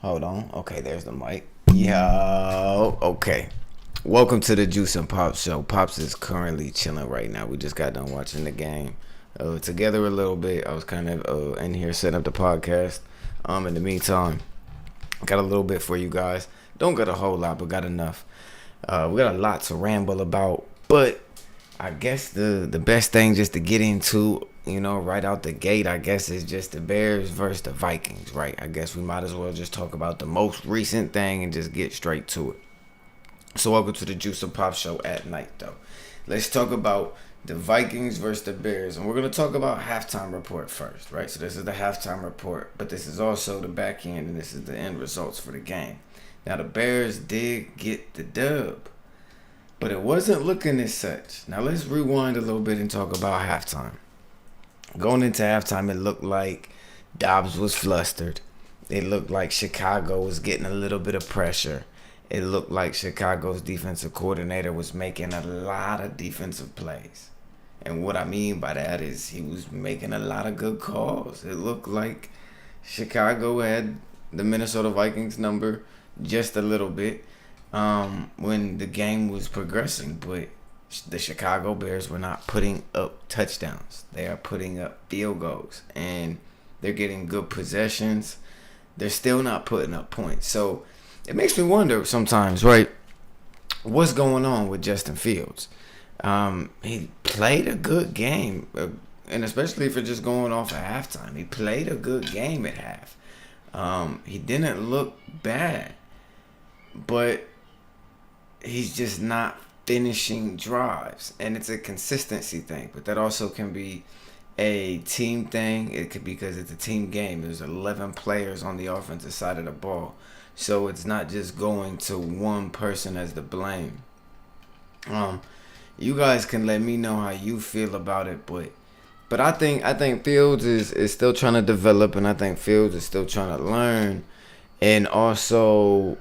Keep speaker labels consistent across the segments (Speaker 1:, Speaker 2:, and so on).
Speaker 1: Hold on. Okay, there's the mic. Yo. Okay. Welcome to the Juice and Pops show. Pops is currently chilling right now. We just got done watching the game together a little bit. I was kind of in here setting up the podcast. In the meantime, got a little bit for you guys. Don't got a whole lot, but got enough. We got a lot to ramble about, but I guess the best thing just to get into, right out the gate, I guess is just the Bears versus the Vikings, right? I guess we might as well just talk about the most recent thing and just get straight to it. So welcome to the Juice and Pop show at night, though. Let's talk about the Vikings versus the Bears, and we're going to talk about halftime report first, right? So this is the halftime report, but this is also the back end, and this is the end results for the game. Now, the Bears did get the dub, but it wasn't looking as such. Now, let's rewind a little bit and talk about halftime. Going into halftime, it looked like Dobbs was flustered. It looked like Chicago was getting a little bit of pressure. It looked like Chicago's defensive coordinator was making a lot of defensive plays. And what I mean by that is he was making a lot of good calls. It looked like Chicago had the Minnesota Vikings number just a little bit when the game was progressing, but the Chicago Bears were not putting up touchdowns. They are putting up field goals, and they're getting good possessions. They're still not putting up points. So it makes me wonder sometimes, right, what's going on with Justin Fields? He played a good game, and especially if you're just going off at halftime. He played a good game at half. He didn't look bad, but he's just not finishing drives, and it's a consistency thing, but that also can be a team thing. It could be because it's a team game. There's 11 players on the offensive side of the ball, so it's not just going to one person as the blame. You guys can let me know how you feel about it, but I think Fields is still trying to develop, and I think Fields is still trying to learn. And also,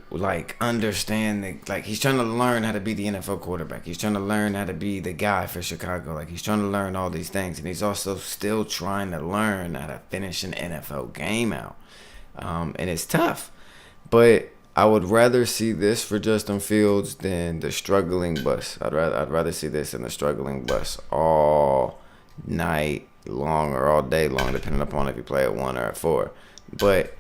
Speaker 1: understand that, he's trying to learn how to be the NFL quarterback. He's trying to learn how to be the guy for Chicago. He's trying to learn all these things. And he's also still trying to learn how to finish an NFL game out. And it's tough. But I would rather see this for Justin Fields than the struggling bus. I'd rather see this than the struggling bus all night long or all day long, depending upon if you play at 1 or at 4. But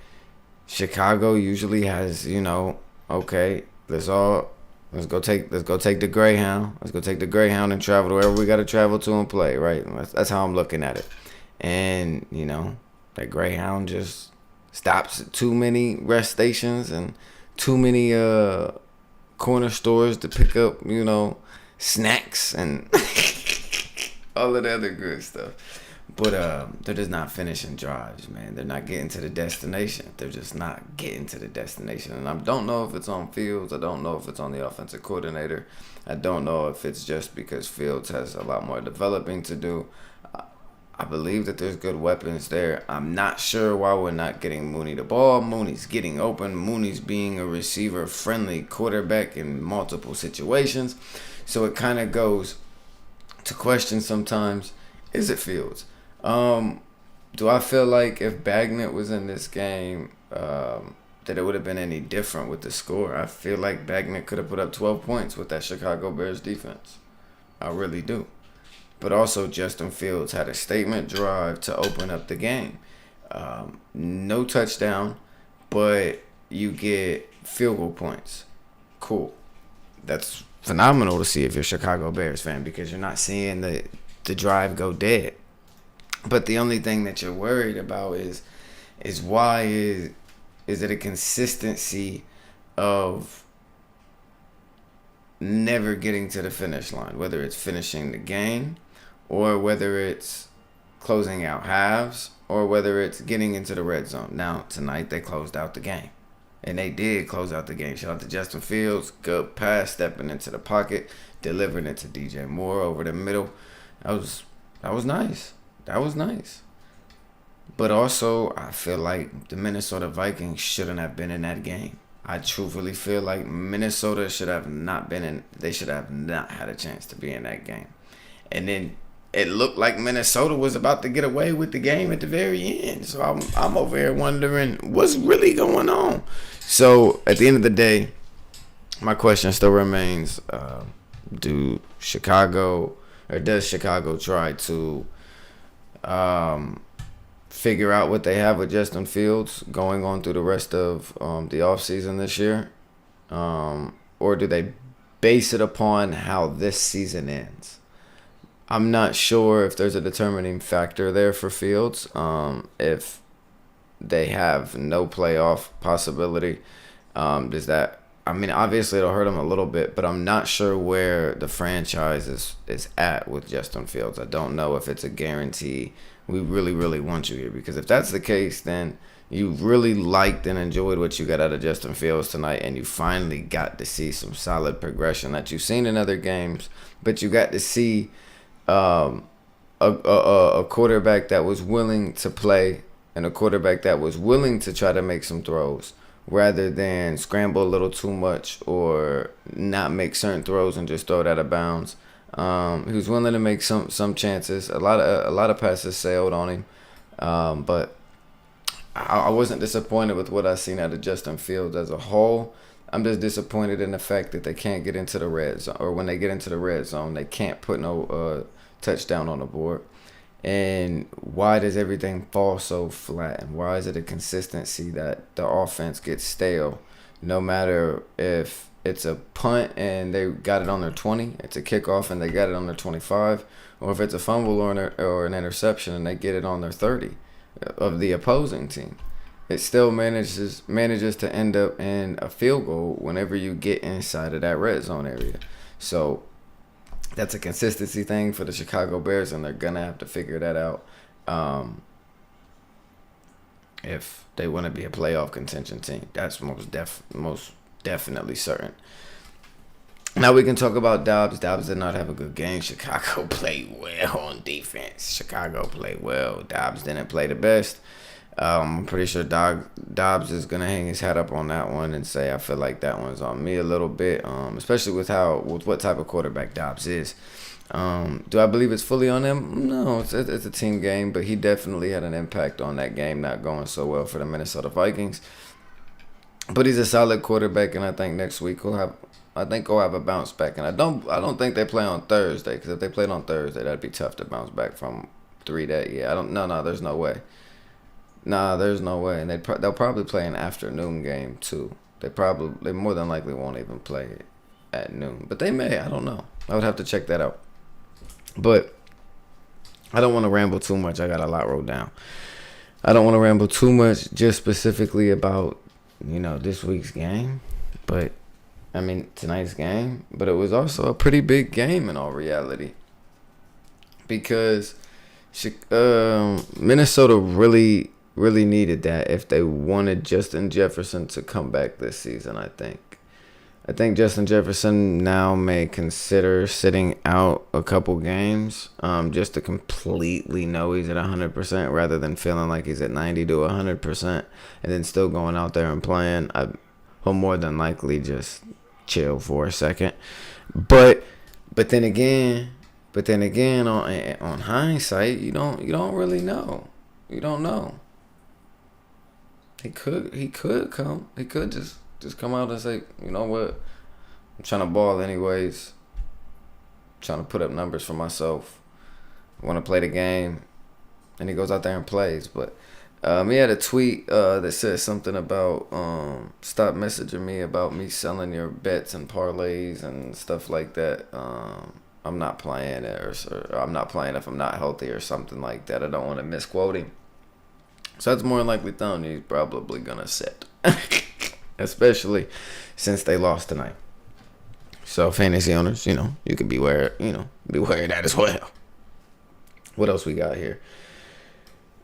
Speaker 1: Chicago usually has, okay, let's go take the Greyhound. Let's go take the Greyhound and travel to wherever we got to travel to and play, right? That's how I'm looking at it. And, that Greyhound just stops at too many rest stations and too many corner stores to pick up, snacks and all of the other good stuff. But they're just not finishing drives, man. They're not getting to the destination. They're just not getting to the destination. And I don't know if it's on Fields. I don't know if it's on the offensive coordinator. I don't know if it's just because Fields has a lot more developing to do. I believe that there's good weapons there. I'm not sure why we're not getting Mooney the ball. Mooney's getting open. Mooney's being a receiver-friendly quarterback in multiple situations. So it kind of goes to question sometimes, is it Fields? Do I feel like if Bagnett was in this game, that it would have been any different with the score? I feel like Bagnett could have put up 12 points with that Chicago Bears defense. I really do. But also Justin Fields had a statement drive to open up the game. No touchdown, but you get field goal points. Cool. That's phenomenal to see if you're a Chicago Bears fan, because you're not seeing the drive go dead. But the only thing that you're worried about is why is it a consistency of never getting to the finish line, whether it's finishing the game or whether it's closing out halves or whether it's getting into the red zone. Now, tonight they closed out the game. And they did close out the game. Shout out to Justin Fields. Good pass, stepping into the pocket, delivering it to DJ Moore over the middle. That was nice. That was nice. But also, I feel like the Minnesota Vikings shouldn't have been in that game. I truthfully feel like Minnesota should have not been in. They should have not had a chance to be in that game. And then it looked like Minnesota was about to get away with the game at the very end. So I'm over here wondering what's really going on. So at the end of the day, my question still remains: does Chicago try to figure out what they have with Justin Fields going on through the rest of the offseason this year? Or do they base it upon how this season ends? I'm not sure if there's a determining factor there for Fields. If they have no playoff possibility, does that... I mean, obviously it'll hurt him a little bit, but I'm not sure where the franchise is at with Justin Fields. I don't know if it's a guarantee. We really, really want you here, because if that's the case, then you really liked and enjoyed what you got out of Justin Fields tonight, and you finally got to see some solid progression that you've seen in other games, but you got to see a quarterback that was willing to play and a quarterback that was willing to try to make some throws rather than scramble a little too much or not make certain throws and just throw it out of bounds. He was willing to make some chances. A lot of passes sailed on him, but I wasn't disappointed with what I seen out of Justin Fields as a whole. I'm just disappointed in the fact that they can't get into the red zone, or when they get into the red zone, they can't put no touchdown on the board. And why does everything fall so flat? And why is it a consistency that the offense gets stale? No matter if it's a punt and they got it on their 20, it's a kickoff and they got it on their 25, or if it's a fumble or an interception and they get it on their 30 of the opposing team, it still manages to end up in a field goal whenever you get inside of that red zone area. So that's a consistency thing for the Chicago Bears, and they're going to have to figure that out if they want to be a playoff contention team. That's most definitely certain. Now we can talk about Dobbs. Dobbs did not have a good game. Chicago played well on defense. Chicago played well. Dobbs didn't play the best. I'm pretty sure Dobbs is going to hang his hat up on that one and say, I feel like that one's on me a little bit, especially with what type of quarterback Dobbs is. Do I believe it's fully on him? No, it's a team game, but he definitely had an impact on that game not going so well for the Minnesota Vikings. But he's a solid quarterback, and I think next week we'll have a bounce back. And I don't think they play on Thursday, because if they played on Thursday, that'd be tough to bounce back from 3 days. Yeah, no, there's no way. Nah, there's no way. And they'll probably play an afternoon game too. They more than likely won't even play it at noon. But they may. I don't know. I would have to check that out. But I don't want to ramble too much. I got a lot wrote down. I don't want to ramble too much just specifically about, this week's game. But, tonight's game. But it was also a pretty big game in all reality. Because Minnesota really needed that if they wanted Justin Jefferson to come back this season. I think Justin Jefferson now may consider sitting out a couple games just to completely know he's at 100% rather than feeling like he's at 90 to 100% and then still going out there and playing. He'll more than likely just chill for a second. But then again, on hindsight, you don't really know. You don't know. He could come. He could just come out and say, you know what? I'm trying to ball anyways. I'm trying to put up numbers for myself. I want to play the game. And he goes out there and plays. But he had a tweet that said something about stop messaging me about me selling your bets and parlays and stuff like that. I'm not playing it, or I'm not playing if I'm not healthy or something like that. I don't want to misquote him. So that's more likely than he's probably going to sit. Especially since they lost tonight. So fantasy owners, you could be aware of that as well. What else we got here?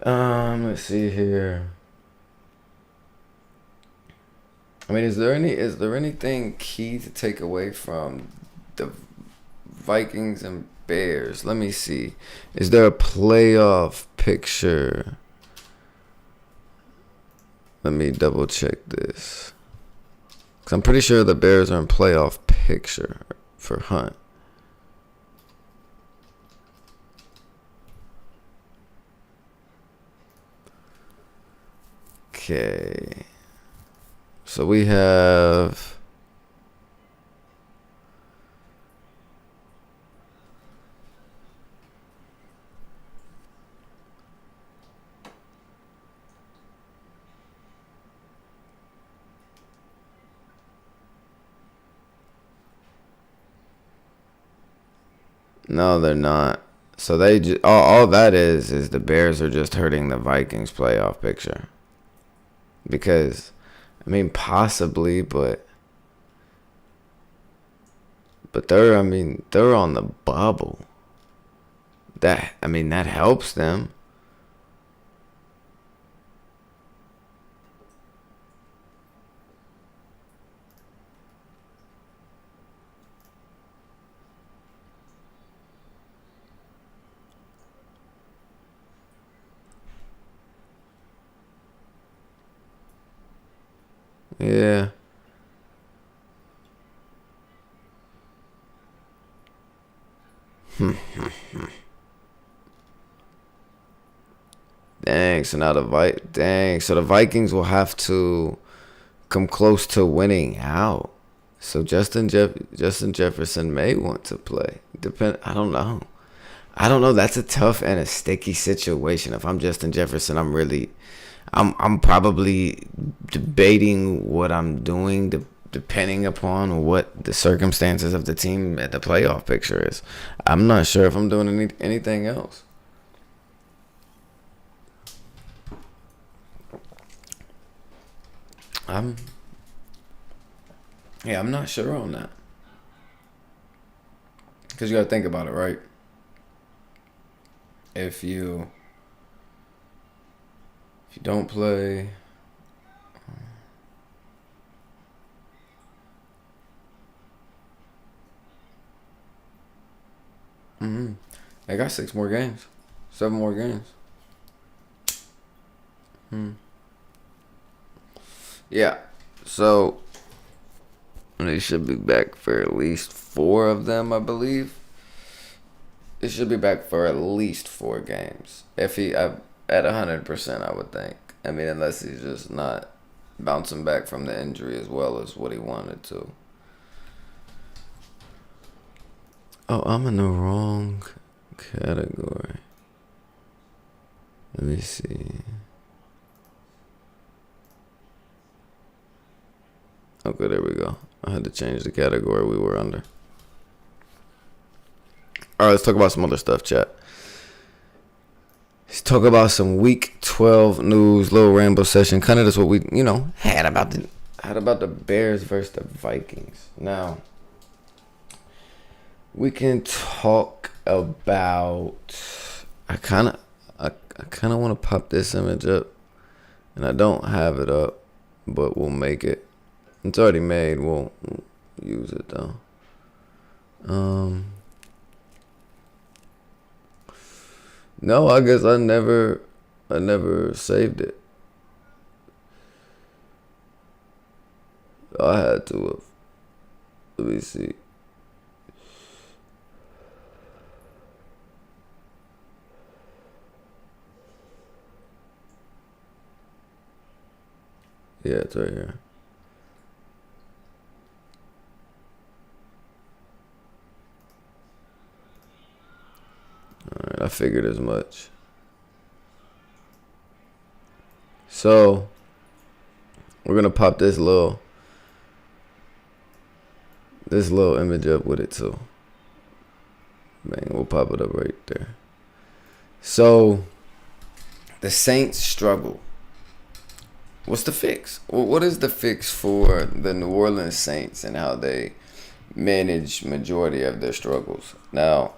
Speaker 1: Let's see here. Is there anything key to take away from the Vikings and Bears? Let me see. Is there a playoff picture? Let me double check this. Because I'm pretty sure the Bears are in playoff picture for Hunt. Okay. So we have. No, they're not. So they just, all that is the Bears are just hurting the Vikings playoff picture. Because, I mean, possibly, but they're on the bubble. That helps them. Yeah. So the Vikings will have to come close to winning out. So Justin Jefferson may want to play. I don't know. I don't know. That's a tough and a sticky situation. If I'm Justin Jefferson, I'm probably debating what I'm doing depending upon what the circumstances of the team at the playoff picture is. I'm not sure if I'm doing anything else. I'm I'm not sure on that. Because you got to think about it, right? If you don't play, they got 6 more games, 7 more games. Yeah, so they should be back for at least 4 of them, I believe. They should be back for at least 4 games. If he at 100%, I would think. I mean, unless he's just not bouncing back from the injury as well as what he wanted to. Oh, I'm in the wrong category. Let me see. Okay, there we go. I had to change the category we were under. All right, let's talk about some other stuff, chat. Let's talk about some Week 12 news, little ramble session. Kind of just what we, had about the Bears versus the Vikings. Now, we can talk about. I kind of want to pop this image up, and I don't have it up, but we'll make it. It's already made. We'll use it though. No, I guess I never saved it. I had to have. Let me see. Yeah, it's right here. Alright, I figured as much. So, we're going to pop this little image up with it too. Man, we'll pop it up right there. So, the Saints struggle. What's the fix? What is the fix for the New Orleans Saints and how they manage majority of their struggles? Now,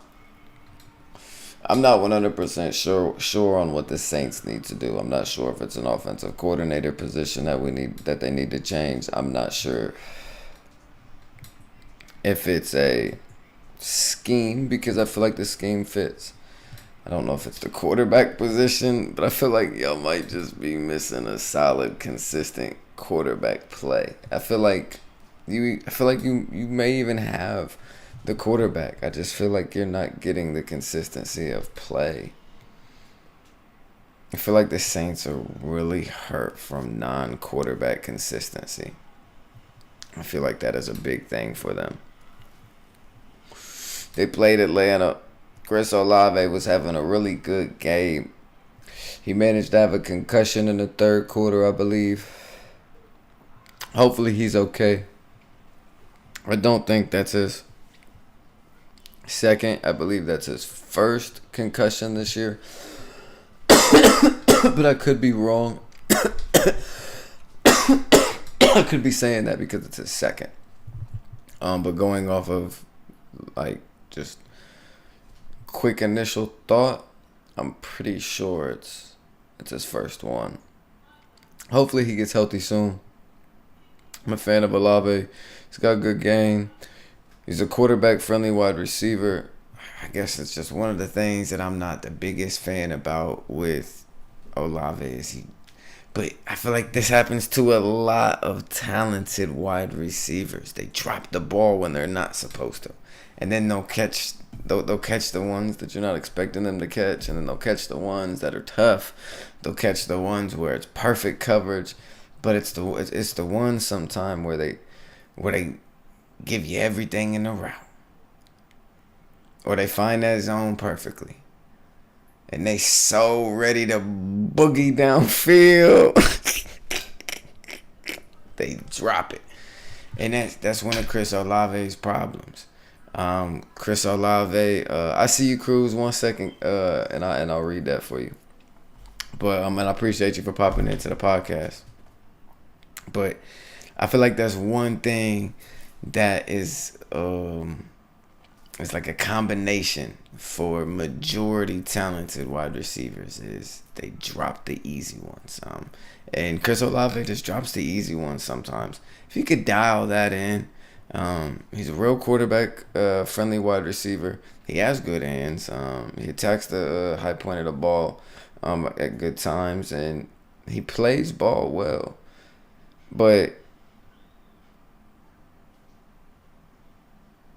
Speaker 1: I'm not 100% sure on what the Saints need to do. I'm not sure if it's an offensive coordinator position that they need to change. I'm not sure if it's a scheme, because I feel like the scheme fits. I don't know if it's the quarterback position, but I feel like y'all might just be missing a solid, consistent quarterback play. I feel like you may even have the quarterback. I just feel like you're not getting the consistency of play. I feel like the Saints are really hurt from non-quarterback consistency. I feel like that is a big thing for them. They played Atlanta. Chris Olave was having a really good game. He managed to have a concussion in the third quarter, I believe. Hopefully he's okay. I don't think that's his second. I believe that's his first concussion this year. But I could be wrong. I could be saying that because it's his second. But going off of like just quick initial thought, I'm pretty sure it's his first one. Hopefully he gets healthy soon. I'm a fan of Olave. He's got a good game. He's a quarterback-friendly wide receiver. I guess it's just one of the things that I'm not the biggest fan about with Olave is but I feel like this happens to a lot of talented wide receivers. They drop the ball when they're not supposed to. And then they'll catch the ones that you're not expecting them to catch, and then they'll catch the ones that are tough. They'll catch the ones where it's perfect coverage, but it's the ones sometime where they give you everything in the route. Or they find that zone perfectly. And they so ready to boogie downfield. They drop it. And that's one of Chris Olave's problems. Chris Olave, I see you, Cruz, 1 second, and I'll read that for you. But and I appreciate you for popping into the podcast. But I feel like that's one thing that is it's like a combination for majority talented wide receivers is they drop the easy ones. And Chris Olave just drops the easy ones sometimes. If you could dial that in, he's a real quarterback friendly wide receiver. He has good hands. He attacks the high point of the ball at good times, and he plays ball well. But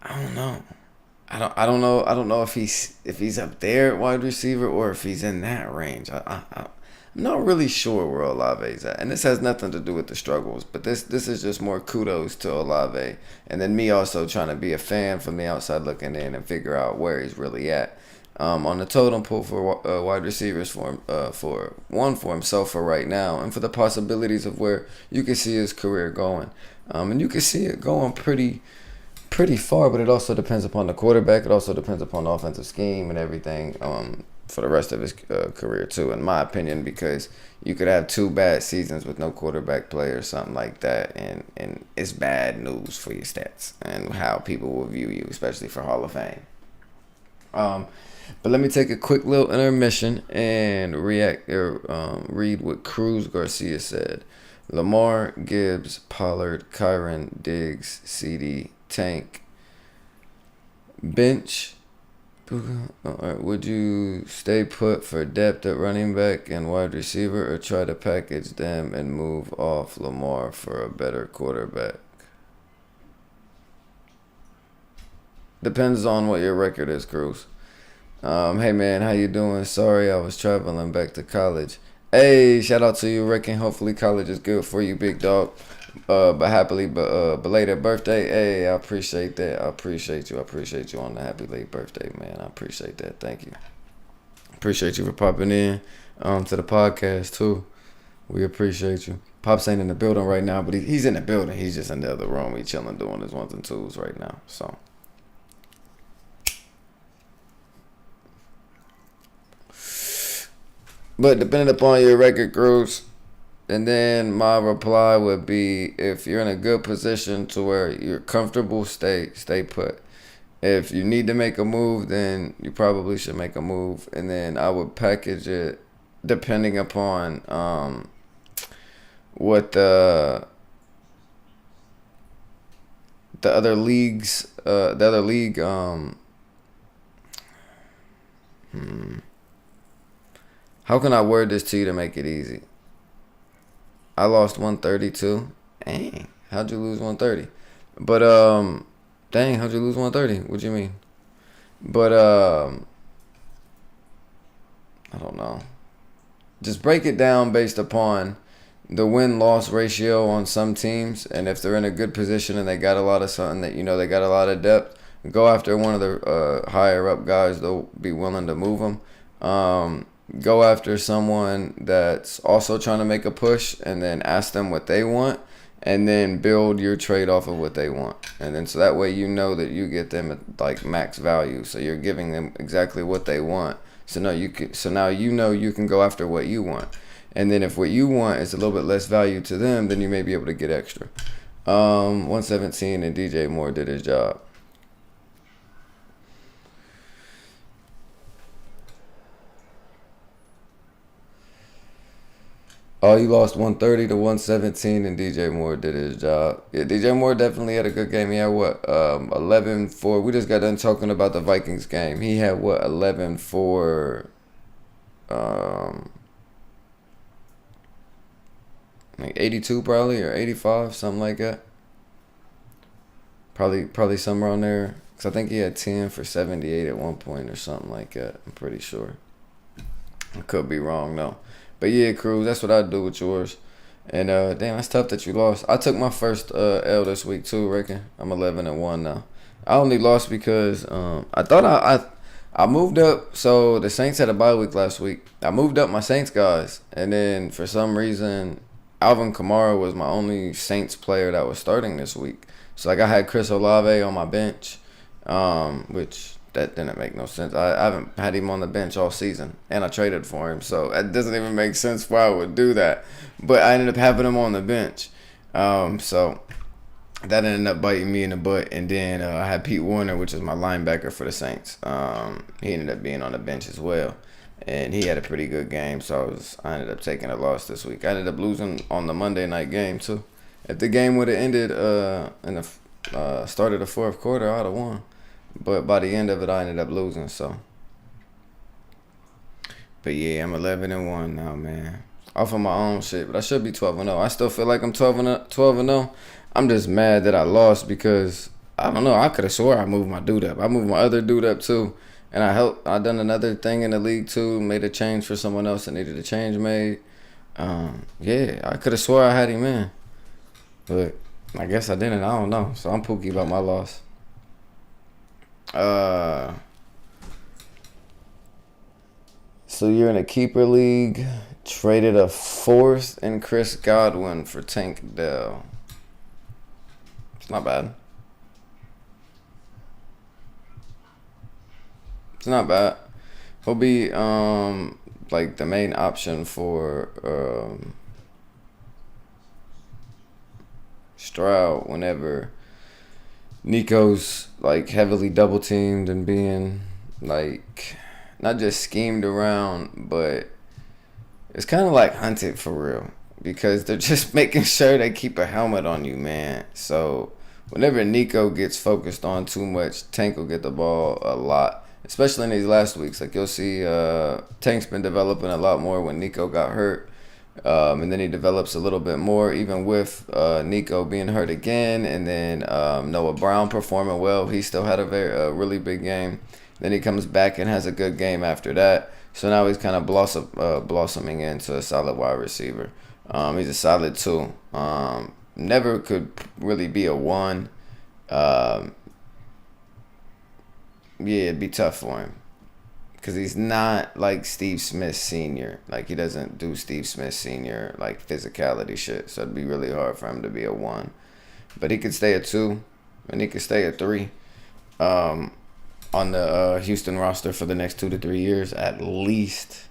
Speaker 1: I don't know. I don't know if he's up there at wide receiver or if he's in that range. I'm not really sure where Olave's at, and this has nothing to do with the struggles. But this is just more kudos to Olave, and then me also trying to be a fan from the outside looking in and figure out where he's really at on the totem pole for wide receivers for himself for right now, and for the possibilities of where you can see his career going, and you can see it going pretty far, but it also depends upon the quarterback. It also depends upon the offensive scheme and everything for the rest of his career too, in my opinion, because you could have 2 bad seasons with no quarterback play or something like that, and it's bad news for your stats and how people will view you, especially for Hall of Fame. But let me take a quick little intermission and read what Cruz Garcia said. Lamar, Gibbs, Pollard, Kyron, Diggs, CD, Tank, bench. Would you stay put for depth at running back and wide receiver, or try to package them and move off Lamar for a better quarterback? Depends on what your record is, Cruz. Hey man, how you doing? Sorry, I was traveling back to college. Hey, shout out to you, Rick, and hopefully college is good for you, big dog. But belated birthday. Hey, I appreciate that. I appreciate you on the happy late birthday, man. I appreciate that. Thank you. Appreciate you for popping in to the podcast too. We appreciate you. Pops ain't in the building right now, but he's in the building. He's just in the other room. He's chilling, doing his 1s and 2s right now. So. But depending upon your record, Cruz, and then my reply would be, if you're in a good position to where you're comfortable, stay put. If you need to make a move, then you probably should make a move. And then I would package it depending upon what the other leagues, How can I word this to you to make it easy? I lost 132. Dang, how'd you lose 130? But dang, how'd you lose 130? What you mean? But I don't know. just break it down based upon the win-loss ratio on some teams, and if they're in a good position and they got a lot of something that they got a lot of depth, go after one of the higher up guys. They'll be willing to move them. Go after someone that's also trying to make a push, and then ask them what they want, and then build your trade off of what they want. And then so that way you know that you get them at like max value. So you're giving them exactly what they want. So now you can go after what you want. And then if what you want is a little bit less value to them, then you may be able to get extra. 117 and DJ Moore did his job. Oh, you lost 130 to 117, and DJ Moore did his job. Yeah, DJ Moore definitely had a good game. He had what, 11 for. We just got done talking about the Vikings game. He had what, 11 for, like 82 probably, or 85, something like that. Probably somewhere on there. Cause I think he had 10 for 78 at one point or something like that. I'm pretty sure. I could be wrong though. But yeah, Cruz, that's what I do with yours. And damn, that's tough that you lost. I took my first L this week too, Reckon. I'm 11-1 now. I only lost because I thought I moved up. So the Saints had a bye week last week. I moved up my Saints guys, and then for some reason, Alvin Kamara was my only Saints player that was starting this week. So like I had Chris Olave on my bench, which that didn't make no sense. I haven't had him on the bench all season, and I traded for him, so it doesn't even make sense why I would do that. But I ended up having him on the bench, so that ended up biting me in the butt. And then I had Pete Warner, which is my linebacker for the Saints. He ended up being on the bench as well, and he had a pretty good game. So I ended up taking a loss this week. I ended up losing on the Monday night game too. If the game would have ended in the start of the fourth quarter, I'd have won. But by the end of it, I ended up losing. So, but yeah, I'm 11-1 now, man. Off of my own shit, but I should be 12-0. I still feel like I'm 12-0. I'm just mad that I lost because I don't know. I could have swore I moved my dude up. I moved my other dude up too, and I done another thing in the league too. Made a change for someone else that needed a change made. Yeah, I could have swore I had him in, but I guess I didn't. I don't know. So I'm pooky about my loss. So you're in a keeper league. Traded a fourth and Chris Godwin for Tank Dell. It's not bad. It's not bad. He'll be like the main option for Stroud whenever Nico's like heavily double teamed and being like not just schemed around, but it's kind of like hunted for real because they're just making sure they keep a helmet on you, man. So whenever Nico gets focused on too much, Tank will get the ball a lot, especially in these last weeks. Like you'll see Tank's been developing a lot more when Nico got hurt. And then he develops a little bit more, even with Nico being hurt again, and then Noah Brown performing well. He still had a really big game. Then he comes back and has a good game after that. So now he's kind of blossoming into a solid wide receiver. He's a solid 2. Never could really be a 1. Yeah, it'd be tough for him. Because he's not like Steve Smith Sr. Like, he doesn't do Steve Smith Sr. like physicality shit. So it'd be really hard for him to be a 1. But he could stay a 2. And he could stay a 3. On the Houston roster for the next 2 to 3 years. At least.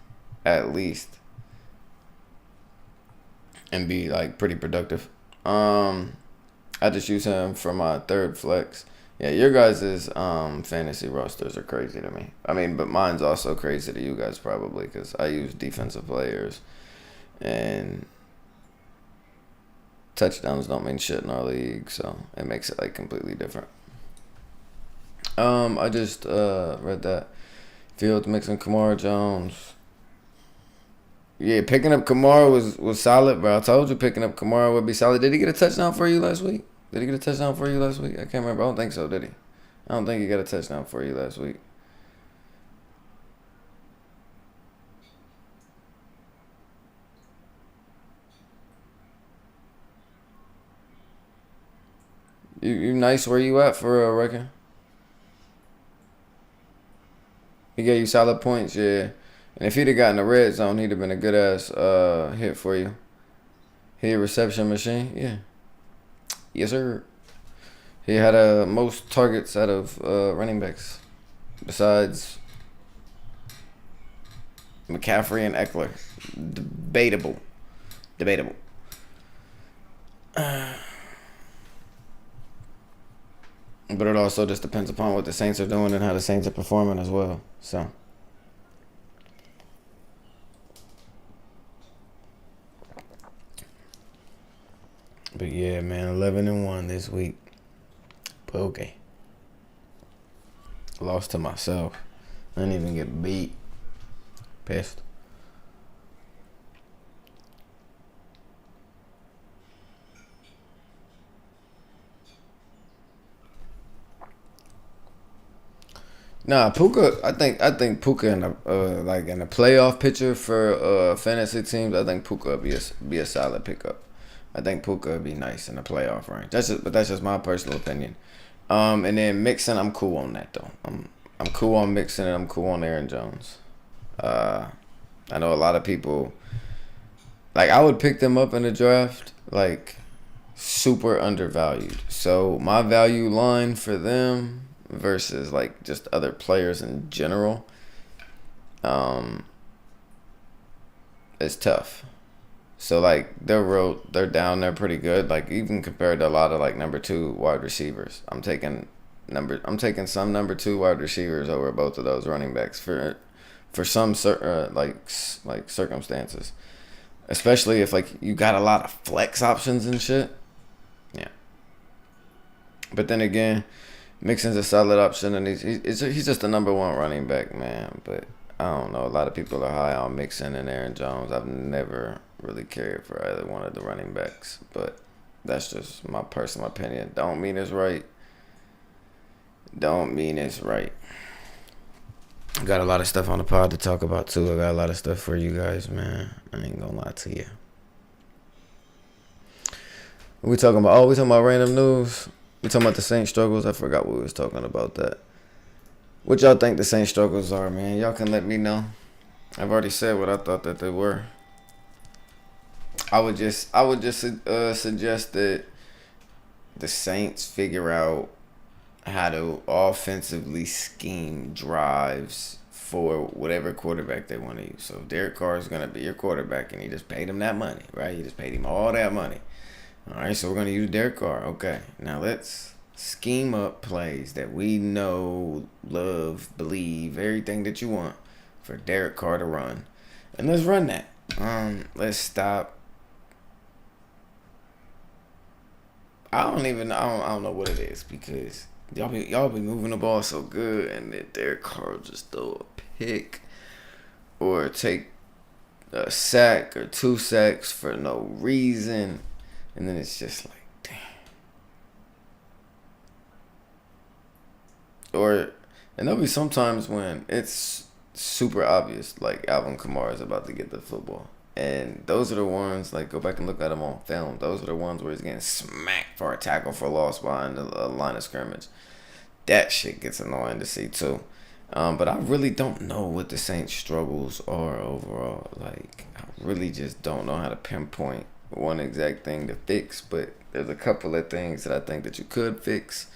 Speaker 1: And be like pretty productive. I just use him for my third flex. Yeah, your guys' fantasy rosters are crazy to me. I mean, but mine's also crazy to you guys probably because I use defensive players. And touchdowns don't mean shit in our league, so it makes it like completely different. I just read that. Fields mixing Kamara Jones. Yeah, picking up Kamara was solid, bro. I told you picking up Kamara would be solid. Did he get a touchdown for you last week? I can't remember. I don't think so, did he? I don't think he got a touchdown for you last week. You nice where you at for real, I reckon. He gave you solid points, yeah. And if he'd have gotten the red zone, he'd have been a good ass hit for you. He a reception machine, yeah. Yes, sir. He had most targets out of running backs, besides McCaffrey and Eckler. Debatable. But it also just depends upon what the Saints are doing and how the Saints are performing as well. So. But yeah, man, 11-1 this week. But okay. Lost to myself. I didn't even get beat. Pissed. Nah, Puka. I think Puka in the playoff picture for fantasy teams. I think Puka would be a solid pickup. I think Puka would be nice in the playoff range. But that's just my personal opinion. And then Mixon, I'm cool on that though. I'm cool on Mixon and I'm cool on Aaron Jones. I know a lot of people I would pick them up in the draft super undervalued. So my value line for them versus just other players in general is tough. So they're down there pretty good. Even compared to a lot of number 2 wide receivers. I'm taking some number 2 wide receivers over both of those running backs for some circumstances. Especially if you got a lot of flex options and shit. Yeah. But then again, Mixon's a solid option, and he's just the number 1 running back, man. But I don't know. A lot of people are high on Mixon and Aaron Jones. I've never really cared for either one of the running backs, but that's just my personal opinion. Don't mean it's right. Got a lot of stuff on the pod to talk about too. I got a lot of stuff for you guys, man. I ain't gonna lie to you. We talking about random news. We talking about the Saints struggles. I forgot what we was talking about that. What y'all think the Saints struggles are, man? Y'all can let me know. I've already said what I thought that they were. I would just suggest that the Saints figure out how to offensively scheme drives for whatever quarterback they want to use. So if Derek Carr is going to be your quarterback and you just paid him that money, right? You just paid him all that money. All right, so we're going to use Derek Carr. Okay, now let's scheme up plays that we know, love, believe, everything that you want for Derek Carr to run. And let's run that. Let's stop. I don't know what it is because y'all be moving the ball so good, and then Derek Carr will just throw a pick or take a sack or 2 sacks for no reason, and then it's just damn. And there'll be sometimes when it's super obvious, Alvin Kamara is about to get the football. And those are the ones, go back and look at them on film. Those are the ones where he's getting smacked for a tackle for loss behind the line of scrimmage. That shit gets annoying to see, too. But I really don't know what the Saints' struggles are overall. I really just don't know how to pinpoint one exact thing to fix. But there's a couple of things that I think that you could fix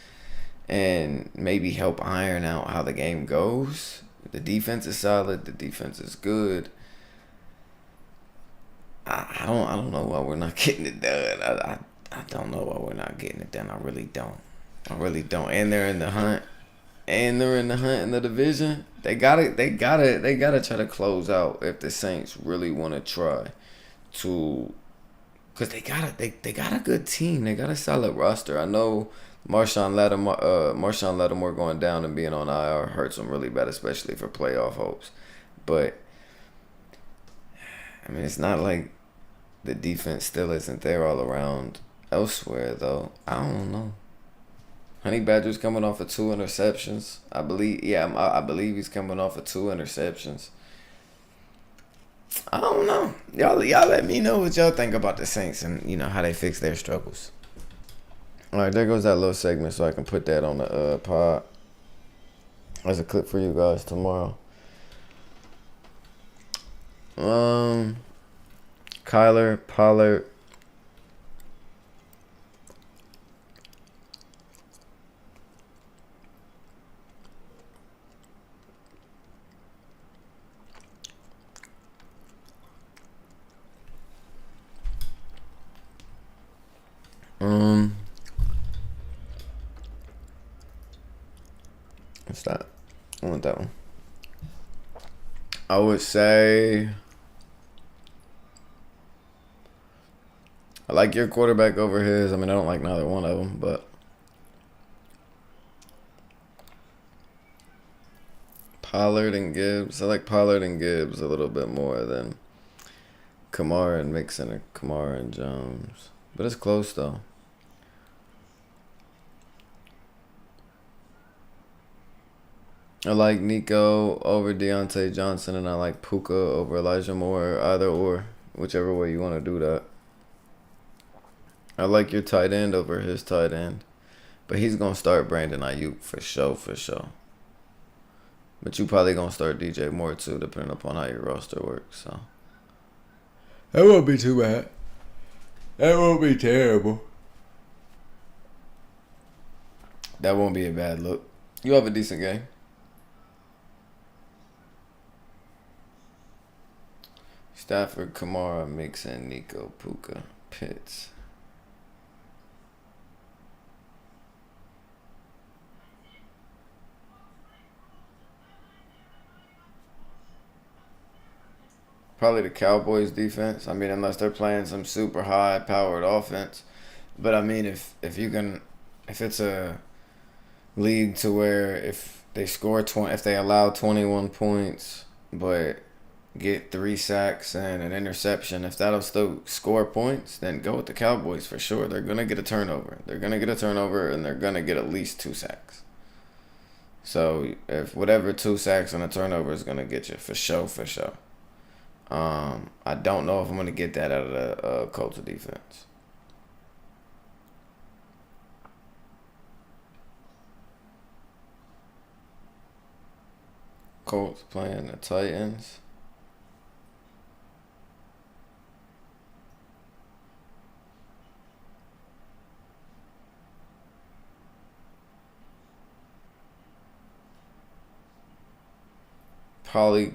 Speaker 1: and maybe help iron out how the game goes. The defense is solid. The defense is good. I don't know why we're not getting it done. I don't know why we're not getting it done. I really don't. And they're in the hunt. In the division. They gotta try to close out if the Saints really want to try to, because they got a good team. They got a solid roster. I know Marshawn Lattimore going down and being on IR hurts them really bad, especially for playoff hopes. But I mean, it's not like the defense still isn't there all around elsewhere, though. I don't know. Honey Badger's coming off of 2 interceptions. I believe he's coming off of 2 interceptions. I don't know. Y'all let me know what y'all think about the Saints and, how they fix their struggles. All right, there goes that little segment, so I can put that on the pod as a clip for you guys tomorrow. Kyler Pollard. What's that? I want that one. I would say I like your quarterback over his. I mean, I don't like neither one of them, but Pollard and Gibbs. I like Pollard and Gibbs a little bit more than Kamara and Mixon or Kamara and Jones. But it's close, though. I like Nico over Deontay Johnson, and I like Puka over Elijah Moore, either or, whichever way you want to do that. I like your tight end over his tight end, but he's going to start Brandon Ayuk for sure. But you probably going to start DJ Moore too, depending upon how your roster works. So that won't be too bad. That won't be terrible. That won't be a bad look. You have a decent game. Stafford, Kamara, Mixon, Nico, Puka, Pitts. Probably the Cowboys defense. I mean, unless they're playing some super high powered offense. But I mean, if it's a league to where if they score 20, if they allow 21 points, but get 3 sacks and an interception, if that'll still score points, then go with the Cowboys for sure. They're gonna get a turnover. And they're gonna get at least 2 sacks. So if whatever 2 sacks and a turnover is gonna get you for sure. I don't know if I'm gonna get that out of the Colts defense. Colts playing the Titans. Probably,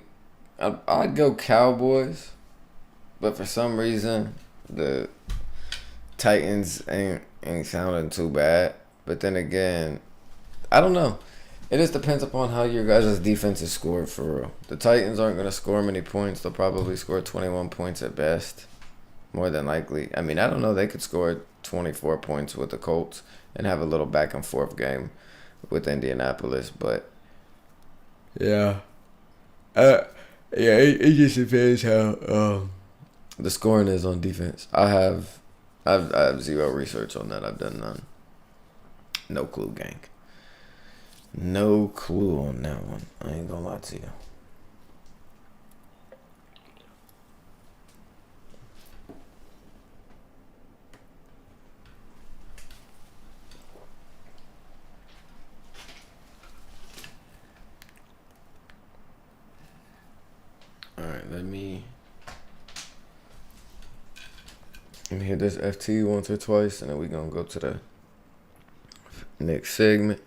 Speaker 1: I'd go Cowboys, but for some reason the Titans ain't sounding too bad. But then again, I don't know. It just depends upon how your guys' defense is scored for real. The Titans aren't going to score many points. They'll probably score 21 points at best, more than likely. I mean, I don't know. They could score 24 points with the Colts and have a little back and forth game with Indianapolis. But yeah. It just depends how the scoring is on defense. I have zero research on that. I've done none. No clue, gang. No clue on that one. I ain't gonna lie to you. Alright, let me hit this FT once or twice, and then we're gonna go to the next segment.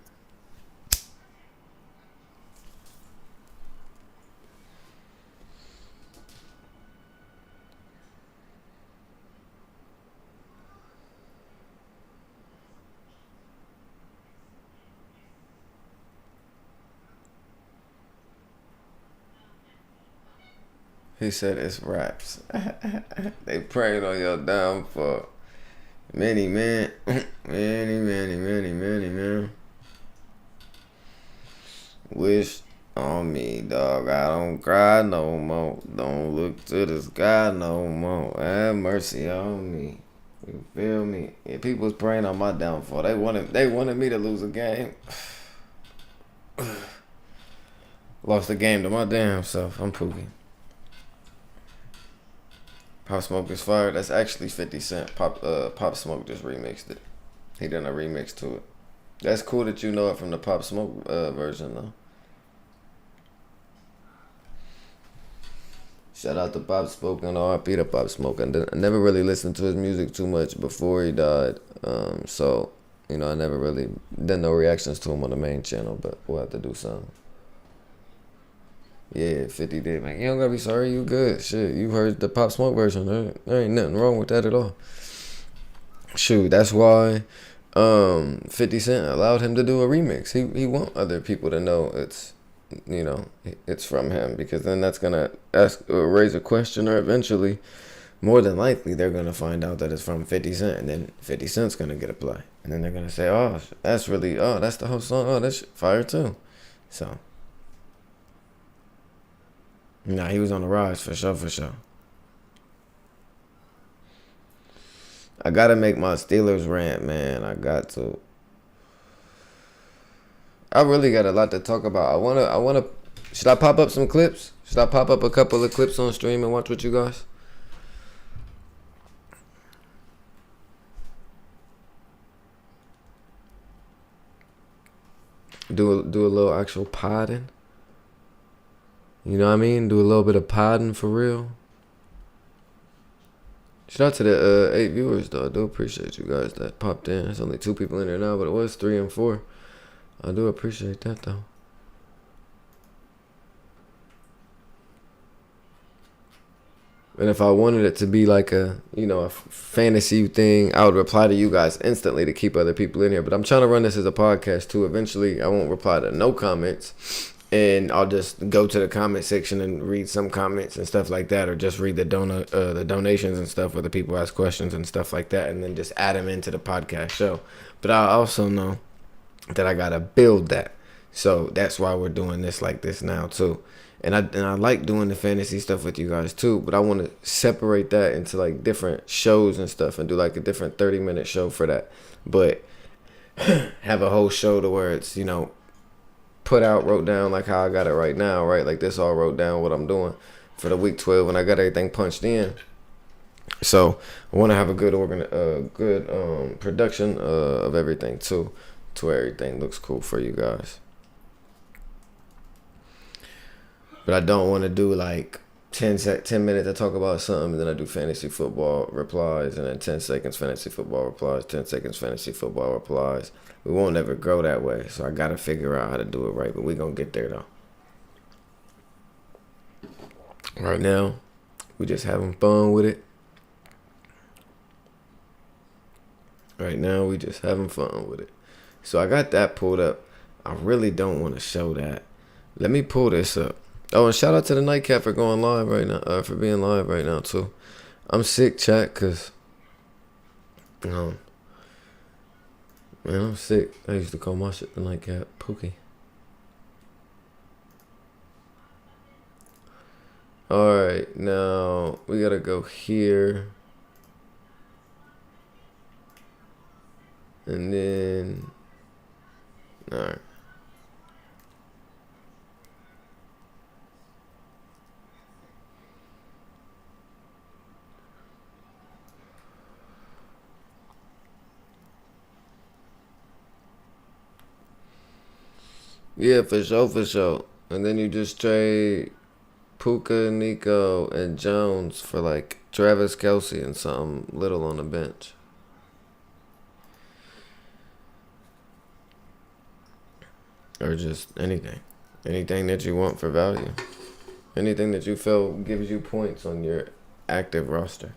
Speaker 1: He said it's raps. They praying on your downfall. Many, man. Man. Wish on me, dog. I don't cry no more. Don't look to the sky no more. Have mercy on me. You feel me? Yeah, people was praying on my downfall. They wanted me to lose a game. Lost the game to my damn self. I'm Pookie. Pop Smoke is fire. That's actually 50 Cent. Pop Smoke just remixed it. He done a remix to it. That's cool that you know it from the Pop Smoke version though. Shout out to Pop Smoke and RP to Pop Smoke. I never really listened to his music too much before he died. So, I never really did no reactions to him on the main channel, but we'll have to do something. Yeah, 50 did, man. You don't gotta be sorry, you good. Shit, you heard the Pop Smoke version. There ain't nothing wrong with that at all. Shoot, that's why 50 Cent allowed him to do a remix. He want other people to know it's from him, because then that's gonna raise a question, or eventually, more than likely, they're gonna find out that it's from 50 Cent, and then 50 Cent's gonna get a play, and then they're gonna say, oh, that's the whole song. Oh, that's fire too. So, nah, he was on the rise for sure, for sure. I gotta make my Steelers rant, man. I got to. I really got a lot to talk about. I wanna. Should I pop up some clips? Should I pop up a couple of clips on stream and watch with you guys? Do a little actual podding. You know what I mean? Do a little bit of podding for real. Shout out to the 8 viewers though. I do appreciate you guys that popped in. There's only 2 people in there now, but it was 3 and 4. I do appreciate that though. And if I wanted it to be like a fantasy thing, I would reply to you guys instantly to keep other people in here. But I'm trying to run this as a podcast too. Eventually, I won't reply to no comments, and I'll just go to the comment section and read some comments and stuff like that, or just read the donations and stuff where the people ask questions and stuff like that, and then just add them into the podcast show. But I also know that I gotta build that, so that's why we're doing this like this now too. And I like doing the fantasy stuff with you guys too, but I want to separate that into like different shows and stuff, and do like a different 30-minute show for that. But have a whole show to where it's put out, wrote down like how I got it right now, right? Like this all wrote down what I'm doing for the week 12, and I got everything punched in. So I want to have a good production of everything too, to where everything looks cool for you guys. But I don't want to do like 10 minutes to talk about something, and then I do fantasy football replies, and then 10 seconds fantasy football replies, 10 seconds fantasy football replies. We won't ever grow that way, so I got to figure out how to do it right, but we're going to get there though. Right now, we just having fun with it. Right now, we just having fun with it. So I got that pulled up. I really don't want to show that. Let me pull this up. Oh, and shout out to the Nightcap for going live right now, for being live right now too. I'm sick, chat, cause man, I'm sick. I used to call my shit the Nightcap, Pookie. All right, now we gotta go here, and then all right. Yeah, for sure, for sure. And then you just trade Puka, Nico, and Jones for like Travis Kelce and something little on the bench. Or just anything. Anything that you want for value. Anything that you feel gives you points on your active roster.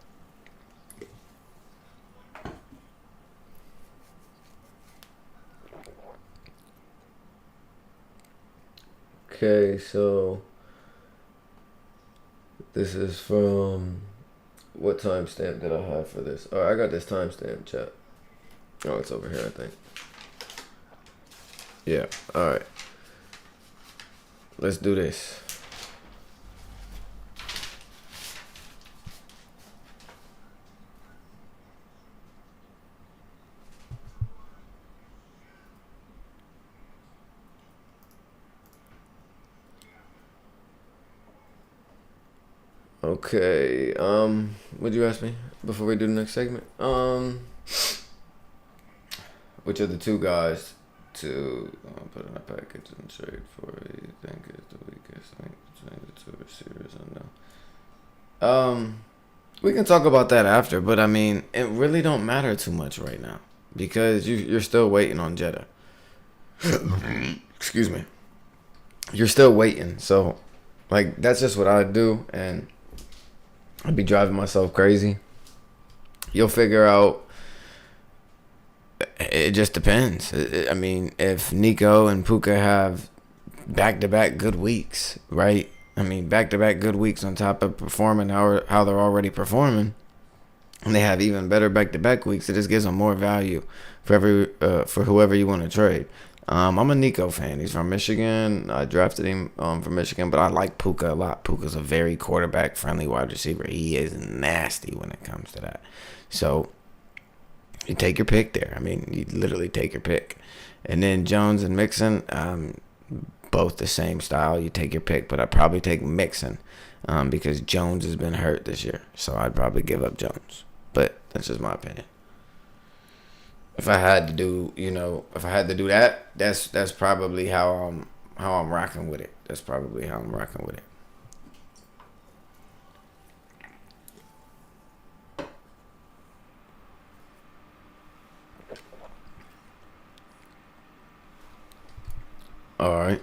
Speaker 1: Okay, so this is from, what timestamp did I have for this? Oh, I got this timestamp, chat. Oh, it's over here, I think. Yeah, all right. Let's do this. Okay, what'd you ask me before we do the next segment? which are the two guys to put in a package and trade for you think is the weakest link between the two receivers I know. We can talk about that after, but I mean, it really don't matter too much right now because you're still waiting on Jeddah. Excuse me. You're still waiting, so like that's just what I do, and I'd be driving myself crazy. You'll figure out. It just depends. I mean, if Nico and Puka have back-to-back good weeks, right? I mean, back-to-back good weeks on top of performing how they're already performing, and they have even better back-to-back weeks, it just gives them more value for whoever you want to trade. I'm a Nico fan. He's from Michigan. I drafted him from Michigan, but I like Puka a lot. Puka's a very quarterback-friendly wide receiver. He is nasty when it comes to that. So you take your pick there. I mean, you literally take your pick. And then Jones and Mixon, both the same style. You take your pick, but I'd probably take Mixon because Jones has been hurt this year. So I'd probably give up Jones. But that's just my opinion. If I had to do, that, that's probably how I'm rocking with it. That's probably how I'm rocking with it. All right.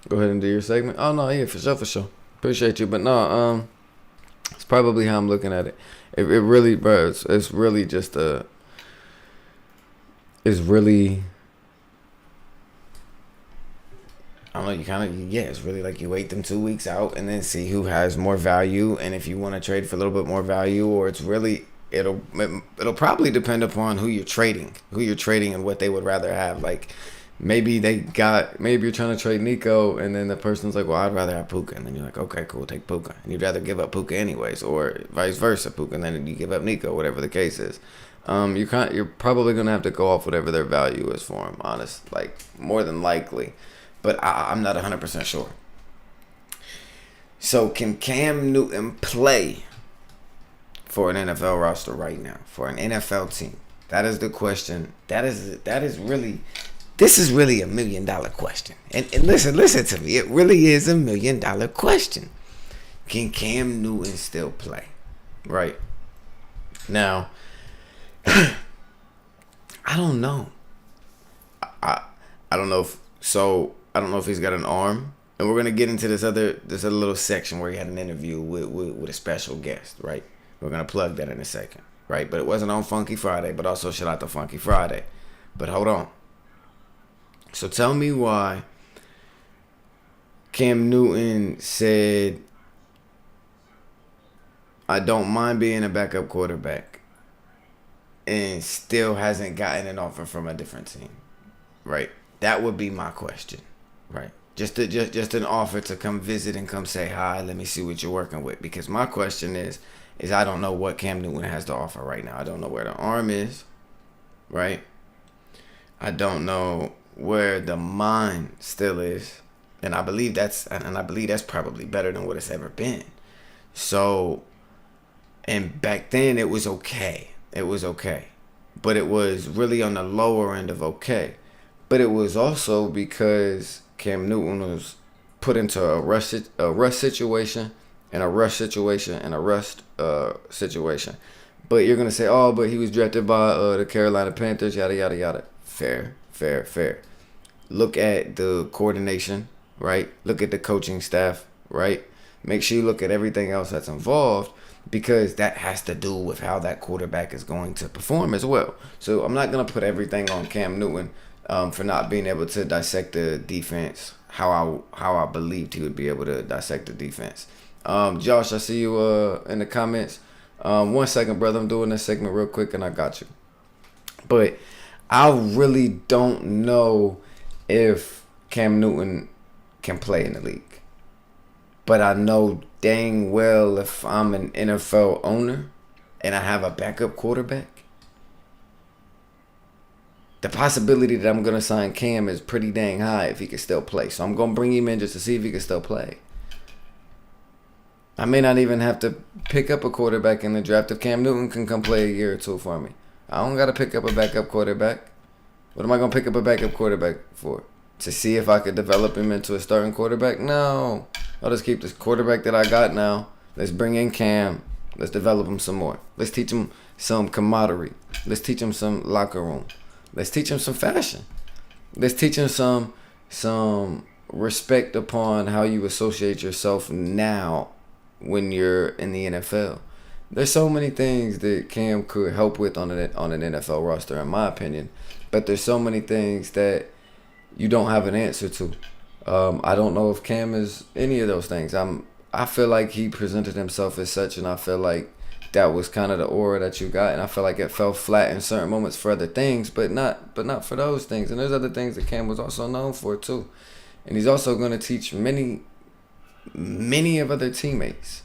Speaker 1: Go ahead and do your segment. Oh no, yeah, for sure. Appreciate you, but no, it's probably how I'm looking at it. It really, bro, it's really just it's really, I don't know, it's really like you wait them 2 weeks out and then see who has more value, and if you want to trade for a little bit more value, or it's really, it'll probably depend upon who you're trading and what they would rather have. Like, maybe you're trying to trade Nico, and then the person's like, well, I'd rather have Puka. And then you're like, okay, cool, take Puka. And you'd rather give up Puka anyways, or vice versa, Puka, and then you give up Nico, whatever the case is. You're probably going to have to go off whatever their value is for him, honest, like, more than likely. But I'm not 100% sure. So can Cam Newton play for an NFL roster right now, for an NFL team? That is the question. That is really... This is really $1 million question. And listen to me. It really is $1 million question. Can Cam Newton still play? Right. Now, I don't know. I don't know if he's got an arm. And we're gonna get into this other little section where he had an interview with a special guest, right? We're gonna plug that in a second. Right? But it wasn't on Funky Friday, but also shout out to Funky Friday. But hold on. So tell me why Cam Newton said, I don't mind being a backup quarterback, and still hasn't gotten an offer from a different team, right? That would be my question, right? Just an offer to come visit and come say hi, let me see what you're working with. Because my question is I don't know what Cam Newton has to offer right now. I don't know where the arm is, right? I don't know where the mind still is, and I believe that's probably better than what it's ever been. So, and back then it was okay, but it was really on the lower end of okay. But it was also because Cam Newton was put into a rush situation, and a rush situation, and a rust situation. But you're gonna say, oh, but he was drafted by the Carolina Panthers, yada yada yada. Fair. Look at the coordination, right? Look at the coaching staff, right? Make sure you look at everything else that's involved, because that has to do with how that quarterback is going to perform as well. So I'm not going to put everything on Cam Newton for not being able to dissect the defense how I believed he would be able to dissect the defense. Josh, I see you in the comments. 1 second, brother. I'm doing this segment real quick and I got you. But I really don't know if Cam Newton can play in the league. But I know dang well if I'm an NFL owner and I have a backup quarterback, the possibility that I'm going to sign Cam is pretty dang high if he can still play. So I'm going to bring him in just to see if he can still play. I may not even have to pick up a quarterback in the draft if Cam Newton can come play a year or two for me. I don't got to pick up a backup quarterback. What am I going to pick up a backup quarterback for? To see if I could develop him into a starting quarterback? No. I'll just keep this quarterback that I got now. Let's bring in Cam. Let's develop him some more. Let's teach him some camaraderie. Let's teach him some locker room. Let's teach him some fashion. Let's teach him some respect upon how you associate yourself now when you're in the NFL. There's so many things that Cam could help with on an NFL roster, in my opinion. But there's so many things that you don't have an answer to. I don't know if Cam is any of those things. I feel like he presented himself as such, and I feel like that was kind of the aura that you got, and I feel like it fell flat in certain moments for other things, but not for those things. And there's other things that Cam was also known for too, and he's also going to teach many of other teammates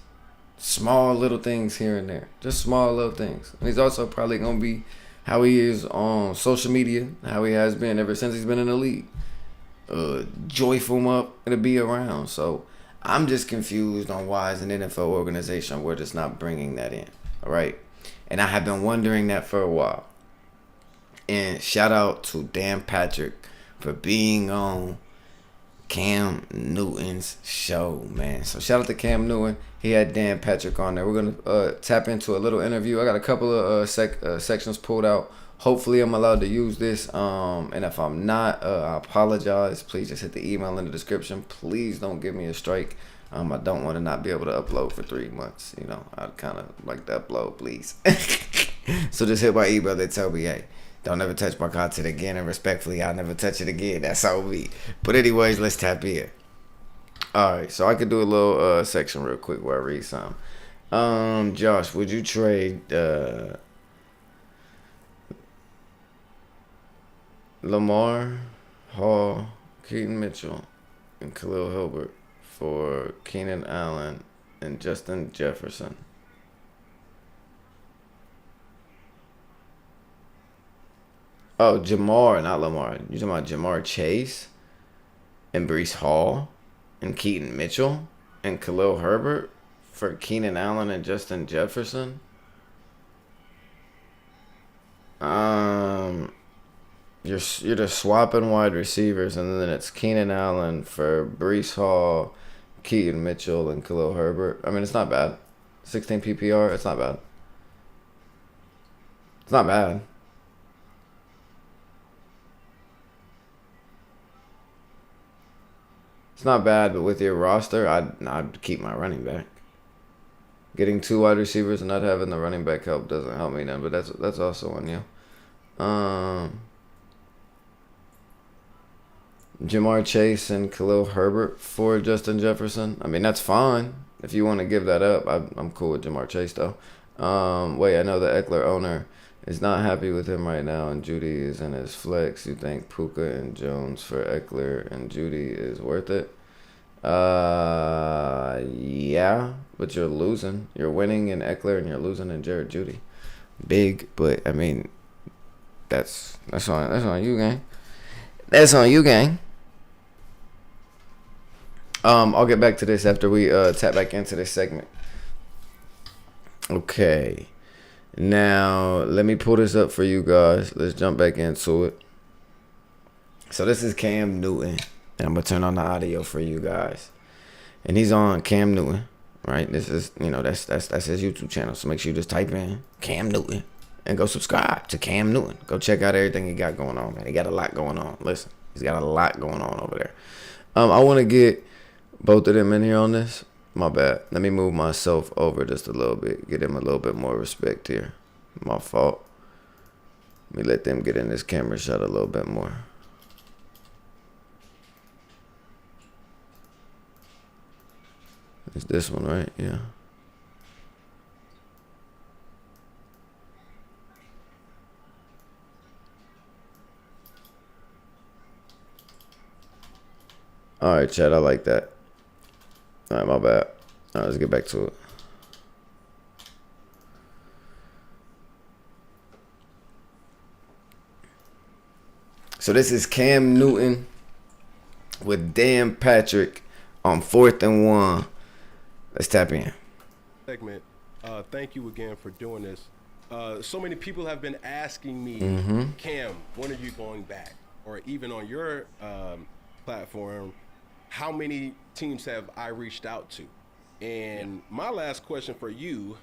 Speaker 1: small little things here and there, just small little things. And he's also probably going to be how he is on social media, how he has been ever since he's been in the league. Joyful up to be around. So I'm just confused on why, as an NFL organization, we're just not bringing that in. All right. And I have been wondering that for a while. And shout out to Dan Patrick for being on Cam Newton's show, man. So shout out to Cam Newton. He had Dan Patrick on there. We're going to tap into a little interview. I got a couple of sections pulled out. Hopefully I'm allowed to use this. And if I'm not, I apologize. Please just hit the email in the description. Please don't give me a strike. I don't want to not be able to upload for 3 months. You know, I'd kind of like to upload, please. So just hit my email and tell me, hey, don't ever touch my content again. And respectfully, I'll never touch it again. That's all me. But anyways, let's tap in. All right, so I could do a little section real quick where I read some. Josh, would you trade Lamar, Hall, Keaton Mitchell, and Khalil Herbert for Keenan Allen and Justin Jefferson? Oh, Jamar, not Lamar. You talking about Jamar Chase and Breece Hall and Keaton Mitchell and Khalil Herbert for Keenan Allen and Justin Jefferson? You're just swapping wide receivers, and then it's Keenan Allen for Breece Hall, Keaton Mitchell, and Khalil Herbert. I mean, it's not bad. 16 PPR, it's not bad. It's not bad. It's not bad, but with your roster, I'd keep my running back. Getting 2 wide receivers and not having the running back help doesn't help me none, but that's also on you. Jamar Chase and Khalil Herbert for Justin Jefferson. I mean, that's fine. If you want to give that up, I'm cool with Jamar Chase, though. Wait, I know the Eckler owner is not happy with him right now, and Judy is in his flex. You think Puka and Jones for Eckler and Judy is worth it? Yeah, but you're losing. You're winning in Eckler and you're losing in Jared Judy. Big, but I mean, that's on you, gang. That's on you, gang. I'll get back to this after we tap back into this segment. Okay. Now, let me pull this up for you guys. Let's jump back into it. So this is Cam Newton. And I'm going to turn on the audio for you guys. And he's on Cam Newton, right? This is, that's his YouTube channel. So make sure you just type in Cam Newton and go subscribe to Cam Newton. Go check out everything he got going on, man. He got a lot going on. Listen, he's got a lot going on over there. I want to get both of them in here on this. My bad. Let me move myself over just a little bit. Get him a little bit more respect here. My fault. Let me let them get in this camera shot a little bit more. It's this one, right? Yeah. All right, Chad. I like that. All right, my bad. All right, let's get back to it. So this is Cam Newton with Dan Patrick on 4th and 1. Let's tap in.
Speaker 2: segment. Thank you again for doing this. So many people have been asking me, Cam, when are you going back? Or even on your platform, how many teams have I reached out to? And my last question for you,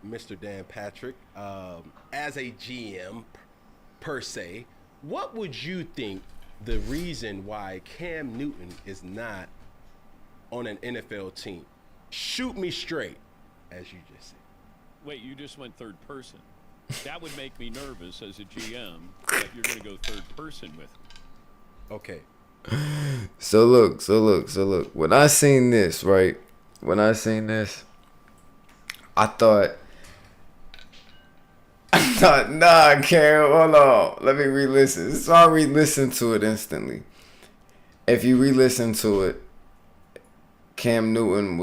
Speaker 2: Mr. Dan Patrick, as a GM per se, what would you think the reason why Cam Newton is not on an NFL team? Shoot me straight, as you just said.
Speaker 3: Wait, you just went third person. That would make me nervous as a GM that you're going to go third person with me.
Speaker 2: Okay.
Speaker 1: So look. When I seen this, right? I thought, nah, Karen, hold on. Let me re-listen. So I re-listened to it instantly. If you re-listen to it, Cam Newton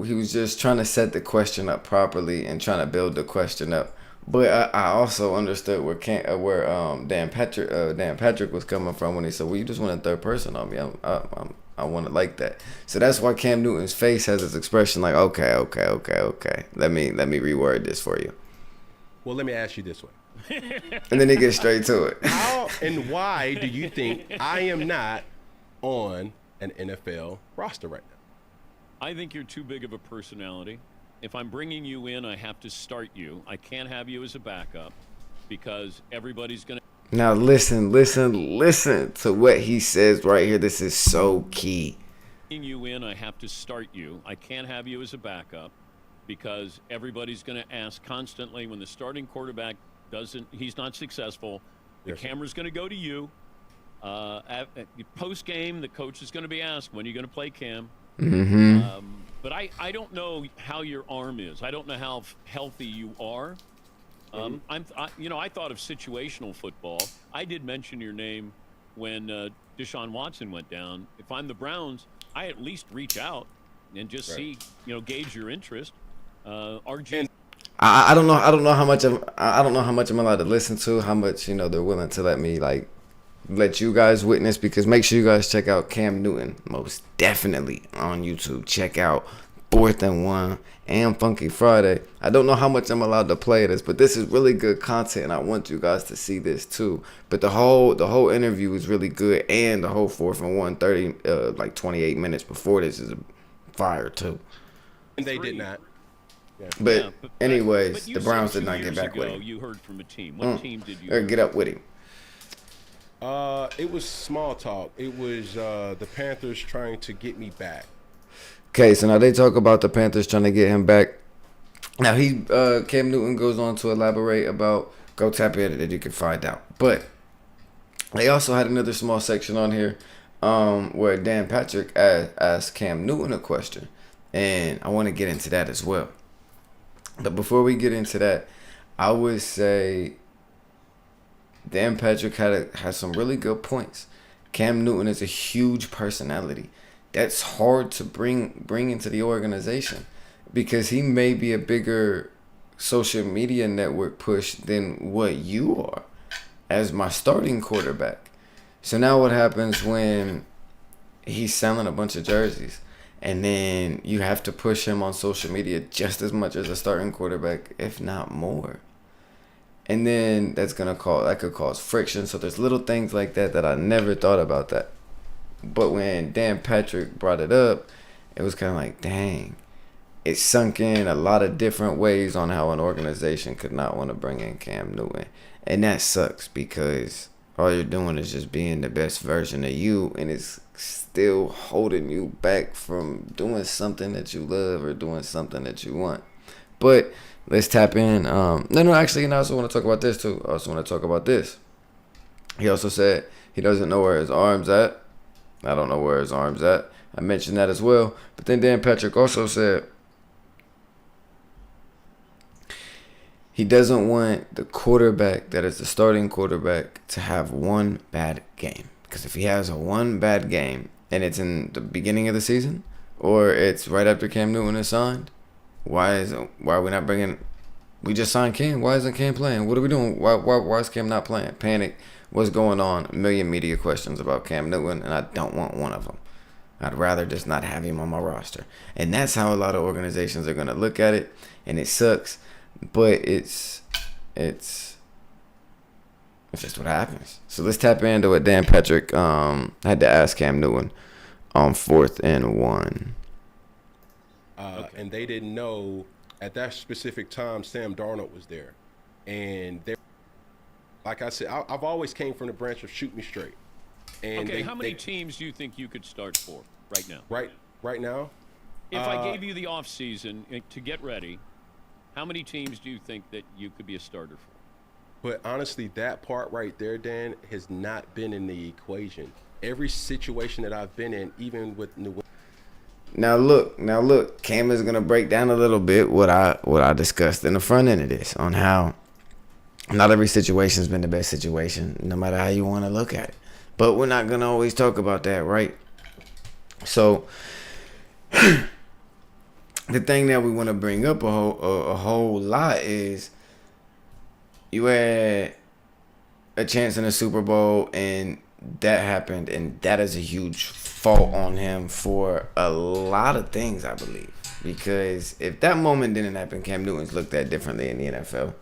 Speaker 1: he was just trying to set the question up properly and trying to build the question up. But I also understood where Dan Patrick was coming from when he said, well, you just want a third person on me. I want it like that. So that's why Cam Newton's face has this expression like, okay. Let me reword this for you.
Speaker 2: Well, let me ask you this way.
Speaker 1: And then he gets straight to it.
Speaker 2: How and why do you think I am not on an NFL roster right now?
Speaker 3: I think you're too big of a personality. If I'm bringing you in, I have to start you. I can't have you as a backup because everybody's going to...
Speaker 1: Now listen to what he says right here. This is so key.
Speaker 3: Bringing you in, I have to start you. I can't have you as a backup because everybody's going to ask constantly when the starting quarterback he's not successful, the camera's going to go to you. Post game, the coach is going to be asked, when are you going to play Cam? But I don't know how your arm is. I don't know how healthy you are. I thought of situational football. I did mention your name when Deshaun Watson went down. If I'm the Browns, I at least reach out and just see, gauge your interest. RG.
Speaker 1: I don't know how much I'm allowed to listen to, how much they're willing to let you guys witness, because make sure you guys check out Cam Newton most definitely on YouTube. Check out 4th and 1 and Funky Friday. I don't know how much I'm allowed to play this, but this is really good content and I want you guys to see this too. But the whole interview is really good, and the whole 4th and 1 28 minutes before this is fire too.
Speaker 2: And they did not.
Speaker 1: But anyways, the Browns did not get back with him.
Speaker 3: You heard from a team. What team did you
Speaker 1: get up with him?
Speaker 2: It was small talk. It was the Panthers trying to get me back.
Speaker 1: Okay, so now they talk about the Panthers trying to get him back. Now Cam Newton goes on to elaborate about, go tap in and you can find out. But they also had another small section on here where Dan Patrick asked Cam Newton a question, and I want to get into that as well. But before we get into that, I would say Dan Patrick had some really good points. Cam Newton is a huge personality. That's hard to bring into the organization because he may be a bigger social media network push than what you are as my starting quarterback. So now what happens when he's selling a bunch of jerseys and then you have to push him on social media just as much as a starting quarterback, if not more? And then that could cause friction. So there's little things like that I never thought about that. But when Dan Patrick brought it up, it was kind of like, dang, it sunk in a lot of different ways on how an organization could not want to bring in Cam Newton. And that sucks because all you're doing is just being the best version of you, and it's still holding you back from doing something that you love or doing something that you want. But let's tap in. Actually, I also want to talk about this too. I also want to talk about this. He also said he doesn't know where his arm's at. I don't know where his arm's at. I mentioned that as well. But then Dan Patrick also said he doesn't want the quarterback that is the starting quarterback to have one bad game. Because if he has one bad game and it's in the beginning of the season or it's right after Cam Newton is signed, why are we not bringing? We just signed Cam. Why isn't Cam playing? What are we doing? Why is Cam not playing? Panic. What's going on? A million media questions about Cam Newton, and I don't want one of them. I'd rather just not have him on my roster. And that's how a lot of organizations are going to look at it. And it sucks. But it's just what happens. So let's tap into what Dan Patrick had to ask Cam Newton on 4th and 1.
Speaker 2: And they didn't know at that specific time Sam Darnold was there. And they, like I said, I've always came from the branch of shoot me straight. And
Speaker 3: how many teams do you think you could start for right now?
Speaker 2: Right now?
Speaker 3: If I gave you the off season to get ready, how many teams do you think that you could be a starter for?
Speaker 2: But honestly, that part right there, Dan, has not been in the equation. Every situation that I've been in, even with New England.
Speaker 1: Now look, Cam is gonna break down a little bit what I discussed in the front end of this on how not every situation's been the best situation, no matter how you want to look at it. But we're not gonna always talk about that, right? So the thing that we want to bring up a whole lot is you had a chance in the Super Bowl and that happened, and that is a huge fault on him for a lot of things, I believe. Because if that moment didn't happen, Cam Newton's looked at differently in the NFL.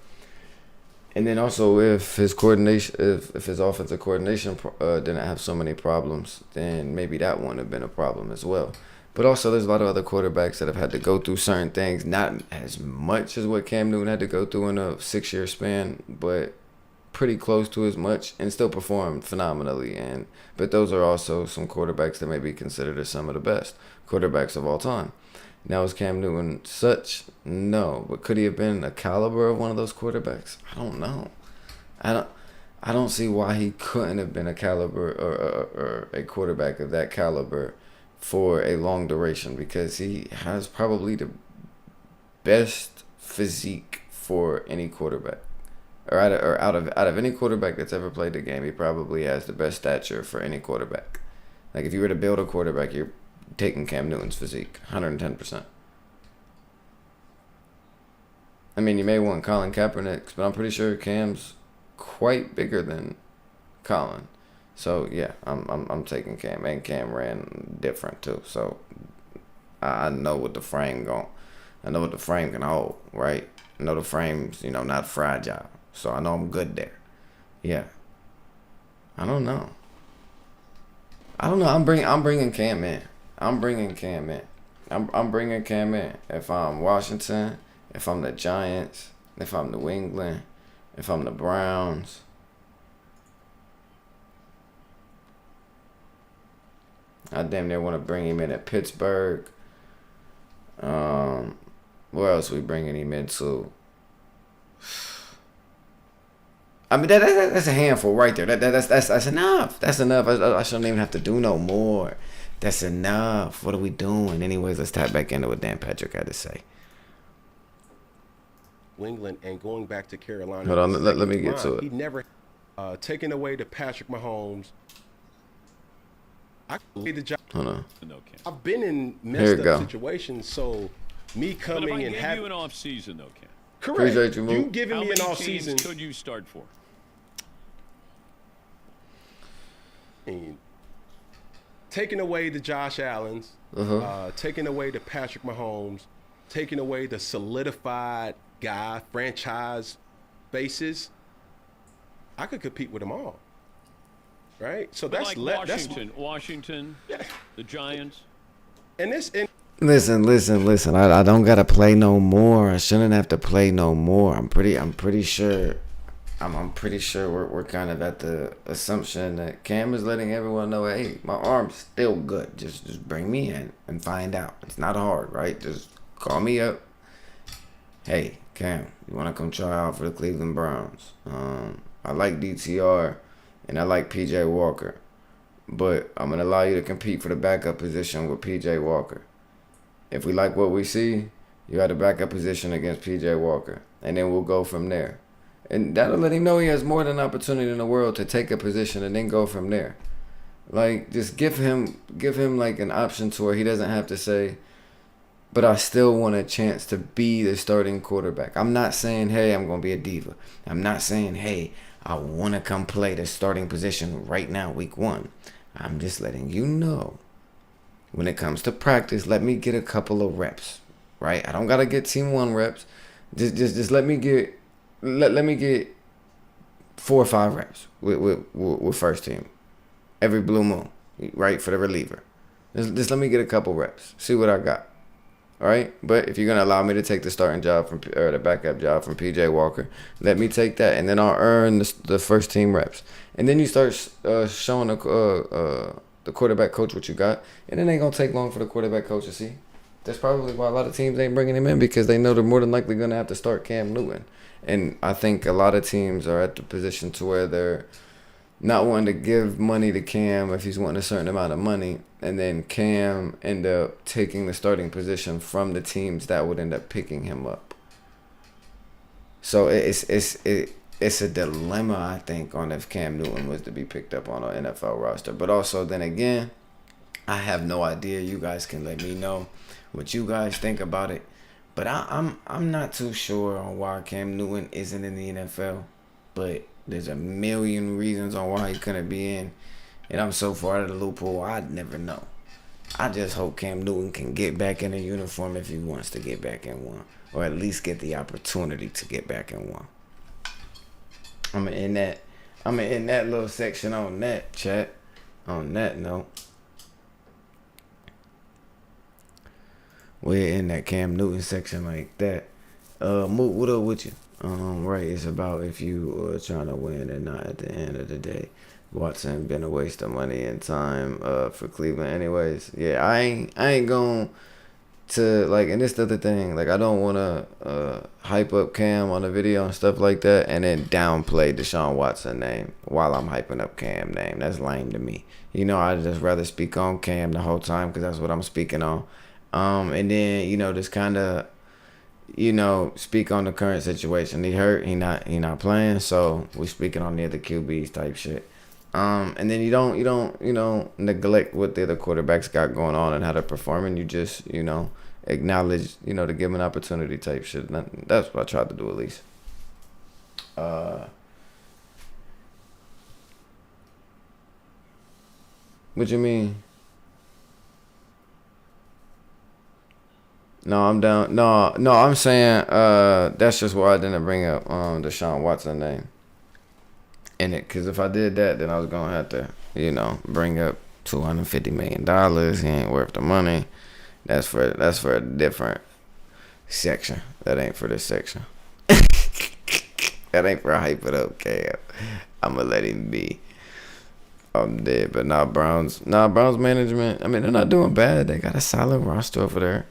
Speaker 1: And then also, if his coordination, if his offensive coordination didn't have so many problems, then maybe that wouldn't have been a problem as well. But also, there's a lot of other quarterbacks that have had to go through certain things, not as much as what Cam Newton had to go through in a 6-year span, but pretty close to as much, and still performed phenomenally. But those are also some quarterbacks that may be considered as some of the best quarterbacks of all time. Now, is Cam Newton such? No. But could he have been a caliber of one of those quarterbacks? I don't know. I don't see why he couldn't have been a caliber or a quarterback of that caliber for a long duration, because he has probably the best physique for any quarterback. Or out of any quarterback that's ever played the game, he probably has the best stature for any quarterback. Like, if you were to build a quarterback, you're taking Cam Newton's physique, 110%. I mean, you may want Colin Kaepernick, but I'm pretty sure Cam's quite bigger than Colin. So yeah, I'm taking Cam, and Cam ran different too. So I know what the frame can hold, right? I know the frame's not fragile, so I know I'm good there. Yeah. I don't know. I'm bringing Cam in. I'm bringing Cam in. If I'm Washington, if I'm the Giants, if I'm New England, if I'm the Browns. I damn near want to bring him in at Pittsburgh. Where else we bringing him into? I mean, that's a handful right there. That's enough. That's enough. I shouldn't even have to do no more. That's enough. What are we doing? Anyways, let's tap back into what Dan Patrick had to say.
Speaker 2: New England and going back to Carolina.
Speaker 1: Hold on, let me get to it.
Speaker 2: He never taken away to Patrick Mahomes. I can the job.
Speaker 1: Hold on.
Speaker 2: I've been in messed up situations, so me coming and having
Speaker 3: you an off season though, Cam.
Speaker 2: Correct.
Speaker 1: Appreciate you,
Speaker 2: you giving me an off season.
Speaker 3: Could you start for?
Speaker 2: Taking away the Josh Allens, taking away the Patrick Mahomes, taking away the solidified guy franchise bases, I could compete with them all. Right? So that's
Speaker 3: like Washington, yeah. The Giants.
Speaker 2: And this
Speaker 1: Listen. I don't gotta play no more. I shouldn't have to play no more. I'm pretty sure we're kind of at the assumption that Cam is letting everyone know, hey, my arm's still good. Just bring me in and find out. It's not hard, right? Just call me up. Hey, Cam, you wanna come try out for the Cleveland Browns? I like DTR and I like PJ Walker, but I'm gonna allow you to compete for the backup position with PJ Walker. If we like what we see, you have the backup position against PJ Walker, and then we'll go from there. And that'll let him know he has more than an opportunity in the world to take a position and then go from there. Like, just give him like an option to where he doesn't have to say, but I still want a chance to be the starting quarterback. I'm not saying, hey, I'm going to be a diva. I'm not saying, hey, I want to come play the starting position right now, week 1. I'm just letting you know when it comes to practice, let me get a couple of reps, right? I don't gotta get team 1 reps. Just let me get let me get 4 or 5 reps with first team every blue moon, right, for the reliever. Just let me get a couple reps, see what I got. All right, but if you're gonna allow me to take the starting job or the backup job from PJ Walker, let me take that, and then I'll earn the first team reps. And then you start showing the quarterback coach what you got, and it ain't gonna take long for the quarterback coach to see. That's probably why a lot of teams ain't bringing him in, because they know they're more than likely gonna have to start Cam Newton. And I think a lot of teams are at the position to where they're not wanting to give money to Cam if he's wanting a certain amount of money, and then Cam end up taking the starting position from the teams that would end up picking him up. So it's a dilemma, I think, on if Cam Newton was to be picked up on an NFL roster. But also, then again, I have no idea. You guys can let me know what you guys think about it. But I'm not too sure on why Cam Newton isn't in the NFL. But there's a million reasons on why he couldn't be in. And I'm so far out of the loophole, I'd never know. I just hope Cam Newton can get back in a uniform if he wants to get back in one. Or at least get the opportunity to get back in one. I'm in that little section on that, chat. On that note. We're in that Cam Newton section like that. Moot, what up with you? Right, it's about if you are trying to win and not at the end of the day. Watson been a waste of money and time for Cleveland anyways. Yeah, I ain't going to, like, and this the other thing, like, I don't want to hype up Cam on the video and stuff like that and then downplay Deshaun Watson name while I'm hyping up Cam name. That's lame to me. You know, I'd just rather speak on Cam the whole time because that's what I'm speaking on. And then, you know, just kind of, you know, speak on the current situation. He hurt. He not playing. So we speaking on the other QBs type shit. And then you don't neglect what the other quarterbacks got going on and how they're performing. You just, you know, acknowledge, you know, to give them an opportunity type shit. That's what I tried to do at least. What you mean? No, I'm down. No, I'm saying that's just why I didn't bring up Deshaun Watson name in it. Because if I did that, then I was going to have to, you know, bring up $250 million. He ain't worth the money. That's for a different section. That ain't for this section. That ain't for hype it up, Cam. I'm going to let him be. I'm dead. But Browns management, I mean, they're not doing bad. They got a solid roster over there.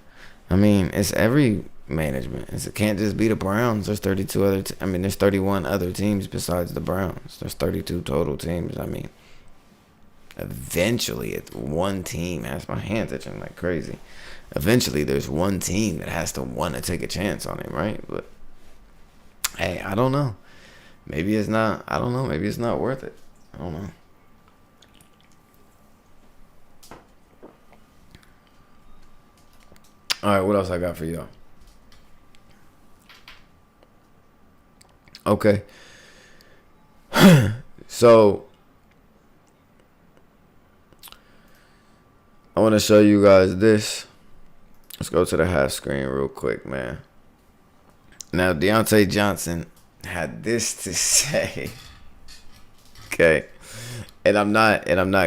Speaker 1: I mean, it's every management. It can't just be the Browns. There's 32 other. There's 31 other teams besides the Browns. There's 32 total teams. I mean, eventually, it's one team has my hands itching like crazy. Eventually, there's one team that has to want to take a chance on him, right? But hey, I don't know. Maybe it's not. I don't know. Maybe it's not worth it. I don't know. All right, what else I got for y'all? Okay. So, I want to show you guys this. Let's go to the half screen real quick, man. Now, Deontay Johnson had this to say. Okay. And I'm not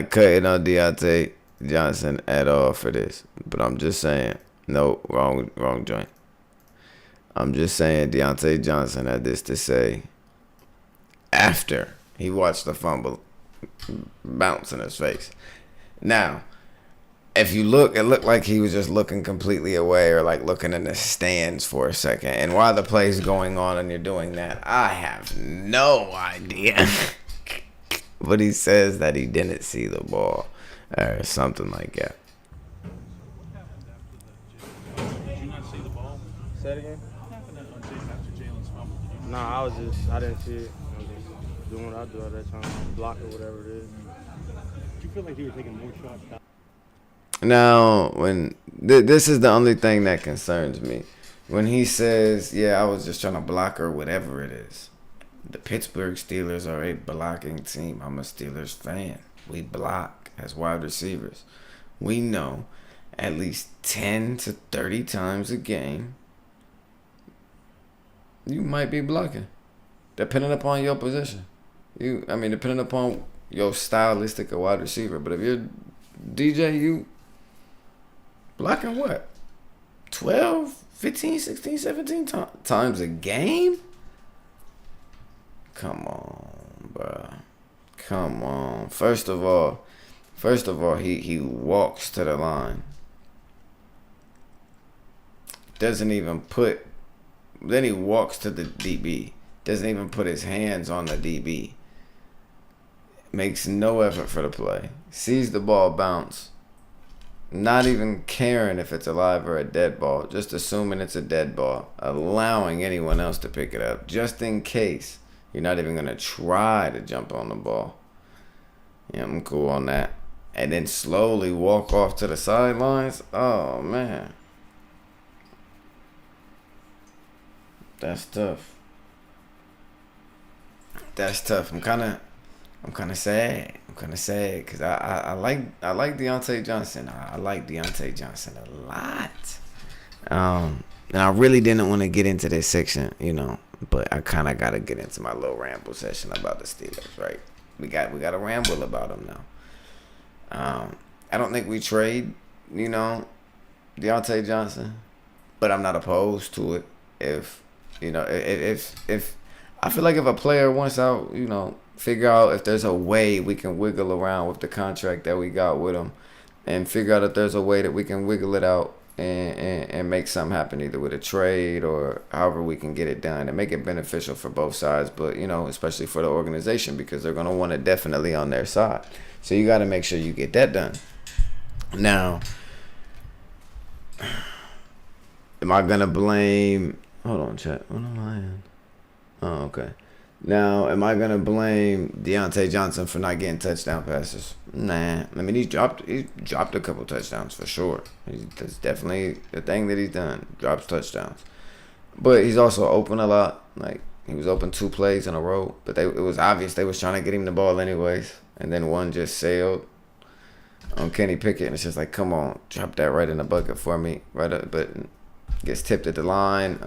Speaker 1: cutting on Deontay Johnson at all for this, but I'm just saying. No, wrong joint. I'm just saying Deontay Johnson had this to say after he watched the fumble bounce in his face. Now, if you look, it looked like he was just looking completely away or like looking in the stands for a second. And while the play's going on and you're doing that, I have no idea. But he says that he didn't see the ball or something like that.
Speaker 4: Say it again? Nah, I didn't see it. I was just doing what I do at that time, block or whatever it is.
Speaker 5: Do you feel like you were taking more shots?
Speaker 1: Now, when this is the only thing that concerns me. When he says, yeah, I was just trying to block or whatever it is. The Pittsburgh Steelers are a blocking team. I'm a Steelers fan. We block as wide receivers. We know at least 10 to 30 times a game, you might be blocking, depending upon your position. Depending upon your stylistic or wide receiver. But if you're DJ, you blocking what? 12, 15, 16, 17 times a game? Come on, bruh. Come on. First of all, he walks to the line. Doesn't even put. Then he walks to the DB. Doesn't even put his hands on the DB. Makes no effort for the play. Sees the ball bounce. Not even caring if it's alive or a dead ball. Just assuming it's a dead ball. Allowing anyone else to pick it up. Just in case. You're not even going to try to jump on the ball. Yeah, I'm cool on that. And then slowly walk off to the sidelines. Oh, man. That's tough. That's tough. I'm kind of sad. Because I like Deontay Johnson. I like Deontay Johnson a lot. And I really didn't want to get into this section, but I kind of got to get into my little ramble session about the Steelers, right? We got to ramble about them now. I don't think we trade, Deontay Johnson, but I'm not opposed to it. If I feel like if a player wants out, figure out if there's a way we can wiggle around with the contract that we got with him, and figure out if there's a way that we can wiggle it out and make something happen, either with a trade or however we can get it done and make it beneficial for both sides, but especially for the organization, because they're going to want it definitely on their side. So you got to make sure you get that done. Now, am I going to blame... Hold on, chat. What am I in? Oh, okay. Now, am I going to blame Deontay Johnson for not getting touchdown passes? Nah. He's dropped a couple touchdowns for sure. That's definitely the thing that he's done. Drops touchdowns. But he's also open a lot. Like, he was open 2 plays in a row. But it was obvious they was trying to get him the ball anyways. And then one just sailed on Kenny Pickett. And it's just like, come on, drop that right in the bucket for me. Right up, but gets tipped at the line.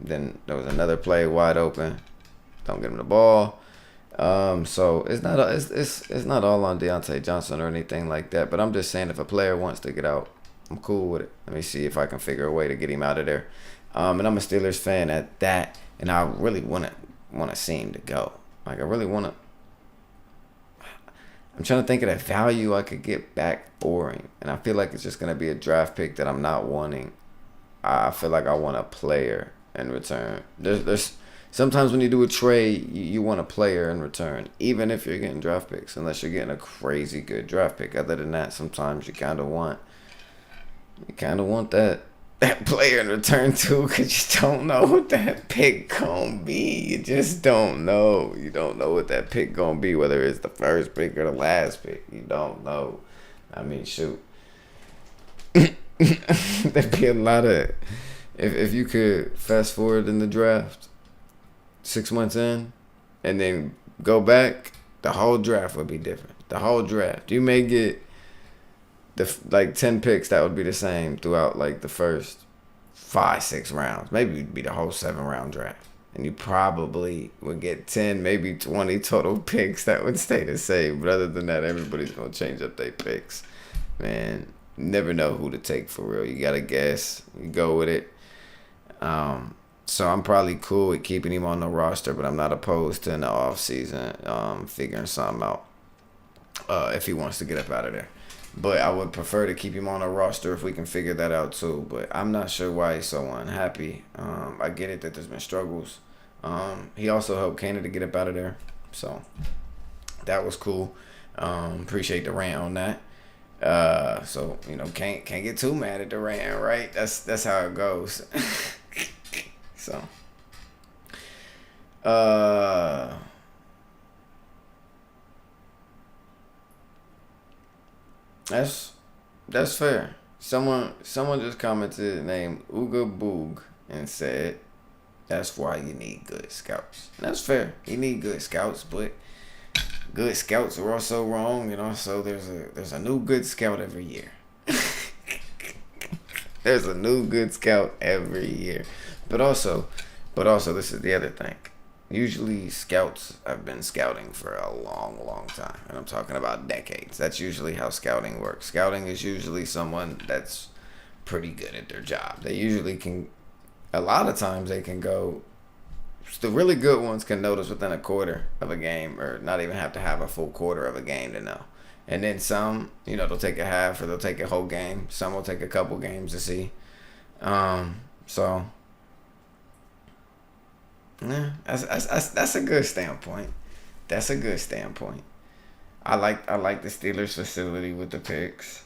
Speaker 1: Then there was another play wide open. Don't get him the ball. So it's not all on Deontay Johnson or anything like that. But I'm just saying, if a player wants to get out, I'm cool with it. Let me see if I can figure a way to get him out of there. And I'm a Steelers fan at that, and I really want to see him to go. Like, I really want to. I'm trying to think of the value I could get back for him, and I feel like it's just gonna be a draft pick that I'm not wanting. I feel like I want a player in return. There's sometimes when you do a trade, you want a player in return, even if you're getting draft picks, unless you're getting a crazy good draft pick. Other than that, sometimes you kind of want that player in return too, because you don't know what that pick gonna be. You just don't know. You don't know what that pick gonna be, whether it's the first pick or the last pick. You don't know. Shoot. There'd be a lot of, if you could fast forward in the draft 6 months in and then go back, the whole draft would be different. The whole draft, you may get 10 picks that would be the same throughout the first 5-6 rounds. Maybe it'd be the whole 7-round draft, and you probably would get 10, maybe 20 total picks that would stay the same. But other than that, everybody's gonna change up their picks. Man, you never know who to take for real. You gotta guess. You go with it. So I'm probably cool with keeping him on the roster, but I'm not opposed to in the off season figuring something out if he wants to get up out of there. But I would prefer to keep him on a roster if we can figure that out too. But I'm not sure why he's so unhappy. I get it that there's been struggles. He also helped Canada get up out of there. So that was cool. Appreciate the rant on that. So can't get too mad at the rant, right? That's how it goes. So that's fair. Someone just commented named Ooga Boog and said that's why you need good scouts. And that's fair. You need good scouts, but good scouts are also wrong, and also there's a new good scout every year. There's a new good scout every year. But also, this is the other thing. Usually scouts have been scouting for a long, long time. And I'm talking about decades. That's usually how scouting works. Scouting is usually someone that's pretty good at their job. They usually can, a lot of times they can go, the really good ones can notice within a quarter of a game, or not even have to have a full quarter of a game to know. And then some, they'll take a half or they'll take a whole game. Some will take a couple games to see. So yeah, that's a good standpoint. That's a good standpoint. I like the Steelers facility with the picks,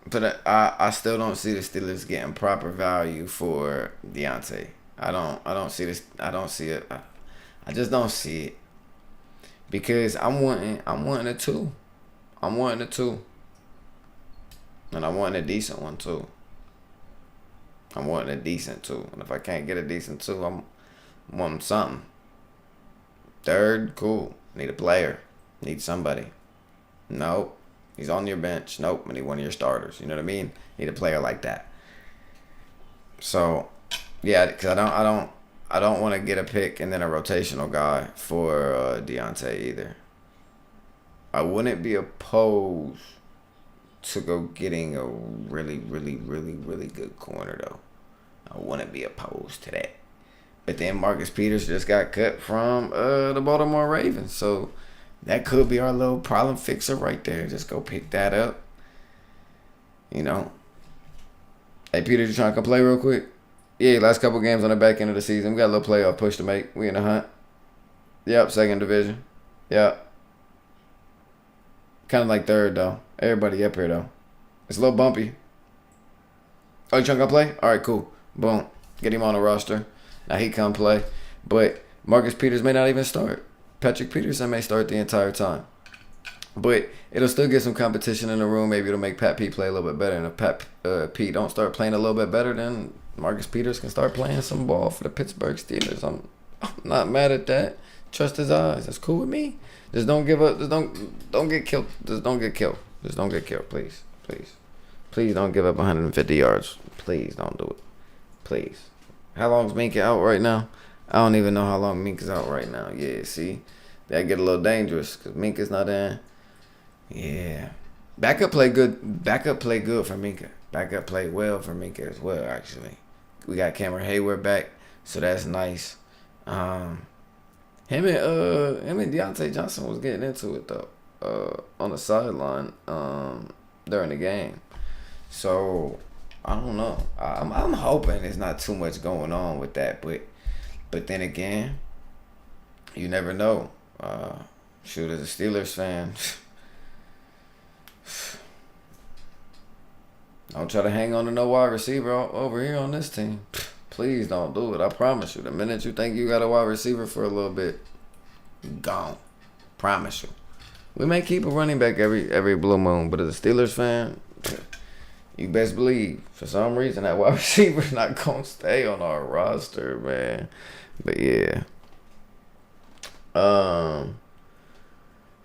Speaker 1: but I still don't see the Steelers getting proper value for Deontay. I don't see this. I don't see it. I just don't see it, because I'm wanting a 2. I'm wanting a 2, and I'm wanting a decent one too. I'm wanting a decent 2. And if I can't get a decent 2, I'm wanting something. 3rd, cool. Need a player. Need somebody. Nope. He's on your bench. Nope. I need one of your starters. You know what I mean? Need a player like that. So, yeah, because I don't want to get a pick and then a rotational guy for Deontay either. I wouldn't be opposed to go getting a really, really, really, really good corner, though. I wouldn't be opposed to that. But then Marcus Peters just got cut from the Baltimore Ravens. So that could be our little problem fixer right there. Just go pick that up. Hey, Peter, you trying to come play real quick? Yeah, last couple games on the back end of the season. We got a little playoff push to make. We in the hunt. Yep, 2nd division. Yep. Kind of like 3rd, though. Everybody up here, though. It's a little bumpy. Oh, you trying to come play? All right, cool. Boom. Get him on the roster. Now he come play. But Marcus Peters may not even start. Patrick Peterson may start the entire time. But it'll still get some competition in the room. Maybe it'll make Pat P play a little bit better. And if Pat P don't start playing a little bit better, then Marcus Peters can start playing some ball for the Pittsburgh Steelers. I'm not mad at that. Trust his eyes. That's cool with me. Just don't give up. Just don't get killed. Just don't get killed. Just don't get killed, please. Please don't give up 150 yards. Please don't do it. Please. How long's Minka out right now? I don't even know how long Minka's out right now. Yeah, see? That get a little dangerous because Minka's not in. Yeah. Backup play good. Backup play good for Minka. Backup play well for Minka as well, actually. We got Cameron Hayward back, so that's nice. Him and Deontay Johnson was getting into it though. On the sideline during the game. So I don't know. I'm hoping there's not too much going on with that, but then again, you never know. Shoot, as a Steelers fan, don't try to hang on to no wide receiver over here on this team. Please don't do it. I promise you. The minute you think you got a wide receiver for a little bit, gone. Promise you. We may keep a running back every blue moon, but as a Steelers fan, you best believe for some reason that wide receiver's not gonna stay on our roster, man. But yeah.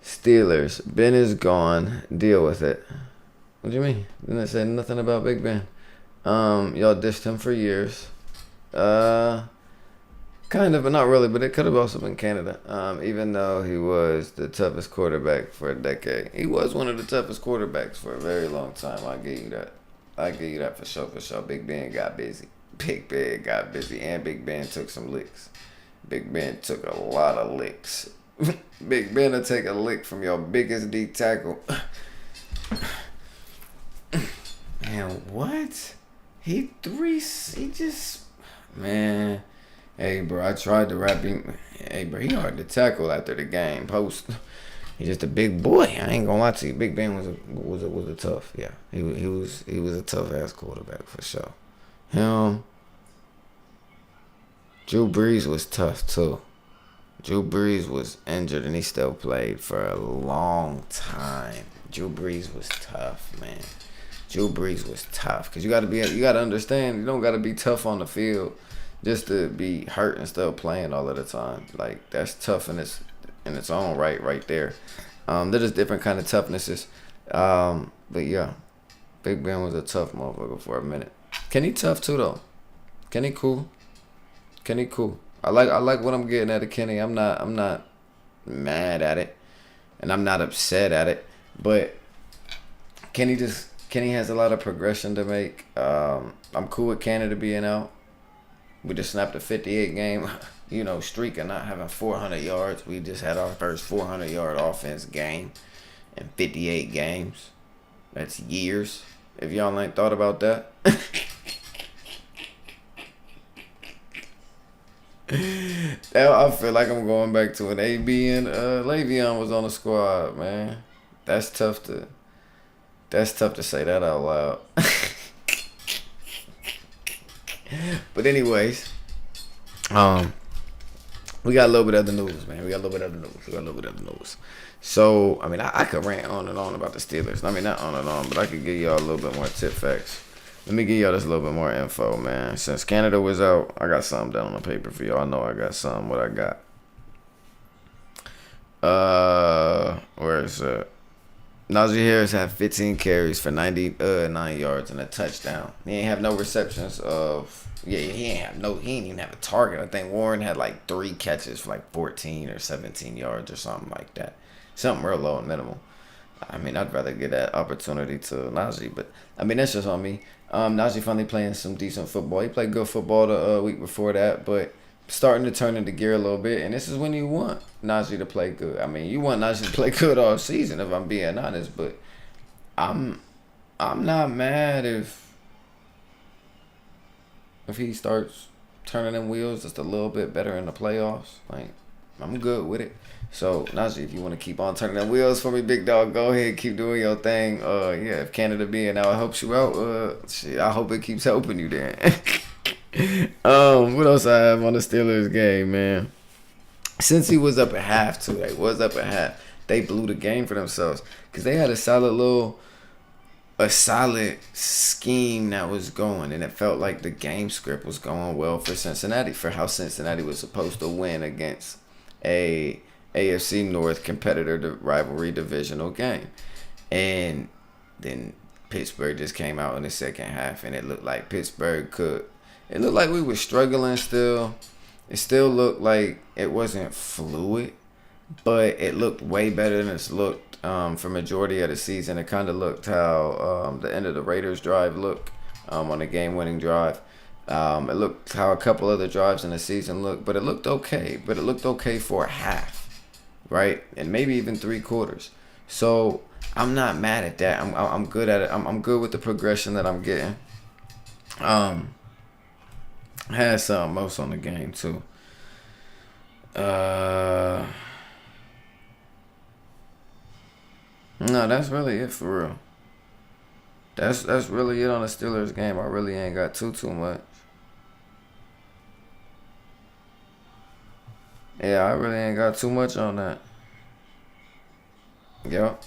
Speaker 1: Steelers. Ben is gone. Deal with it. What do you mean? Didn't I say nothing about Big Ben? Y'all dished him for years. Kind of, but not really. But it could have also been Canada. Even though he was the toughest quarterback for a decade. He was one of the toughest quarterbacks for a very long time. I'll give you that. For sure. Big Ben got busy. And Big Ben took some licks. Big Ben took a lot of licks. Big Ben will take a lick from your biggest D tackle. Man, what? Man. Hey, bro, I tried to wrap him. Hey, bro, he hard to tackle after the game. He's just a big boy. I ain't gonna lie to you. Big Ben was a tough. Yeah, he was a tough ass quarterback for sure. Him. Drew Brees was tough too. Drew Brees was injured and he still played for a long time. Drew Brees was tough, man. Drew Brees was tough because you gotta understand, you don't gotta be tough on the field just to be hurt and still playing all of the time. Like, that's tough in its own right there. They're just different kind of toughnesses. But yeah, Big Ben was a tough motherfucker for a minute. Kenny tough too though. Kenny cool. Kenny cool. I like what I'm getting out of Kenny. I'm not mad at it, and I'm not upset at it. But Kenny has a lot of progression to make. I'm cool with Canada being out. We just snapped a 58 game, streak of not having 400 yards. We just had our first 400 yard offense game in 58 games. That's years. If y'all ain't thought about that. I feel like I'm going back to when AB and Le'Veon was on the squad, man. That's tough to say that out loud. But anyways, we got a little bit of the news, man. So, I mean, I could rant on and on about the Steelers. I mean, not on and on, but I could give y'all a little bit more tip facts. Let me give y'all this a little bit more info, man. Since Canada was out, I got something down on the paper for y'all. I know I got something. What I got? Where is it? Najee Harris had 15 carries for 99 yards and a touchdown. He ain't have no receptions he ain't even have a target. I think Warren had like 3 catches for like 14 or 17 yards or something like that. Something real low and minimal. I mean, I'd rather get that opportunity to Najee, but I mean, that's just on me. Najee finally playing some decent football. He played good football the week before that, but starting to turn into gear a little bit, and this is when you want Najee to play good. I mean, you want Najee to play good all season, if I'm being honest, but I'm not mad if he starts turning them wheels just a little bit better in the playoffs. Like, I'm good with it. So, Najee, if you want to keep on turning them wheels for me, big dog, go ahead, keep doing your thing. If Canada being out helps you out, I hope it keeps helping you then. What else I have on the Steelers game, man? Since he was up at half, too, they blew the game for themselves because they had a solid scheme that was going, and it felt like the game script was going well for Cincinnati, for how Cincinnati was supposed to win against a AFC North competitor, the rivalry divisional game. And then Pittsburgh just came out in the second half, and it looked like it looked like we were struggling still. It still looked like it wasn't fluid, but it looked way better than it's looked for majority of the season. It kind of looked how the end of the Raiders drive looked on the game-winning drive. It looked how a couple other drives in the season looked, but it looked okay. But it looked okay for a half, right? And maybe even 3/4. So I'm not mad at that. I'm good at it. I'm good with the progression that I'm getting. Had something else on the game too. No, that's really it for real. That's really it on the Steelers game. I really ain't got too much. Yeah, I really ain't got too much on that. Yep.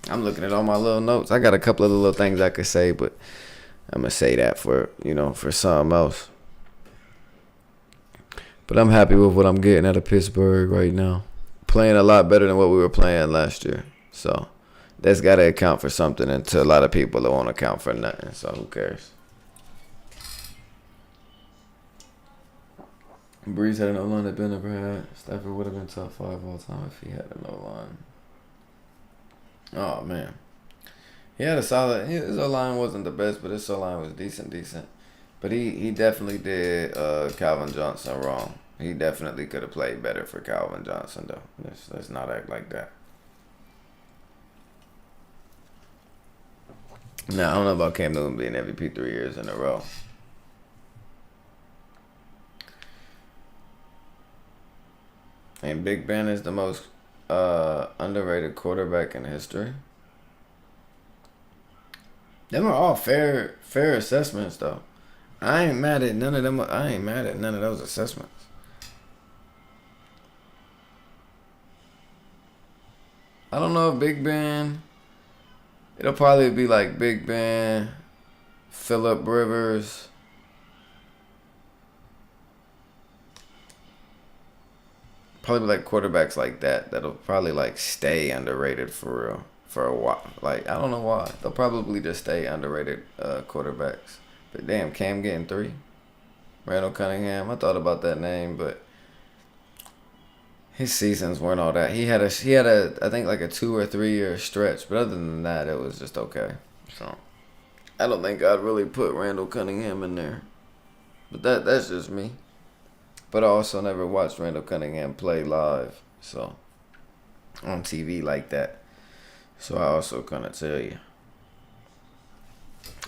Speaker 1: I'm looking at all my little notes. I got a couple of little things I could say, but I'm gonna say that for something else. But I'm happy with what I'm getting out of Pittsburgh right now. Playing a lot better than what we were playing last year. So that's got to account for something, and to a lot of people, it won't account for nothing. So who cares? Breeze had an O-line that Ben never had. Stafford would have been top 5 all time if he had an O-line. Oh, man. He had a solid... His O-line wasn't the best, but his O-line was decent. But he definitely did Calvin Johnson wrong. He definitely could have played better for Calvin Johnson, though. Let's not act like that. Now, I don't know about Cam Newton being MVP 3 years in a row. And Big Ben is the most underrated quarterback in history. Them are all fair assessments, though. I ain't mad at none of them. I ain't mad at none of those assessments. I don't know if Big Ben... It'll probably be like Big Ben, Phillip Rivers, probably like quarterbacks like that. That'll probably like stay underrated for real. for a while. Like, I don't know why. They'll probably just stay underrated quarterbacks. But damn, Cam getting 3. Randall Cunningham. I thought about that name, but his seasons weren't all that. He had a I think like a 2 or 3 year stretch, but other than that, it was just okay. So I don't think I'd really put Randall Cunningham in there. But that's just me. But I also never watched Randall Cunningham play live, so on TV like that. So I also couldn't tell you.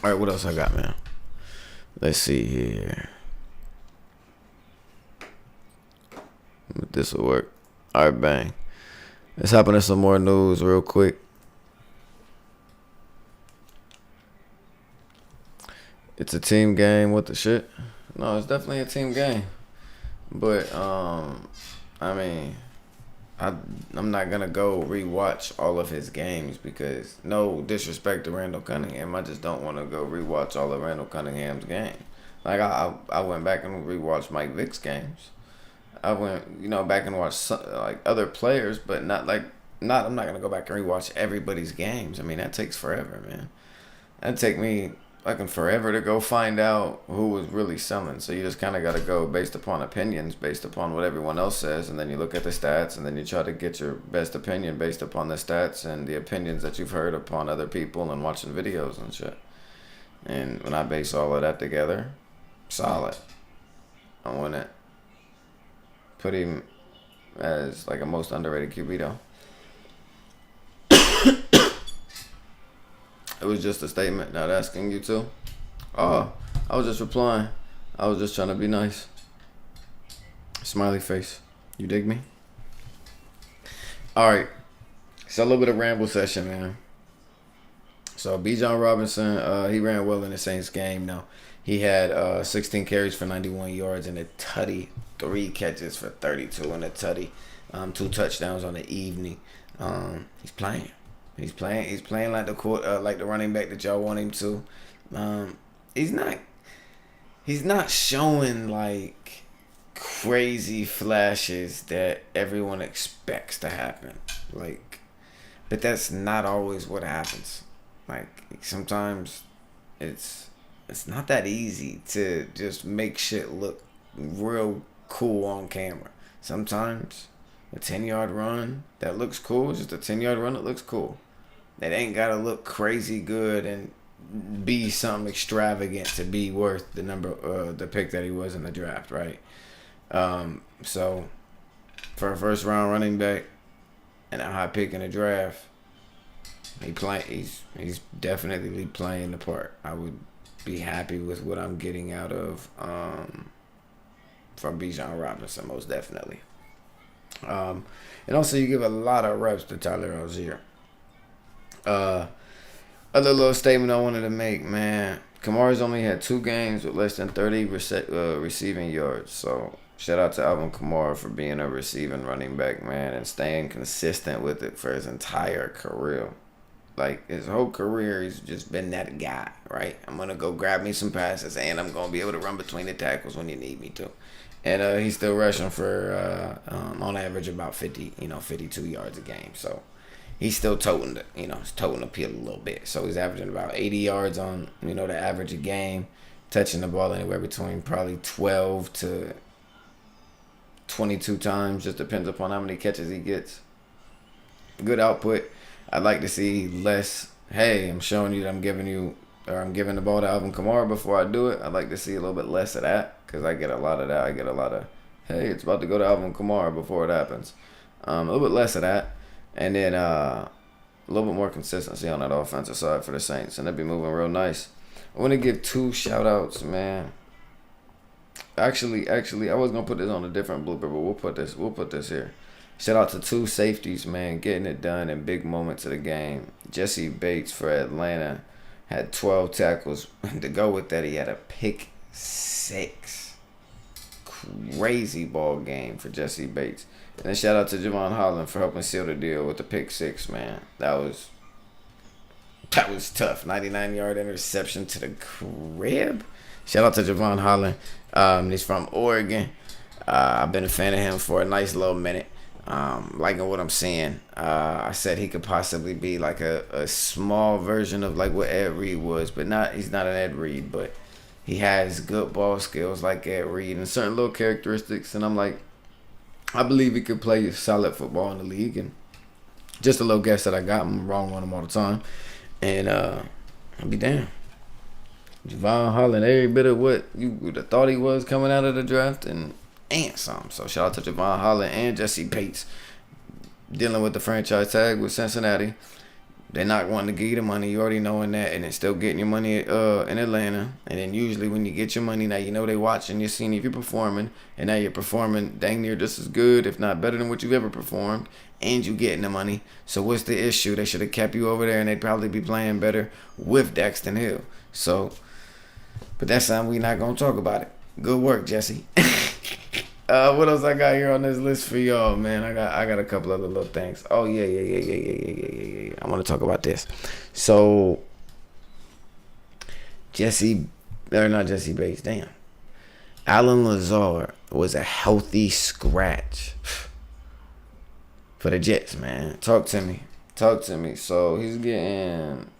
Speaker 1: All right, what else I got, man? Let's see here. This will work. All right, bang. Let's hop into some more news real quick. It's a team game. What the shit? No, it's definitely a team game. But I mean, I'm not gonna go rewatch all of his games because no disrespect to Randall Cunningham, I just don't want to go rewatch all of Randall Cunningham's games. Like I went back and rewatched Mike Vick's games. I went back and watched like other players, but I'm not gonna go back and rewatch everybody's games. I mean, that takes forever, man. That'd take me fucking forever to go find out who was really selling. So you just kind of got to go based upon opinions, based upon what everyone else says, and then you look at the stats, and then you try to get your best opinion based upon the stats and the opinions that you've heard upon other people and watching videos and shit. And when I base all of that together, solid. I want to put him as like a most underrated QB though. It was just a statement, not asking you to. Oh, I was just replying. I was just trying to be nice. Smiley face. You dig me? All right. So a little bit of ramble session, man. So Bijan Robinson, he ran well in the Saints game. Now he had 16 carries for 91 yards and a tutty, 3 catches for 32 and a tutty, 2 touchdowns on the evening. He's playing. He's playing like the running back that y'all want him to. He's not showing like crazy flashes that everyone expects to happen. Like, but that's not always what happens. Like sometimes it's not that easy to just make shit look real cool on camera. Sometimes a 10-yard run that looks cool is just a 10-yard run that looks cool. That ain't gotta look crazy good and be something extravagant to be worth the pick that he was in the draft, right? So for a first round running back and a high pick in the draft, he's definitely playing the part. I would be happy with what I'm getting out of from Bijan Robinson, most definitely. And also you give a lot of reps to Tyler Algier. Other little statement I wanted to make, man. Kamara's only had 2 games with less than 30 receiving yards. So shout out to Alvin Kamara for being a receiving running back, man, and staying consistent with it for his entire career. Like his whole career, he's just been that guy, right? I'm gonna go grab me some passes, and I'm gonna be able to run between the tackles when you need me to. And he's still rushing for on average about 52 yards a game. So he's still toting the pill a little bit. So he's averaging about 80 yards on, the average a game, touching the ball anywhere between probably 12 to 22 times. Just depends upon how many catches he gets. Good output. I'd like to see less, hey, I'm showing you that I'm giving the ball to Alvin Kamara before I do it. I'd like to see a little bit less of that because I get a lot of that. I get a lot of, hey, it's about to go to Alvin Kamara before it happens. A little bit less of that. And then a little bit more consistency on that offensive side for the Saints. And they'll be moving real nice. I want to give 2 shout-outs, man. Actually, I was going to put this on a different blooper, but we'll put this here. Shout out to 2 safeties, man, getting it done in big moments of the game. Jesse Bates for Atlanta had 12 tackles. To go with that, he had a pick 6. Crazy ball game for Jesse Bates. And then shout out to Javon Holland for helping seal the deal with the pick 6, man. That was tough. 99-yard interception to the crib. Shout out to Javon Holland. He's from Oregon. I've been a fan of him for a nice little minute. liking what I'm seeing. I said he could possibly be like a small version of like what Ed Reed was, but he's not an Ed Reed, but he has good ball skills like Ed Reed and certain little characteristics. And I'm like, I believe he could play solid football in the league. And just a little guess that I got. I'm wrong on him all the time. And I'll be damned. Javon Holland, every bit of what you would have thought he was coming out of the draft and some. So shout out to Javon Holland and Jesse Bates dealing with the franchise tag with Cincinnati. They're not wanting to give you the money. You already knowing that, and then still getting your money in Atlanta. And then usually when you get your money, now you know they watching, you're seeing if you're performing, and now you're performing dang near just as good, if not better than what you've ever performed, and you getting the money. So what's the issue? They should have kept you over there, and they'd probably be playing better with Daxton Hill. So, but that's something we not gonna talk about it. Good work, Jesse. What else I got here on this list for y'all, man? I got a couple other little things. Oh yeah. I want to talk about this. So not Jesse Bates, damn. Alan Lazard was a healthy scratch for the Jets, man. Talk to me. So he's getting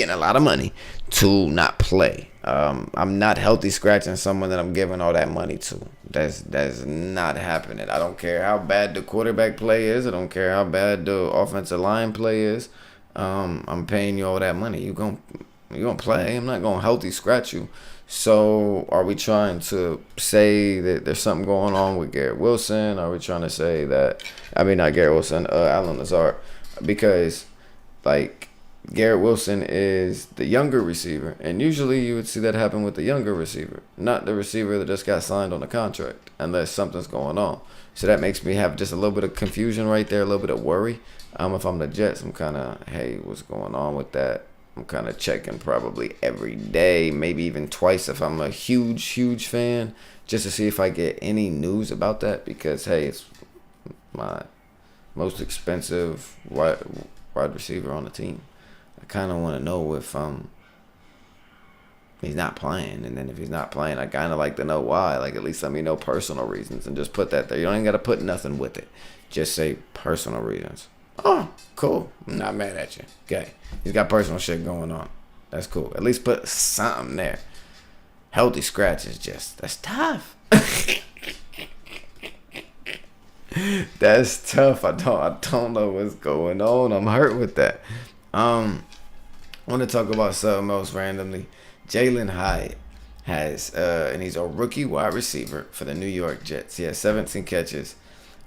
Speaker 1: a lot of money to not play. I'm not healthy scratching someone that I'm giving all that money to. That's not happening. I don't care how bad the quarterback play is. I don't care how bad the offensive line play is. I'm paying you all that money. You gonna play. I'm not gonna healthy scratch you. So are we trying to say that there's something going on with Garrett Wilson? Are we trying to say that, not Garrett Wilson, Alan Lazard, because like Garrett Wilson is the younger receiver, and usually you would see that happen with the younger receiver, not the receiver that just got signed on a contract, unless something's going on. So that makes me have just a little bit of confusion right there, a little bit of worry. If I'm the Jets, I'm kind of, hey, what's going on with that? I'm kind of checking probably every day, maybe even twice if I'm a huge fan, just to see if I get any news about that, because, hey, it's my most expensive wide receiver on the team. I kind of want to know if he's not playing, and then if he's not playing, I kind of like to know why. Like, at least let me know personal reasons and just put that there. You don't even got to put nothing with it. Just say personal reasons. Oh, cool. I'm not mad at you. Okay. He's got personal shit going on. That's cool. At least put something there. Healthy scratch is that's tough. That's tough. I don't know what's going on. I'm hurt with that. I want to talk about something else randomly. Jalen Hyatt has, and he's a rookie wide receiver for the New York Jets. He has 17 catches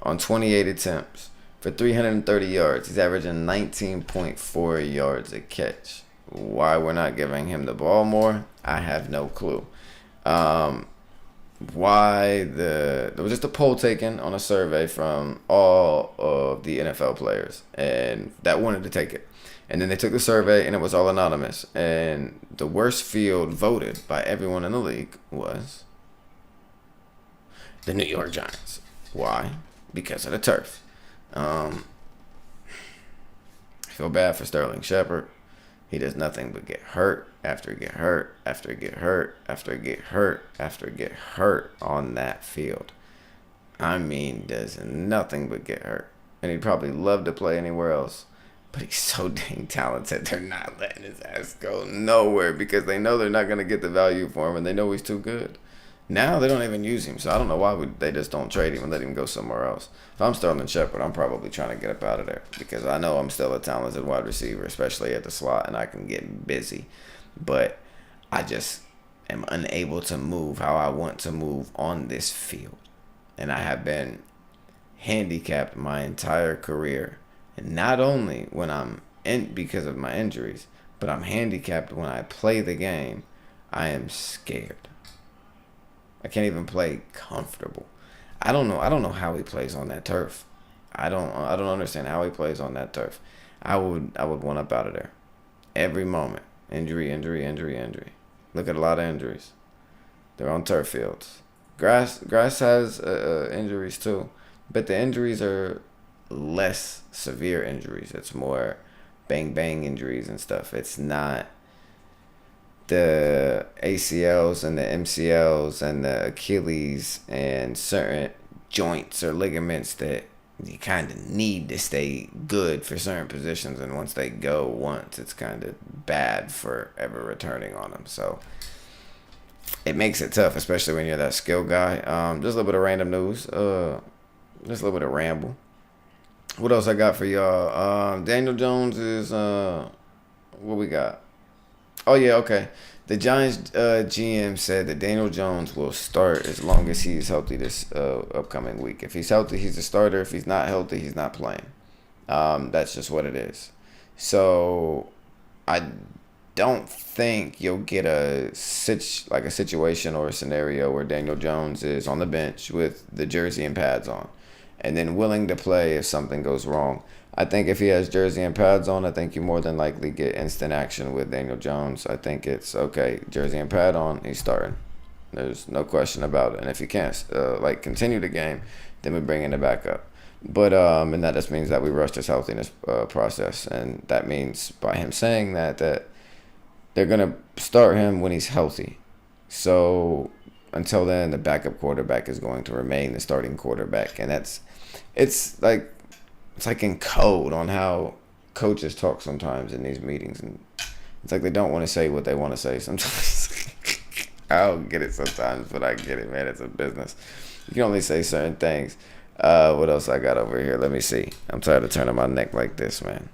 Speaker 1: on 28 attempts for 330 yards. He's averaging 19.4 yards a catch. Why we're not giving him the ball more, I have no clue. Why there was just a poll taken on a survey from all of the NFL players and that wanted to take it. And then they took the survey and it was all anonymous. And the worst field voted by everyone in the league was the New York Giants. Why? Because of the turf. I feel bad for Sterling Shepard. He does nothing but get hurt after get hurt after get hurt after get hurt after get hurt on that field. Does nothing but get hurt. And he'd probably love to play anywhere else. But he's so dang talented, they're not letting his ass go nowhere because they know they're not going to get the value for him and they know he's too good. Now they don't even use him, so I don't know why they just don't trade him and let him go somewhere else. If I'm Sterling Shepard, I'm probably trying to get up out of there because I know I'm still a talented wide receiver, especially at the slot, and I can get busy. But I just am unable to move how I want to move on this field. And I have been handicapped my entire career. And not only when I'm in because of my injuries, but I'm handicapped when I play the game. I am scared. I can't even play comfortable. I don't know how he plays on that turf. I don't understand how he plays on that turf. I would want up out of there. Every moment. Injury. Look at a lot of injuries. They're on turf fields. Grass has injuries too. But the injuries are less severe injuries. It's more bang injuries and stuff. It's not the ACLs and the MCLs and the Achilles and certain joints or ligaments that you kind of need to stay good for certain positions, and once they go once, it's kind of bad for ever returning on them. So it makes it tough, especially when you're that skill guy. Just a little bit of random news. Just a little bit of ramble. What else I got for y'all? Daniel Jones is what we got? Oh yeah, okay. The Giants GM said that Daniel Jones will start as long as he's healthy this upcoming week. If he's healthy, he's a starter. If he's not healthy, he's not playing. That's just what it is. So I don't think you'll get a situation or a scenario where Daniel Jones is on the bench with the jersey and pads on, and then willing to play if something goes wrong. I think if he has jersey and pads on, I think you more than likely get instant action with Daniel Jones. I think it's, okay, jersey and pad on, he's starting. There's no question about it. And if he can't continue the game, then we bring in the backup. But and that just means that we rushed his healthiness process. And that means by him saying that they're going to start him when he's healthy. So until then, the backup quarterback is going to remain the starting quarterback. And it's like in code on how coaches talk sometimes in these meetings. And it's like they don't want to say what they want to say sometimes. I don't get it sometimes, but I get it, man. It's a business. You can only say certain things. What else I got over here? Let me see. I'm tired of turning my neck like this, man.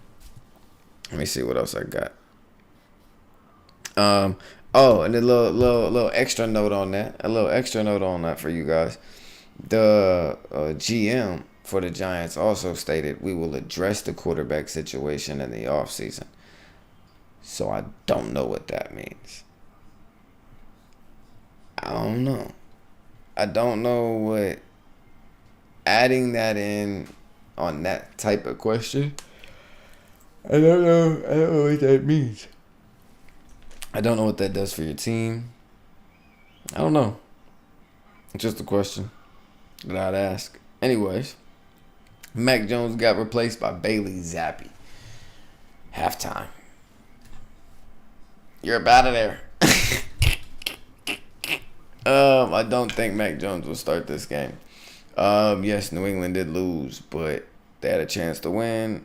Speaker 1: Let me see what else I got. And a little extra note on that. A little extra note on that for you guys. The GM for the Giants also stated, we will address the quarterback situation in the offseason. So I don't know what that means. I don't know. I don't know what adding that in on that type of question. I don't know what that means. I don't know what that does for your team. I don't know. It's just a question that I'd ask. Anyways, Mac Jones got replaced by Bailey Zappi. Halftime. You're up out of there. I don't think Mac Jones will start this game. Yes, New England did lose, but they had a chance to win.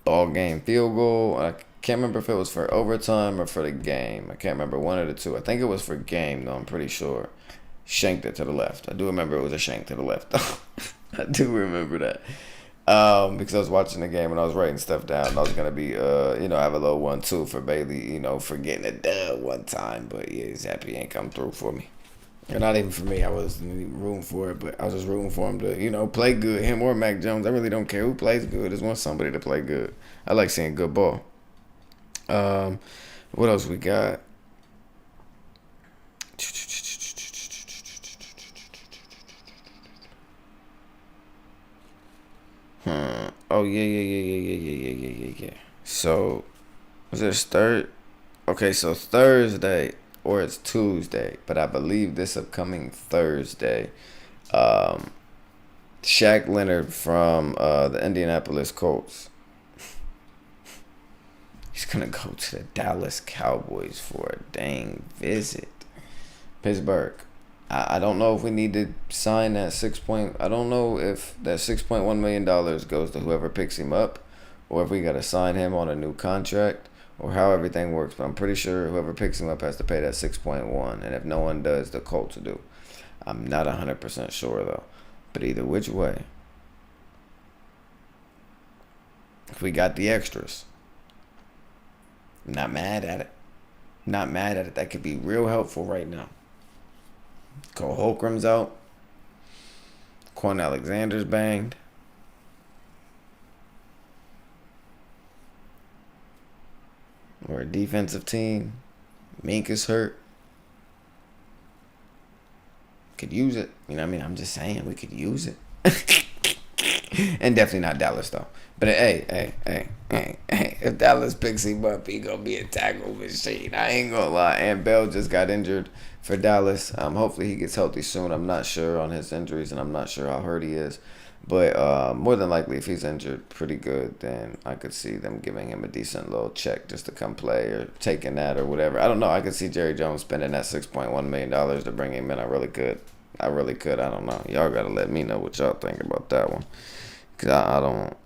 Speaker 1: Ball game, field goal. I can't remember if it was for overtime or for the game. I can't remember, one of the two. I think it was for game, though, I'm pretty sure. Shanked it to the left. I do remember it was a shank to the left, though. I do remember that. Because I was watching the game and I was writing stuff down. I was going to be, have a little 1-2 for Bailey, for getting a dub one time. But, yeah, Zappy ain't come through for me. Or not even for me. I wasn't rooting for it, but I was just rooting for him to, play good. Him or Mac Jones. I really don't care who plays good. I just want somebody to play good. I like seeing good ball. What else we got? Oh, yeah. So, was it third? Okay, so Thursday, or it's Tuesday, but I believe this upcoming Thursday, Shaq Leonard from the Indianapolis Colts, he's going to go to the Dallas Cowboys for a dang visit. Pittsburgh. I don't know if we need to sign that I don't know if that $6.1 million goes to whoever picks him up, or if we got to sign him on a new contract, or how everything works. But I'm pretty sure whoever picks him up has to pay that 6.1, and if no one does, the Colts do. I'm not 100% sure though. But either which way, if we got the extras, I'm not mad at it. That could be real helpful right now. Cole Holcom's out. Quan Alexander's banged. We're a defensive team. Mink is hurt. Could use it. I'm just saying we could use it. And definitely not Dallas though. But hey, if Dallas picks him up, he gonna be a tackle machine. I ain't gonna lie. And Bell just got injured for Dallas. Hopefully he gets healthy soon. I'm not sure on his injuries, and I'm not sure how hurt he is. But more than likely, if he's injured pretty good, then I could see them giving him a decent little check just to come play, or taking that or whatever. I don't know. I could see Jerry Jones spending that $6.1 million to bring him in. I really could. I really could. I don't know. Y'all gotta let me know what y'all think about that one. Cause I don't,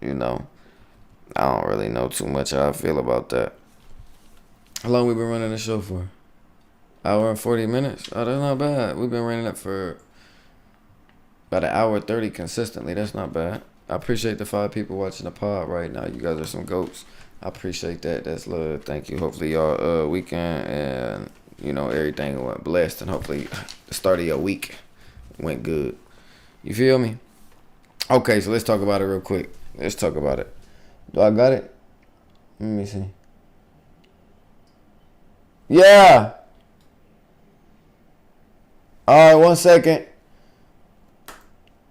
Speaker 1: I don't really know too much how I feel about that. How long we been running the show for? Hour and 40 minutes? Oh, that's not bad. We've been running it for about an hour 30 consistently. That's not bad. I appreciate the 5 people watching the pod right now. You guys are some goats. I appreciate that. That's love. Thank you. Hopefully y'all weekend and everything went blessed, and hopefully the start of your week went good. You feel me? Okay, so let's talk about it real quick. Let's talk about it. Do I got it? Let me see. Yeah. All right, 1 second.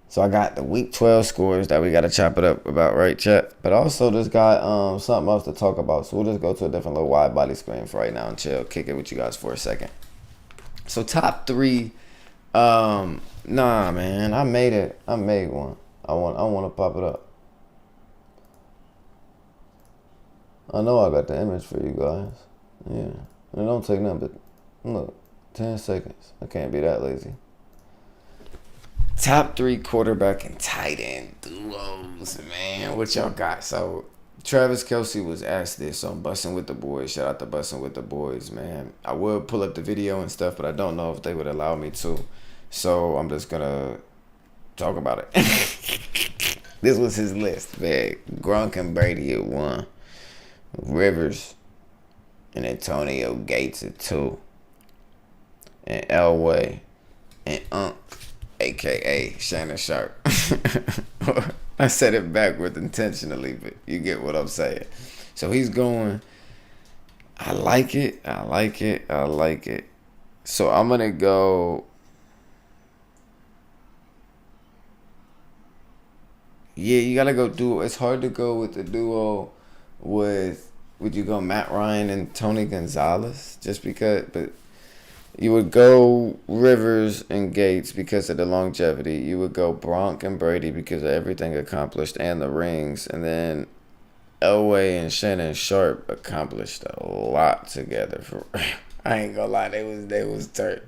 Speaker 1: So I got the week 12 scores that we got to chop it up about, right, chat? But also just got something else to talk about. So we'll just go to a different little wide body screen for right now and chill. Kick it with you guys for a second. So top 3. Nah, man. I made it. I made one. I want to pop it up. I know I got the image for you guys. Yeah. It don't take nothing but, look, 10 seconds. I can't be that lazy. Top 3 quarterback and tight end duos, man. What y'all got? So, Travis Kelce was asked this on Bussin' With The Boys. Shout out to Bussin' With The Boys, man. I would pull up the video and stuff, but I don't know if they would allow me to. So, I'm just going to talk about it. This was his list, man. Gronk and Brady at 1. Rivers and Antonio Gates at 2. And Elway and a.k.a. Shannon Sharp. I said it backwards intentionally, but you get what I'm saying. So he's going, I like it. So I'm going to go, yeah, you got to go duo. It's hard to go with the duo with, would you go Matt Ryan and Tony Gonzalez? Just because, but you would go Rivers and Gates because of the longevity. You would go Gronk and Brady because of everything accomplished and the rings. And then Elway and Shannon Sharp accomplished a lot together. I ain't gonna lie, they was turned.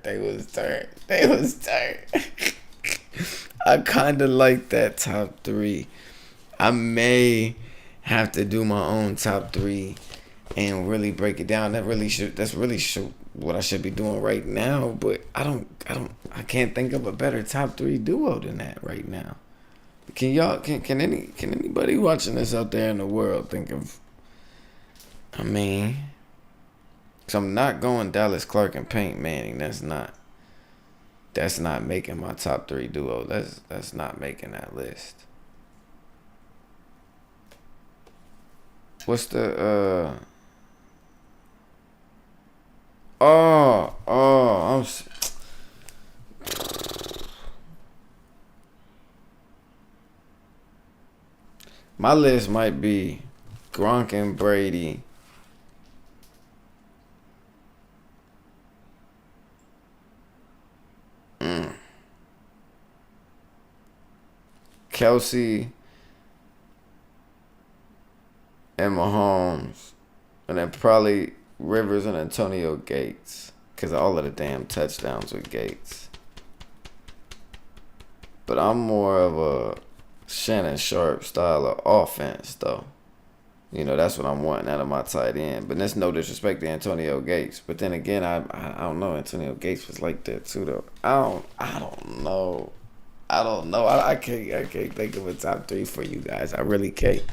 Speaker 1: I kind of like that top 3. I may have to do my own top 3 and really break it down. That's really what I should be doing right now, but I can't think of a better top 3 duo than that right now. Can anybody watching this out there in the world think of, cause I'm not going Dallas Clark and Peyton Manning. That's not making my top 3 duo. That's not making that list. What's the my list might be Gronk and Brady, Kelce and Mahomes, and then probably Rivers and Antonio Gates, because all of the damn touchdowns with Gates. But I'm more of a Shannon Sharp style of offense, though. That's what I'm wanting out of my tight end. But that's no disrespect to Antonio Gates. But then again, I don't know. Antonio Gates was like that too, though. I don't know. I can't think of a top 3 for you guys. I really can't.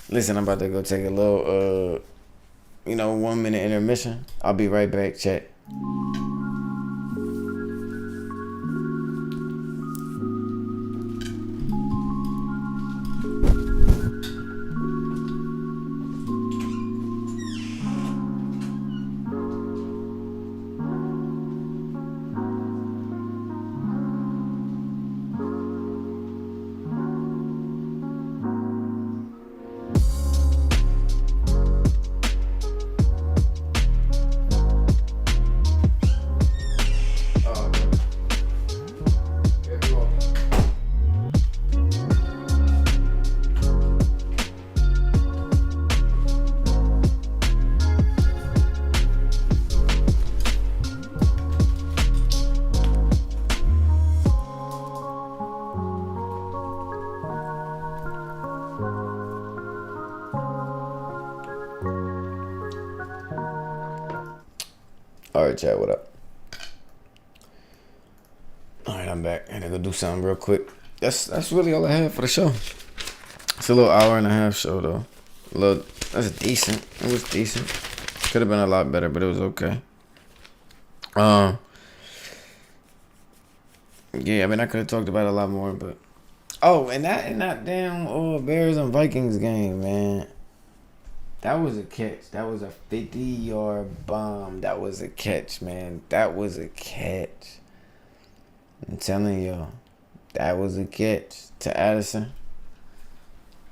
Speaker 1: Listen, I'm about to go take a little 1 minute intermission. I'll be right back, chat. All right, chat. What up? All right, I'm back. I had to go do something real quick. That's really all I had for the show. It's a little hour and a half show though. That's decent. It was decent. Could have been a lot better, but it was okay. Yeah, I mean I could have talked about it a lot more, but and that damn Bears and Vikings game, man. That was a catch. That was a 50-yard bomb. That was a catch, man. That was a catch. I'm telling y'all, that was a catch to Addison.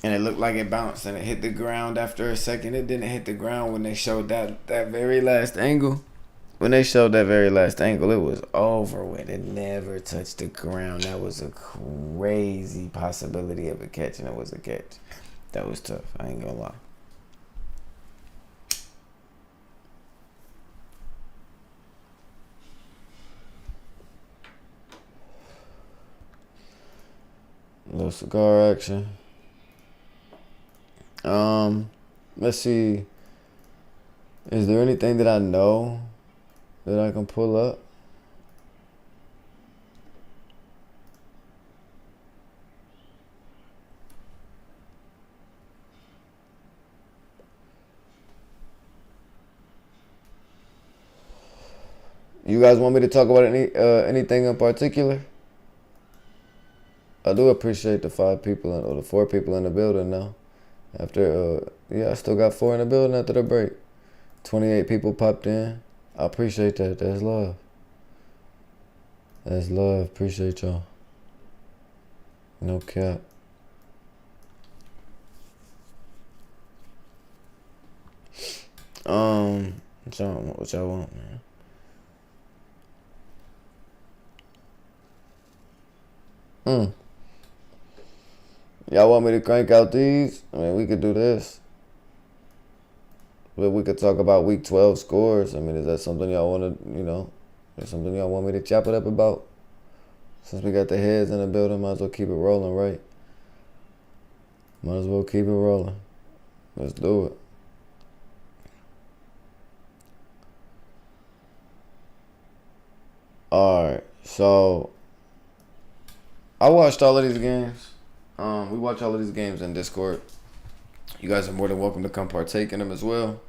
Speaker 1: And it looked like it bounced and it hit the ground after a second. It didn't hit the ground when they showed that very last angle. When they showed that very last angle, it was over with. It never touched the ground. That was a crazy possibility of a catch, and it was a catch. That was tough. I ain't gonna lie. A little cigar action. Let's see. Is there anything that I know that I can pull up? You guys want me to talk about anything in particular? I do appreciate the 5 people or the 4 people in the building now. After I still got 4 in the building after the break. 28 people popped in. I appreciate that. That's love. That's love. Appreciate y'all. No cap. What y'all want, man? Y'all want me to crank out these? I mean, we could do this. But we could talk about week 12 scores. I mean, is that something y'all want to, is something y'all want me to chop it up about? Since we got the heads in the building, might as well keep it rolling, right? Might as well keep it rolling. Let's do it. Alright, so I watched all of these games. We watch all of these games in Discord. You guys are more than welcome to come partake in them as well.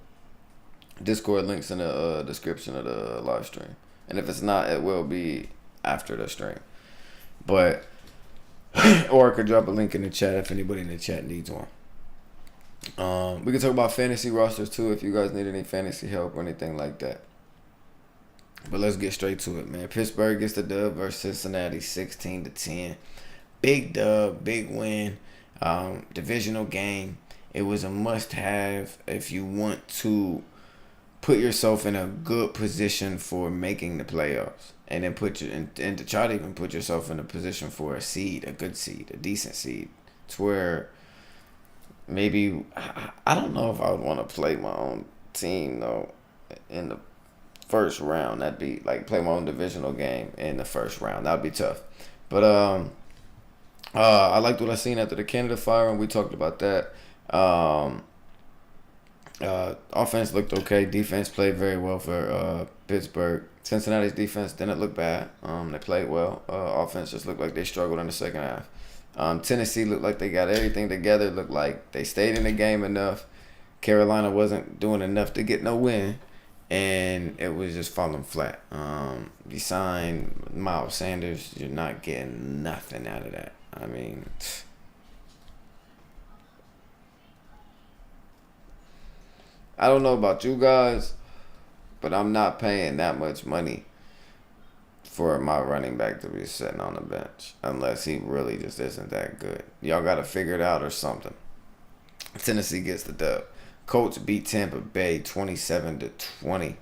Speaker 1: Discord links in the description of the live stream. And if it's not, it will be after the stream. But, or I could drop a link in the chat if anybody in the chat needs one. We can talk about fantasy rosters too if you guys need any fantasy help or anything like that. But let's get straight to it, man. Pittsburgh gets the dub versus Cincinnati 16-10. Big dub, big win, divisional game. It was a must-have if you want to put yourself in a good position for making the playoffs, and then and to try to even put yourself in a position for a seed, a good seed, a decent seed. It's where maybe I don't know if I would want to play my own team though in the first round. That'd be like play my own divisional game in the first round. That'd be tough, but I liked what I seen after the Canada Fire, and we talked about that. Offense looked okay. Defense played very well for Pittsburgh. Cincinnati's defense didn't look bad. They played well. Offense just looked like they struggled in the second half. Tennessee looked like they got everything together. Looked like they stayed in the game enough. Carolina wasn't doing enough to get no win, and it was just falling flat. You signed Miles Sanders, you're not getting nothing out of that. I mean, I don't know about you guys, but I'm not paying that much money for my running back to be sitting on the bench unless he really just isn't that good. Y'all got to figure it out or something. Tennessee gets the dub. Colts beat Tampa Bay 27-20.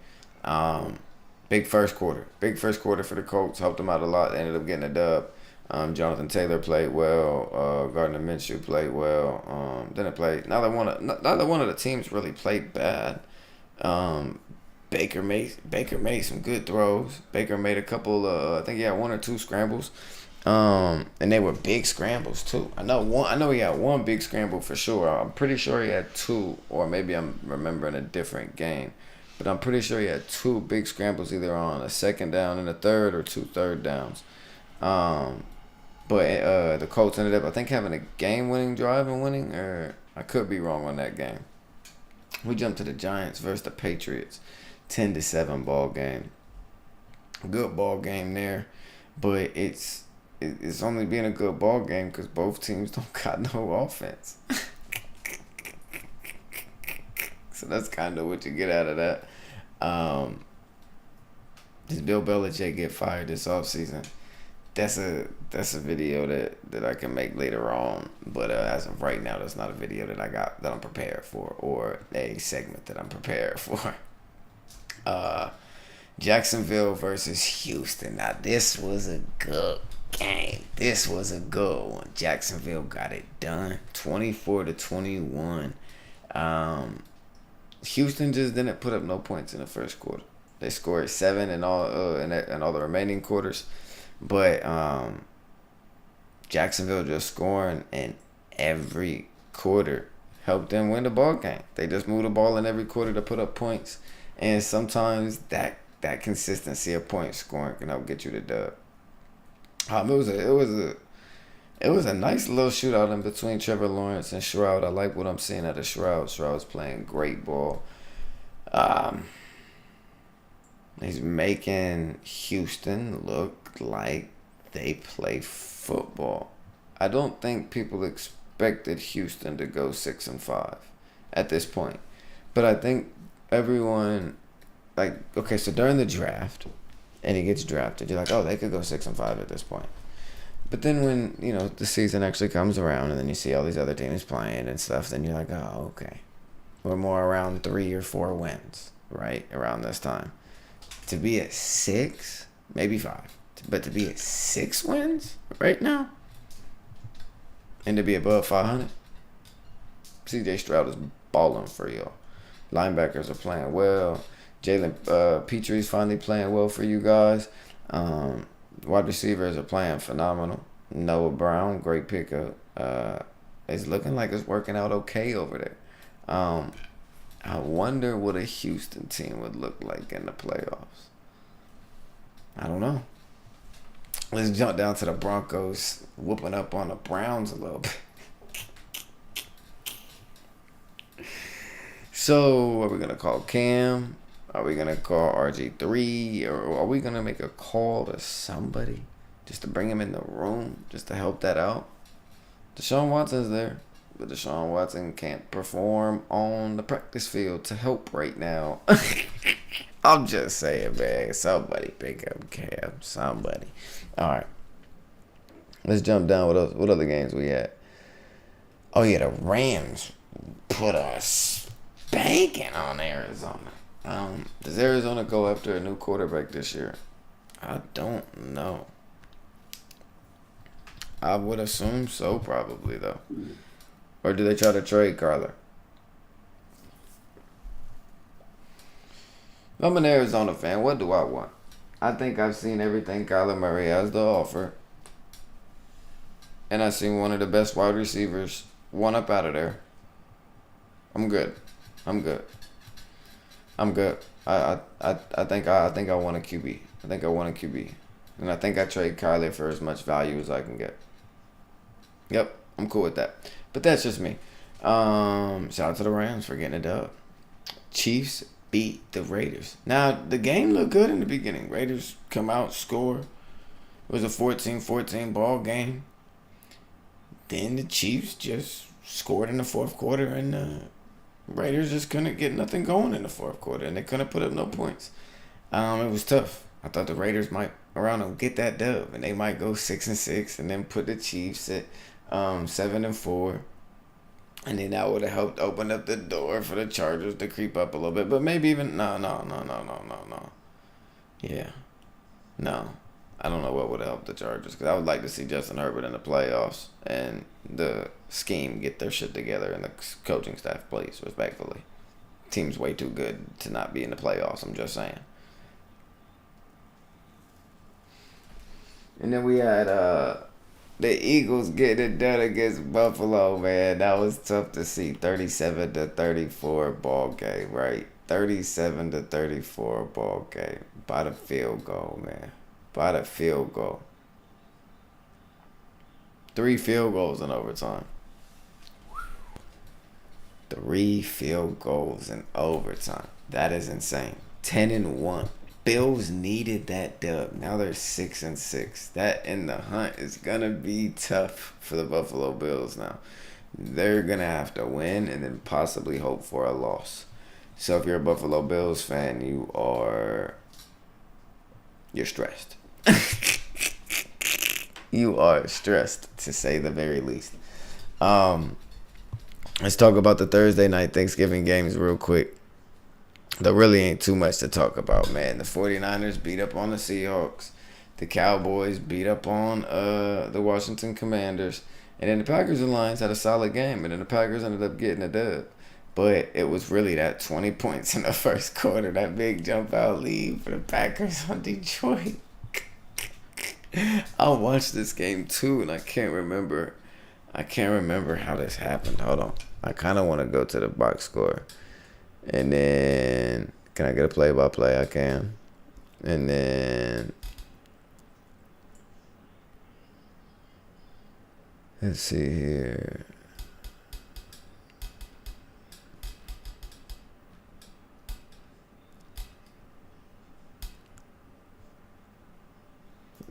Speaker 1: Big first quarter. Big first quarter for the Colts. Helped them out a lot. They ended up getting a dub. Jonathan Taylor played well. Gardner Minshew played well. Didn't play. Neither one of the teams really played bad. Baker made some good throws. Baker made a couple. I think he had 1 or 2 scrambles. And they were big scrambles too. I know he had 1 big scramble for sure. I'm pretty sure he had 2, or maybe I'm remembering a different game. but I'm pretty sure he had 2 big scrambles either on a second down and a third or 2 third downs. But the Colts ended up, I think, having a game-winning drive and winning, or I could be wrong on that game. We jumped to the Giants versus the Patriots, 10-7 ball game. Good ball game there, but it's only being a good ball game because both teams don't got no offense. So that's kind of what you get out of that. Does Bill Belichick get fired this offseason? That's a video that I can make later on, but as of right now, that's not a video that I'm prepared for, or a segment that I'm prepared for. Jacksonville versus Houston. Now this was a good game. This was a good one. Jacksonville got it done, 24-21. Houston just didn't put up no points in the first quarter. They scored 7 in all in all the remaining quarters. But Jacksonville just scoring in every quarter helped them win the ball game. They just moved the ball in every quarter to put up points, and sometimes that consistency of point scoring can help get you the dub. It was a nice little shootout in between Trevor Lawrence and Stroud. I like what I'm seeing out of Stroud. Stroud's playing great ball. He's making Houston look like they play football. I don't think people expected Houston to go 6-5 at this point. But I think everyone, so during the draft, and he gets drafted, you're like, oh, they could go 6-5 at this point. But then when, the season actually comes around and then you see all these other teams playing and stuff, then you're like, oh, okay. We're more around 3 or 4 wins, right, around this time. To be at 6, maybe 5, but to be at 6 wins right now and to be above 500, CJ Stroud is balling for y'all. Linebackers are playing well. Jalen Petrie's finally playing well for you guys. Wide receivers are playing phenomenal. Noah Brown, great pickup. It's looking like it's working out okay over there. I wonder what a Houston team would look like in the playoffs. I don't know. Let's jump down to the Broncos whooping up on the Browns a little bit. So, are we going to call Cam? Are we going to call RG3? Or are we going to make a call to somebody just to bring him in the room, just to help that out? Deshaun Watson's there. But Deshaun Watson can't perform on the practice field to help right now. I'm just saying, man. Somebody pick up Cam. Somebody. All right. Let's jump down. What other games we had? Oh, yeah, the Rams put a spanking on Arizona. Does Arizona go after a new quarterback this year? I don't know. I would assume so, probably, though. Or do they try to trade Kyler? I'm an Arizona fan. What do I want? I think I've seen everything Kyler Murray has to offer. And I've seen one of the best wide receivers one up out of there. I'm good. I think I want a QB. And I think I trade Kyler for as much value as I can get. Yep, I'm cool with that. But that's just me. Shout out to the Rams for getting a dub. Chiefs beat the Raiders. Now, the game looked good in the beginning. Raiders come out, score. It was a 14-14 ball game. Then the Chiefs just scored in the fourth quarter, and the Raiders just couldn't get nothing going in the fourth quarter, and they couldn't put up no points. It was tough. I thought the Raiders might around and get that dub, and they might go 6-6, and then put the Chiefs at 7-4, and then that would have helped open up the door for the Chargers to creep up a little bit. But maybe even no. Yeah, no. I don't know what would have helped the Chargers, because I would like to see Justin Herbert in the playoffs and the scheme get their shit together and the coaching staff plays respectfully. Team's way too good to not be in the playoffs. I'm just saying. And then we had the Eagles getting it done against Buffalo, man. That was tough to see. 37-34 ball game, right? 37-34 ball game. By the field goal, man. By the field goal. 3 field goals in overtime. 3 field goals in overtime. That is insane. 10-1. Bills needed that dub. Now they're 6-6. That in the hunt is gonna be tough for the Buffalo Bills now. They're gonna have to win and then possibly hope for a loss. So if you're a Buffalo Bills fan, you're stressed. You are stressed, to say the very least. Let's talk about the Thursday night Thanksgiving games real quick. There really ain't too much to talk about, man. The 49ers beat up on the Seahawks. The Cowboys beat up on the Washington Commanders. And then the Packers and Lions had a solid game. And then the Packers ended up getting a dub. But it was really that 20 points in the first quarter. That big jump out lead for the Packers on Detroit. I watched this game too, and I can't remember how this happened. Hold on. I kind of want to go to the box score. And then, can I get a play-by-play? I can. And then, let's see here.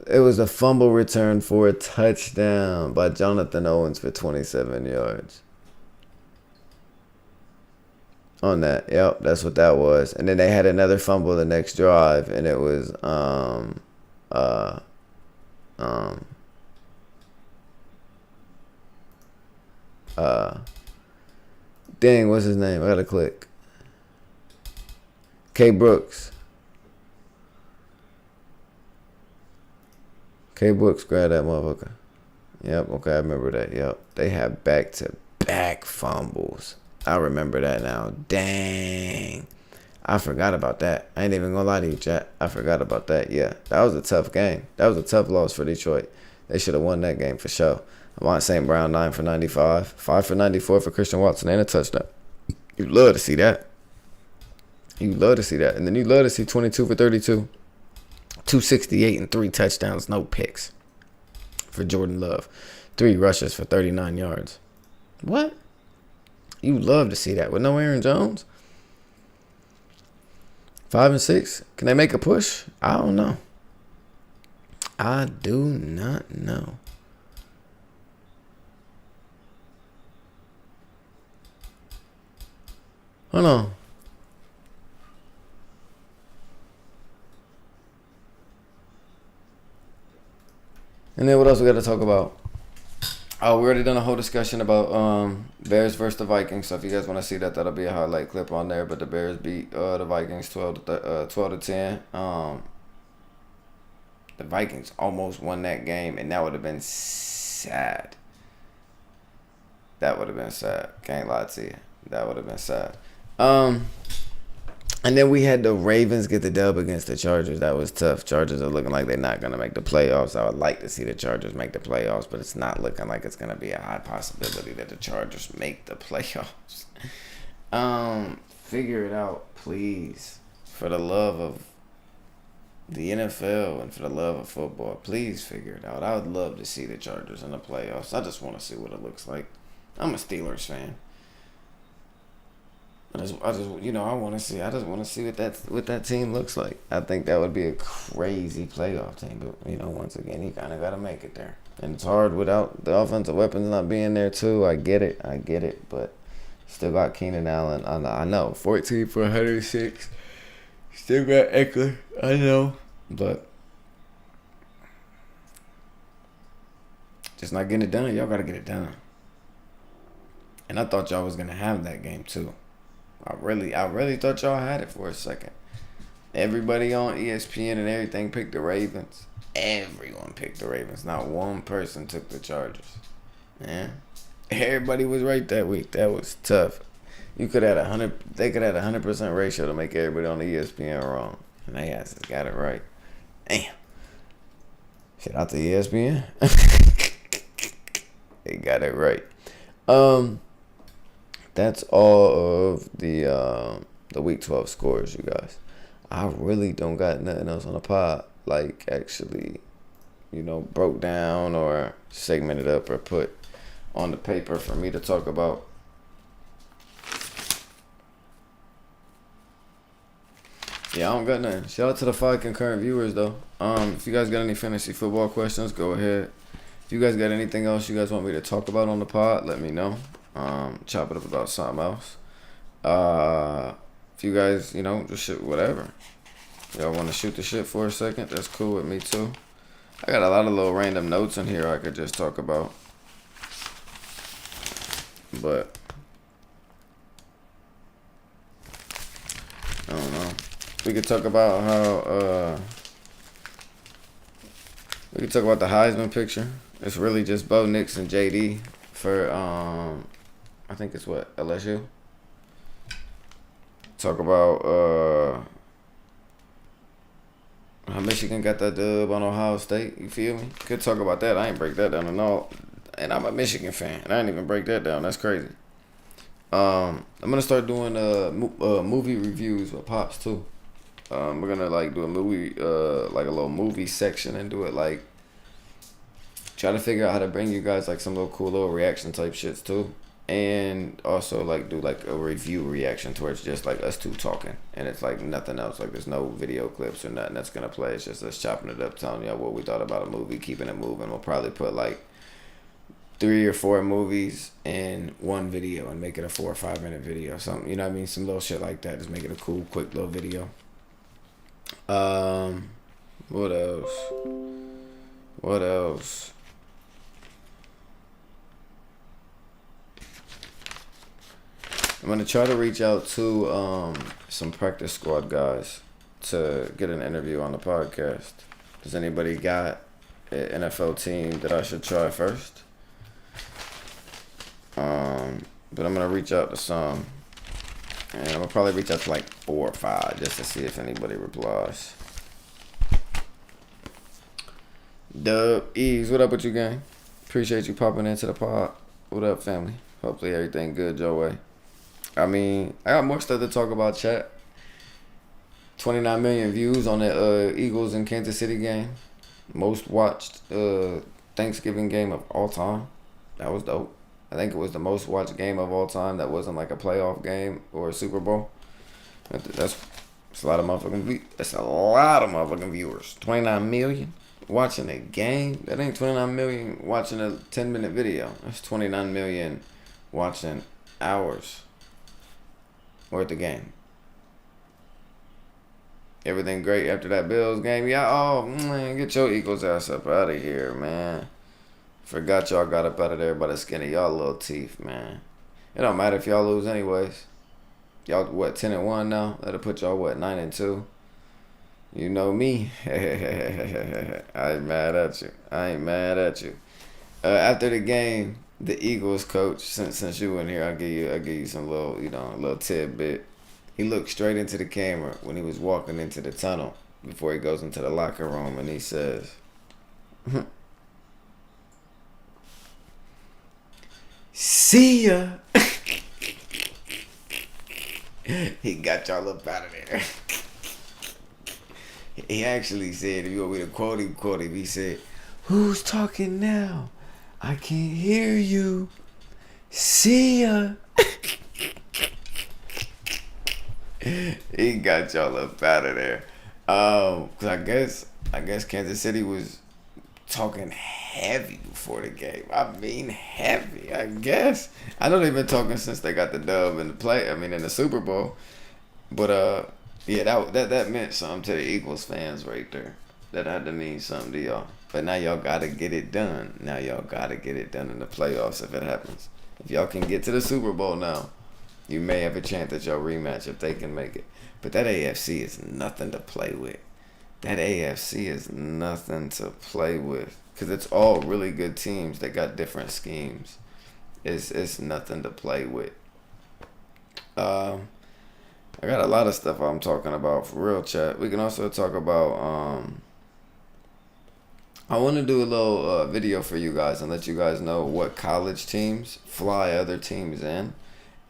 Speaker 1: It was a fumble return for a touchdown by Jonathan Owens for 27 yards. On that, yep, that's what that was. And then they had another fumble the next drive, and it was dang, what's his name? I gotta click. K Brooks. K Brooks grabbed that motherfucker. Yep, okay, I remember that. Yep. They had back-to-back fumbles. I remember that now. Dang. I forgot about that. I ain't even gonna lie to you, chat. I forgot about that. Yeah, that was a tough game. That was a tough loss for Detroit. They should have won that game for sure. Amon St. Brown, 9 for 95. 5 for 94 for Christian Watson and a touchdown. You love to see that. You love to see that. And then you love to see 22 for 32. 268 and 3 touchdowns, no picks for Jordan Love. 3 rushes for 39 yards. What? You love to see that with no Aaron Jones? 5 and 6. Can they make a push? I don't know. I do not know. Hold on. And then what else we got to talk about? Oh, we already done a whole discussion about Bears versus the Vikings. So if you guys want to see that, that'll be a highlight clip on there. But the Bears beat the Vikings 12-10. The Vikings almost won that game, and that would have been sad. That would have been sad. Can't lie to you. That would have been sad. And then we had the Ravens get the dub against the Chargers. That was tough. Chargers are looking like they're not going to make the playoffs. I would like to see the Chargers make the playoffs, but it's not looking like it's going to be a high possibility that the Chargers make the playoffs. Figure it out, please. For the love of the NFL and for the love of football, please figure it out. I would love to see the Chargers in the playoffs. I just want to see what it looks like. I'm a Steelers fan. I just want to see. I just want to see what that team looks like. I think that would be a crazy playoff team. But once again, you kind of got to make it there, and it's hard without the offensive weapons not being there too. I get it, but still got Keenan Allen. I know 14 for 106. Still got Eckler. I know, but just not getting it done. Y'all got to get it done. And I thought y'all was gonna have that game too. I really thought y'all had it for a second. Everybody on ESPN and everything picked the Ravens. Everyone picked the Ravens. Not one person took the Chargers. Yeah, everybody was right that week. That was tough. You could have 100. They could have 100% ratio to make everybody on the ESPN wrong, and they asses got it right. Damn. Shout out to ESPN. They got it right. That's all of the the Week 12 scores, you guys. I really don't got nothing else on the pod, like actually, broke down or segmented up or put on the paper for me to talk about. Yeah, I don't got nothing. Shout out to the 5 concurrent viewers, though. If you guys got any fantasy football questions, go ahead. If you guys got anything else you guys want me to talk about on the pod, let me know. Chop it up about something else. If you guys, just shit, whatever. Y'all want to shoot the shit for a second? That's cool with me, too. I got a lot of little random notes in here I could just talk about. But I don't know. We could talk about how we could talk about the Heisman picture. It's really just Bo Nix and JD for I think it's what, LSU. Talk about how Michigan got that dub on Ohio State. You feel me? Could talk about that. I ain't break that down at all. And I'm a Michigan fan, and I didn't even break that down. That's crazy. I'm gonna start doing movie reviews with Pops too. We're gonna do a movie, like a little movie section, and do it try to figure out how to bring you guys some little cool little reaction type shits too, and also do a review reaction to where it's just us two talking, and it's nothing else. There's no video clips or nothing that's gonna play. It's just us chopping it up, telling y'all what we thought about a movie, keeping it moving. We'll probably put 3 or 4 movies in one video and make it a 4 or 5 minute video. Something, you know what I mean? Some little shit like that. Just make it a cool, quick little video. What else? I'm gonna try to reach out to some practice squad guys to get an interview on the podcast. Does anybody got an NFL team that I should try first? But I'm gonna reach out to some, and I'm gonna probably reach out to 4 or 5 just to see if anybody replies. Dub Ease, what up with you, gang? Appreciate you popping into the pod. What up, family? Hopefully everything good your way. I got more stuff to talk about, chat. 29 million views on the Eagles and Kansas City game. Most watched Thanksgiving game of all time. That was dope. I think it was the most watched game of all time that wasn't a playoff game or a Super Bowl. That's a lot of motherfucking viewers. 29 million watching a game. That ain't 29 million watching a 10-minute video. That's 29 million watching hours worth of game. Everything great after that Bills game. Yeah, oh man, get your Eagles ass up out of here, man. Forgot y'all got up out of there by the skin of y'all little teeth, man. It don't matter if y'all lose anyways. Y'all, 10-1 now? That'll put y'all, 9-2? You know me. I ain't mad at you. After the game, the Eagles coach, since you in here, I'll give you some little, a little tidbit. He looked straight into the camera when he was walking into the tunnel before he goes into the locker room, and he says, "See ya." He got y'all up out of there. He actually said, if you want me to quote him, he said, "Who's talking now? I can't hear you. See ya." He got y'all up out of there. Cause I guess Kansas City was talking heavy before the game. Heavy, I guess. I know they've been talking since they got the dub in the Super Bowl. But yeah, that meant something to the Eagles fans right there. That had to mean something to y'all. But now y'all gotta get it done. Now y'all gotta get it done in the playoffs if it happens. If y'all can get to the Super Bowl now, you may have a chance at your rematch if they can make it. But that AFC is nothing to play with. Because it's all really good teams that got different schemes. It's nothing to play with. I got a lot of stuff I'm talking about for real, chat. We can also talk about I want to do a little video for you guys and let you guys know what college teams fly other teams in,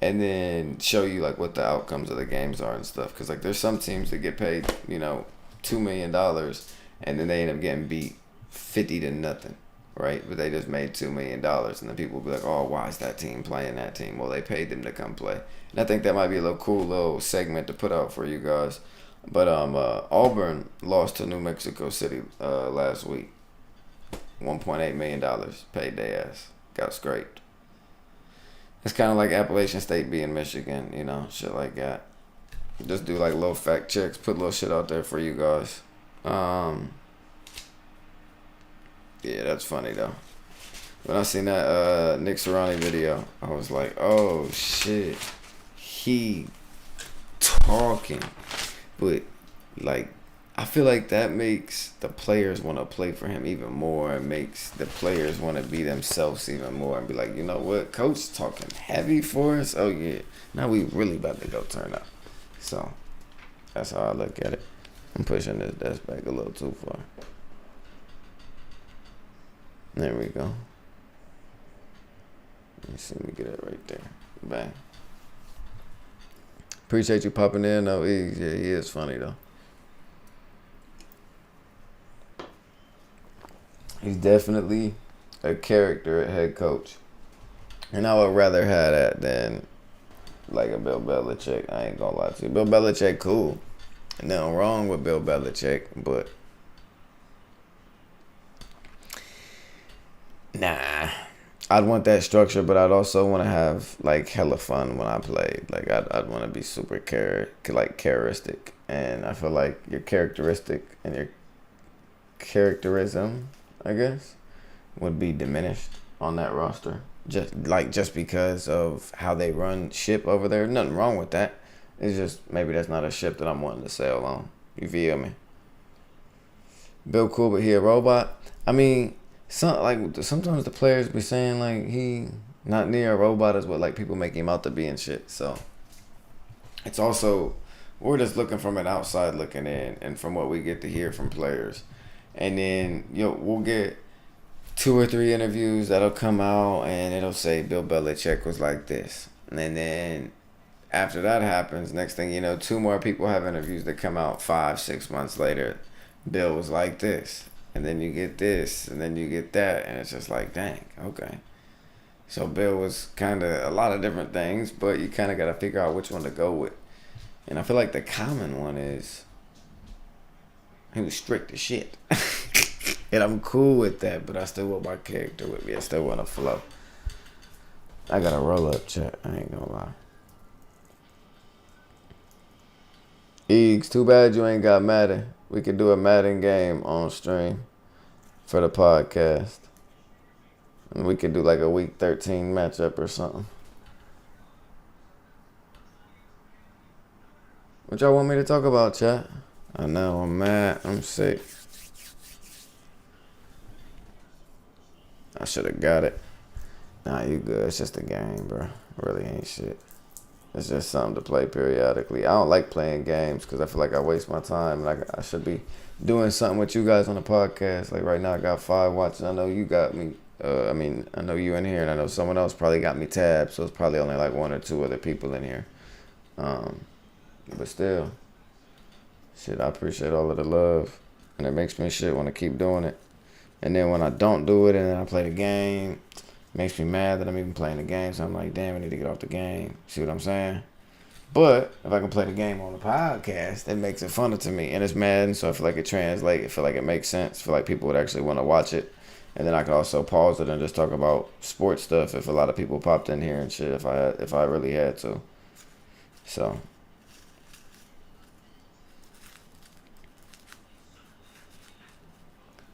Speaker 1: and then show you like what the outcomes of the games are and stuff. Because like there's some teams that get paid, $2 million, and then they end up getting beat 50 to nothing, right? But they just made $2 million, and then people will be like, oh, why is that team playing that team? Well, they paid them to come play. And I think that might be a little cool little segment to put out for you guys. But Auburn lost to New Mexico City last week. $1.8 million paid their ass. Got scraped. It's kind of like Appalachian State being Michigan, shit like that. Just do like little fact checks, put little shit out there for you guys. Yeah, that's funny though. When I seen that Nick Sirianni video, I was like, oh shit, he talking. But like, I feel like that makes the players want to play for him even more. It makes the players want to be themselves even more and be like, you know what, coach talking heavy for us. Oh yeah, now we really about to go turn up. So that's how I look at it. I'm pushing this desk back a little too far. There we go. Let me see. Let me get it right there. Bang. Appreciate you popping in. No, he is funny though. He's definitely a character at head coach. And I would rather have that than like a Bill Belichick. I ain't gonna lie to you. Bill Belichick cool. Nothing wrong with Bill Belichick, but nah. I'd want that structure, but I'd also want to have like hella fun when I play. Like I'd want to be super characteristic, and I feel like your characteristic and your characterism, I guess, would be diminished on that roster. Just because of how they run ship over there. Nothing wrong with that. It's just maybe that's not a ship that I'm wanting to sail on. You feel me? Bill cool, but he a robot. I mean, sometimes the players be saying like he not near a robot is what like people make him out to be and shit. So it's also, we're just looking from an outside looking in, and from what we get to hear from players. And then we'll get 2 or 3 interviews that'll come out and it'll say Bill Belichick was like this. And then after that happens, next thing you know, 2 more people have interviews that come out 5-6 months later. Bill was like this. And then you get this, and then you get that, and it's just like, dang, okay. So Bill was kind of a lot of different things, but you kind of got to figure out which one to go with. And I feel like the common one is he was strict as shit. And I'm cool with that, but I still want my character with me. I still want to flow. I got a roll-up chat. I ain't gonna lie. Eags, too bad you ain't got Madden. We could do a Madden game on stream for the podcast. And we could do like a week 13 matchup or something. What y'all want me to talk about, chat? I know, I'm mad. I'm sick. I should have got it. Nah, you good. It's just a game, bro. Really ain't shit. It's just something to play periodically. I don't like playing games because I feel like I waste my time. And I should be doing something with you guys on the podcast. Like right now, I got 5 watches. I know you got me. I know you in here, and I know someone else probably got me tabbed. So it's probably only like 1 or 2 other people in here. But still, shit, I appreciate all of the love, and it makes me want to keep doing it. And then when I don't do it, and then I play the game, makes me mad that I'm even playing the game. So I'm like, damn, I need to get off the game. See what I'm saying? But if I can play the game on the podcast, it makes it funner to me. And it's Madden, so I feel like it translates. I feel like it makes sense. I feel like people would actually want to watch it. And then I could also pause it and just talk about sports stuff if a lot of people popped in here and shit, if I really had to. So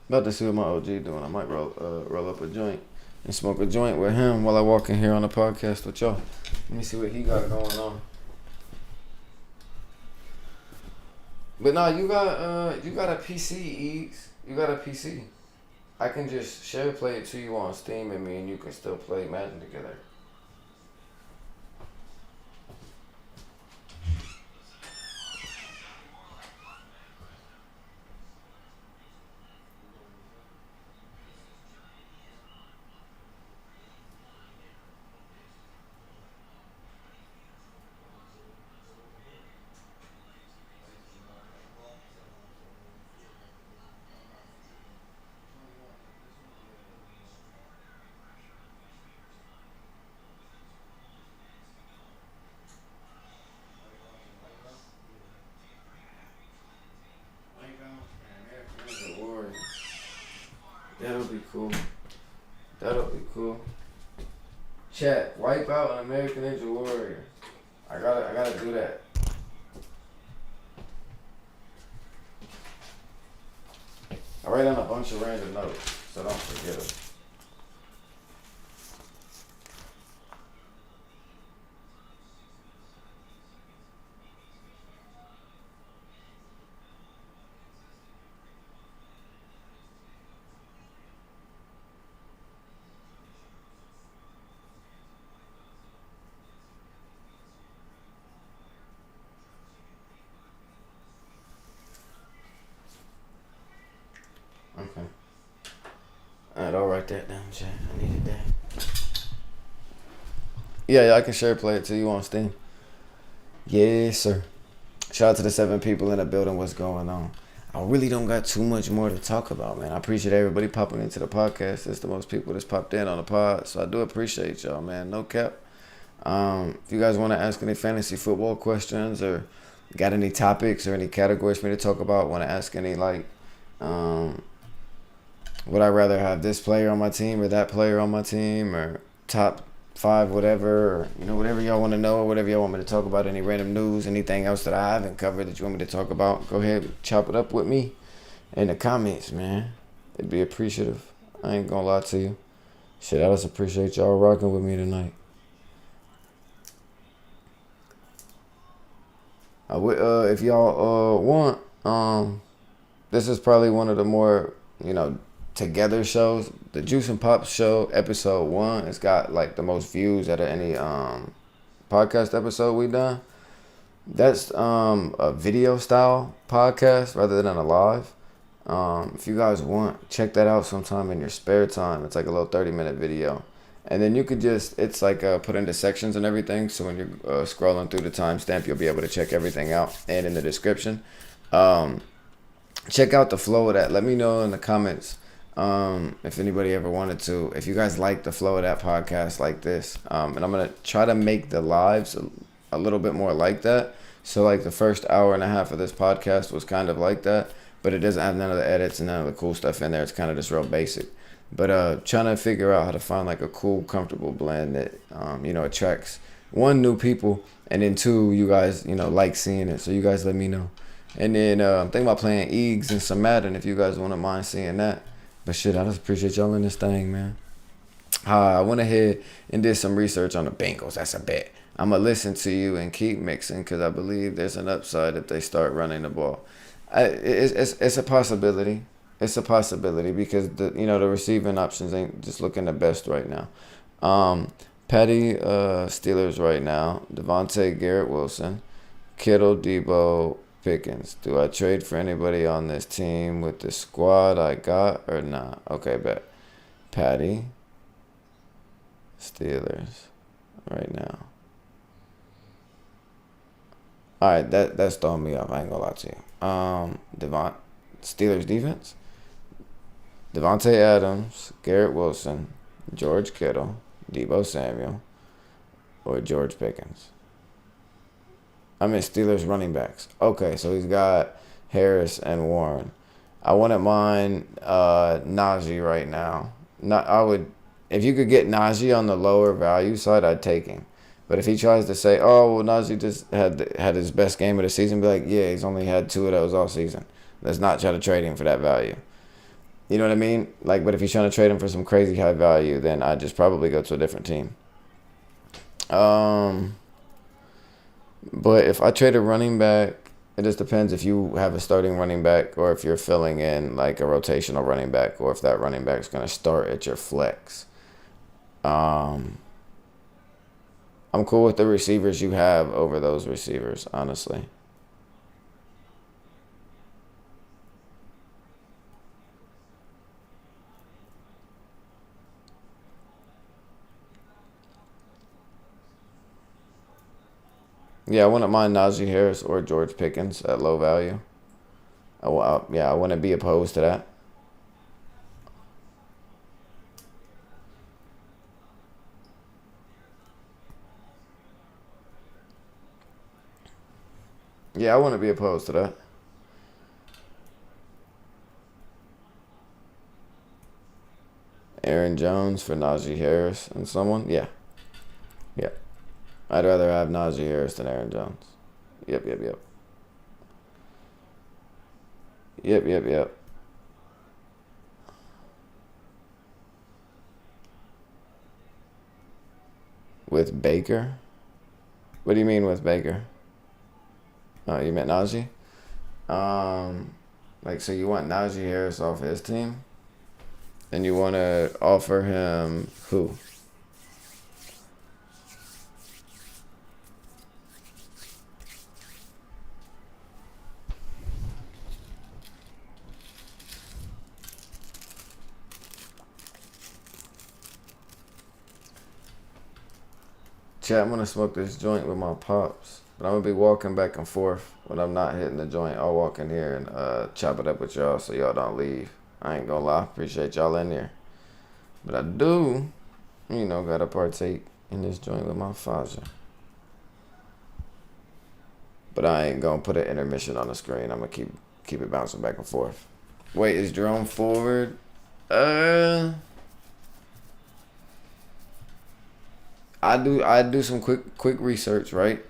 Speaker 1: about to see what my OG doing. I might roll up a joint and smoke a joint with him while I walk in here on the podcast with y'all. Let me see what he got going on. But nah, you got a PC, Eags. You got a PC. I can just share play it to you on Steam, and me and you can still play Madden together. That'll be cool. That'll be cool. Chat, wipe out an American Ninja Warrior. I gotta do that. I write down a bunch of random notes, so I don't forget them. Okay. Alright, I'll write that down, chat. I needed that. Yeah, I can share play it to you on Steam. Yes, sir. Shout out to the 7 people in the building. What's going on? I really don't got too much more to talk about, man. I appreciate everybody popping into the podcast. It's the most people that's popped in on the pod, so I do appreciate y'all, man. No cap. If you guys want to ask any fantasy football questions or got any topics or any categories for me to talk about, want to ask any, like, would I rather have this player on my team or that player on my team, or top 5 whatever, or whatever y'all want to know, or whatever y'all want me to talk about, any random news, anything else that I haven't covered that you want me to talk about, go ahead, chop it up with me in the comments, man. It'd be appreciative. I ain't gonna lie to you. Shit, I just appreciate y'all rocking with me tonight. If y'all want, this is probably one of the more together shows. The Juice and Pop show, episode 1, it's got like the most views out of any podcast episode we done. That's a video style podcast rather than a live. If you guys want, check that out sometime in your spare time. It's like a little 30-minute video, and then you could just, it's like put into sections and everything, so when you're scrolling through the timestamp, you'll be able to check everything out. And in the description, check out the flow of that. Let me know in the comments if anybody ever wanted to, if you guys like the flow of that podcast like this, and I'm gonna try to make the lives a little bit more like that. So like the first hour and a half of this podcast was kind of like that, but it doesn't have none of the edits and none of the cool stuff in there. It's kind of just real basic, but trying to figure out how to find like a cool, comfortable blend that attracts, 1, new people, and then 2, you guys like seeing it. So you guys let me know. And then I'm thinking about playing Eags and some Madden if you guys wouldn't mind seeing that. But shit, I just appreciate y'all in this thing, man. I went ahead and did some research on the Bengals. That's a bet. I'm going to listen to you and keep mixing because I believe there's an upside if they start running the ball. It's a possibility. It's a possibility because the receiving options ain't just looking the best right now. Patty Steelers right now. Devontae, Garrett Wilson, Kittle, Debo, Pickens. Do I trade for anybody on this team with the squad I got or not? Okay, bet. Patty, Steelers, right now. All right, that's throwing me off. I ain't gonna lie to you. Steelers defense. Devontae Adams, Garrett Wilson, George Kittle, Debo Samuel, or George Pickens. I mean Steelers running backs. Okay, so he's got Harris and Warren. I wouldn't mind Najee right now. If you could get Najee on the lower value side, I'd take him. But if he tries to say, oh, well, Najee just had his best game of the season, be like, yeah, he's only had 2 of those all season. Let's not try to trade him for that value. You know what I mean? Like, but if he's trying to trade him for some crazy high value, then I'd just probably go to a different team. But if I trade a running back, it just depends if you have a starting running back or if you're filling in like a rotational running back or if that running back is going to start at your flex. I'm cool with the receivers you have over those receivers, honestly. Yeah, I wouldn't mind Najee Harris or George Pickens at low value. I wouldn't be opposed to that. Yeah, I wouldn't be opposed to that. Aaron Jones for Najee Harris and someone. Yeah. Yeah. I'd rather have Najee Harris than Aaron Jones. Yep. Yep. With Baker? What do you mean with Baker? Oh, you meant Najee? Like, so you want Najee Harris off his team? And you want to offer him who? Chat, I'm gonna smoke this joint with my pops, but I'm gonna be walking back and forth. When I'm not hitting the joint, I'll walk in here and chop it up with y'all so y'all don't leave. I ain't gonna lie, appreciate y'all in there. But I do, gotta partake in this joint with my father. But I ain't gonna put an intermission on the screen. I'm gonna keep it bouncing back and forth. Wait, is Jerome forward? I do some quick research, right?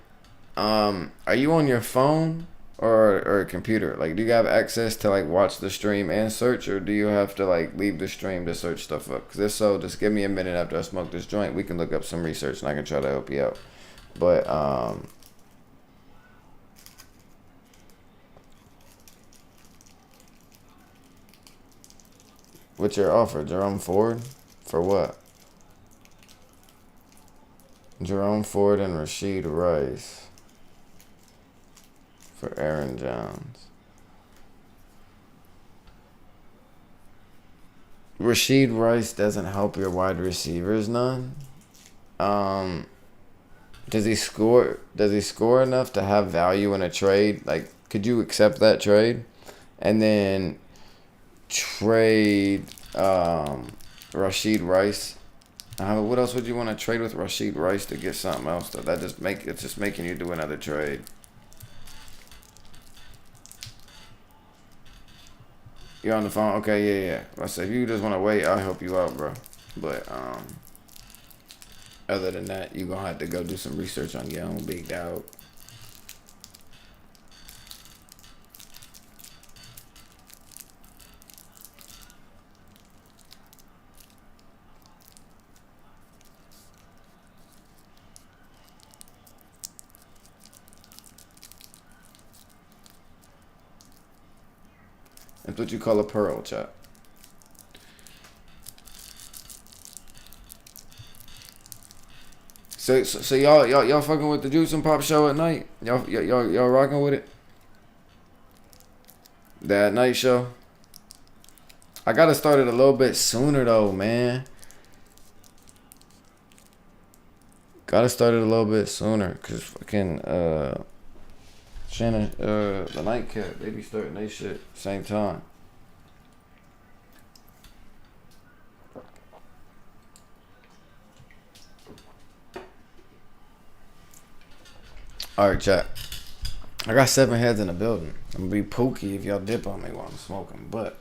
Speaker 1: Are you on your phone or a computer? Like, do you have access to like watch the stream and search, or do you have to like leave the stream to search stuff up? Cause if so, just give me a minute after I smoke this joint. We can look up some research and I can try to help you out. But what's your offer, Jerome Ford? For what? Jerome Ford and Rashid Rice for Aaron Jones. Rashid Rice doesn't help your wide receivers none. Does he score enough to have value in a trade? Like, could you accept that trade? And then trade Rashid Rice. What else would you want to trade with Rashid Rice to get something else though? It's just making you do another trade. You're on the phone? Okay, yeah. I said if you just want to wait, I'll help you out, bro. But other than that, you're gonna have to go do some research on your own, big dog. That's what you call a pearl, chat. So y'all fucking with the Juice and Pop show at night? Y'all rocking with it? That night show? I gotta start it a little bit sooner though, man. Gotta start it a little bit sooner, cause fucking Shannon, the nightcap, they be starting they shit same time. Alright, chat. I got 7 heads in the building. I'm gonna be pooky if y'all dip on me while I'm smoking, but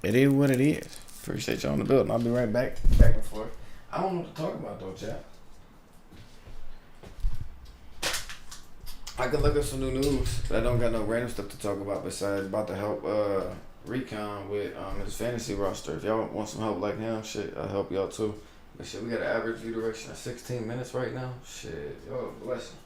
Speaker 1: it is what it is. Appreciate y'all in the building. I'll be right back and forth. I don't know what to talk about though, chat. I can look up some new news, but I don't got no random stuff to talk about besides about to help Recon with his fantasy roster. If y'all want some help like him, shit, I'll help y'all too. But shit, we got an average view duration of 16 minutes right now. Shit, y'all blessing.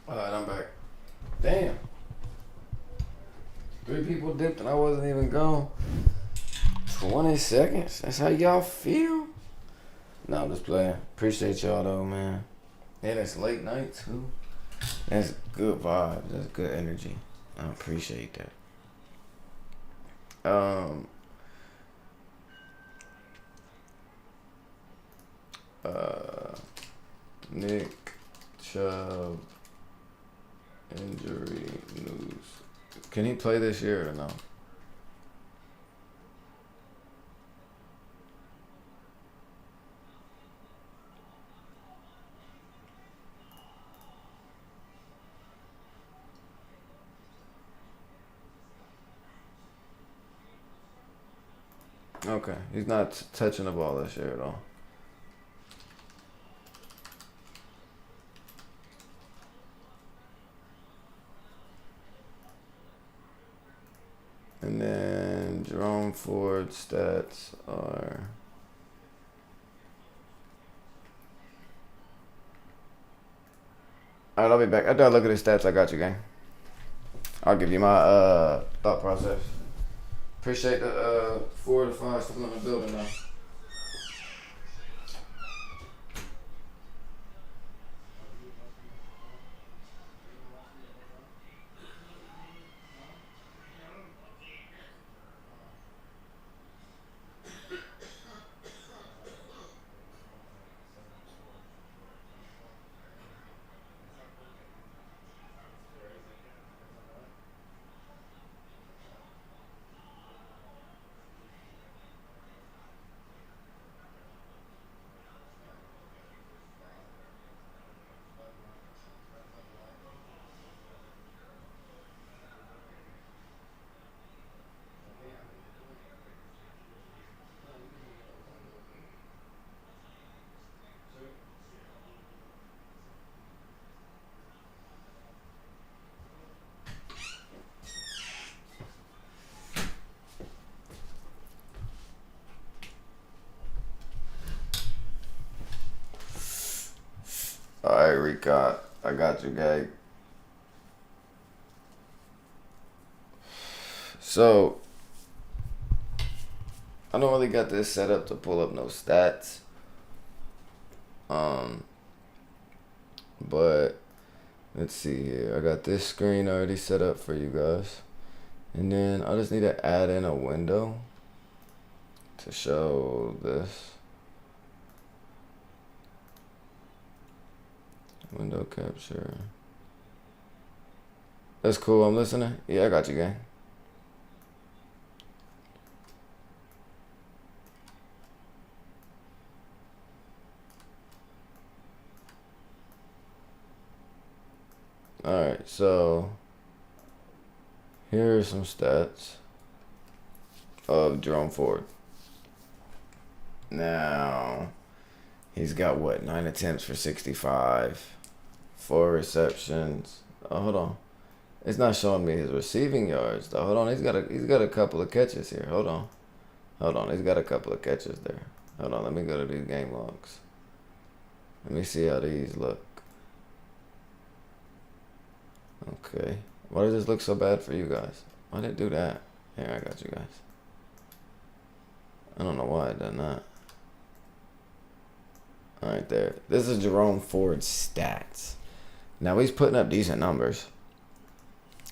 Speaker 1: Alright, I'm back. Damn. 3 people dipped and I wasn't even gone. 20 seconds. That's how y'all feel? No, I'm just playing. Appreciate y'all though, man. And it's late night too. That's good vibes. That's good energy. I appreciate that. Nick Chubb injury news. Can he play this year or no? Okay, he's not touching the ball this year at all. And then Jerome Ford stats are alright, I'll be back. After I look at his stats, I got you, gang. I'll give you my thought process. Appreciate the 4 to 5 still in the building now. Alright, Rico, I got you, gang. So, I don't really got this set up to pull up no stats. But let's see here. I got this screen already set up for you guys. And then I just need to add in a window to show this. Window capture. That's cool. I'm listening. Yeah, I got you, gang. Alright, so here are some stats of Jerome Ford. Now, he's got what? 9 attempts for 65. 4 receptions. Oh, hold on. It's not showing me his receiving yards though. Hold on. He's got a couple of catches here. Hold on. He's got a couple of catches there. Hold on. Let me go to these game logs. Let me see how these look. Okay. Why does this look so bad for you guys? Why did it do that? Here, I got you guys. I don't know why it done that. Alright, there. This is Jerome Ford's stats. Now, he's putting up decent numbers.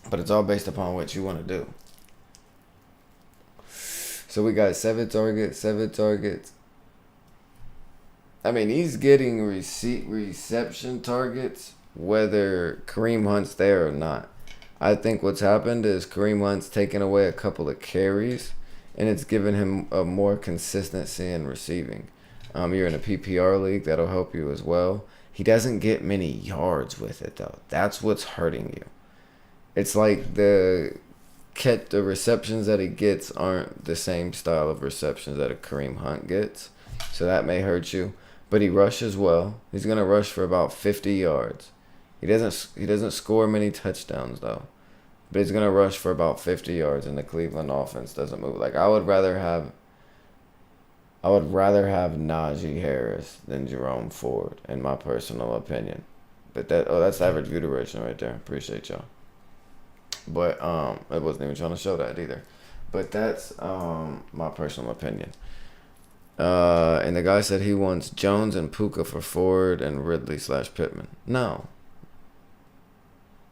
Speaker 1: But it's all based upon what you want to do. So we got 7 targets. I mean, he's getting reception targets whether Kareem Hunt's there or not. I think what's happened is Kareem Hunt's taken away a couple of carries, and it's given him a more consistency in receiving. You're in a PPR league, that'll help you as well. He doesn't get many yards with it, though. That's what's hurting you. It's like the receptions that he gets aren't the same style of receptions that a Kareem Hunt gets. So that may hurt you. But he rushes well. He's going to rush for about 50 yards. He doesn't score many touchdowns, though. But he's going to rush for about 50 yards, and the Cleveland offense doesn't move. Like, I would rather have Najee Harris than Jerome Ford, in my personal opinion. But that's average view duration right there. Appreciate y'all. But I wasn't even trying to show that either. But that's my personal opinion. And the guy said he wants Jones and Puka for Ford and Ridley / Pittman. No.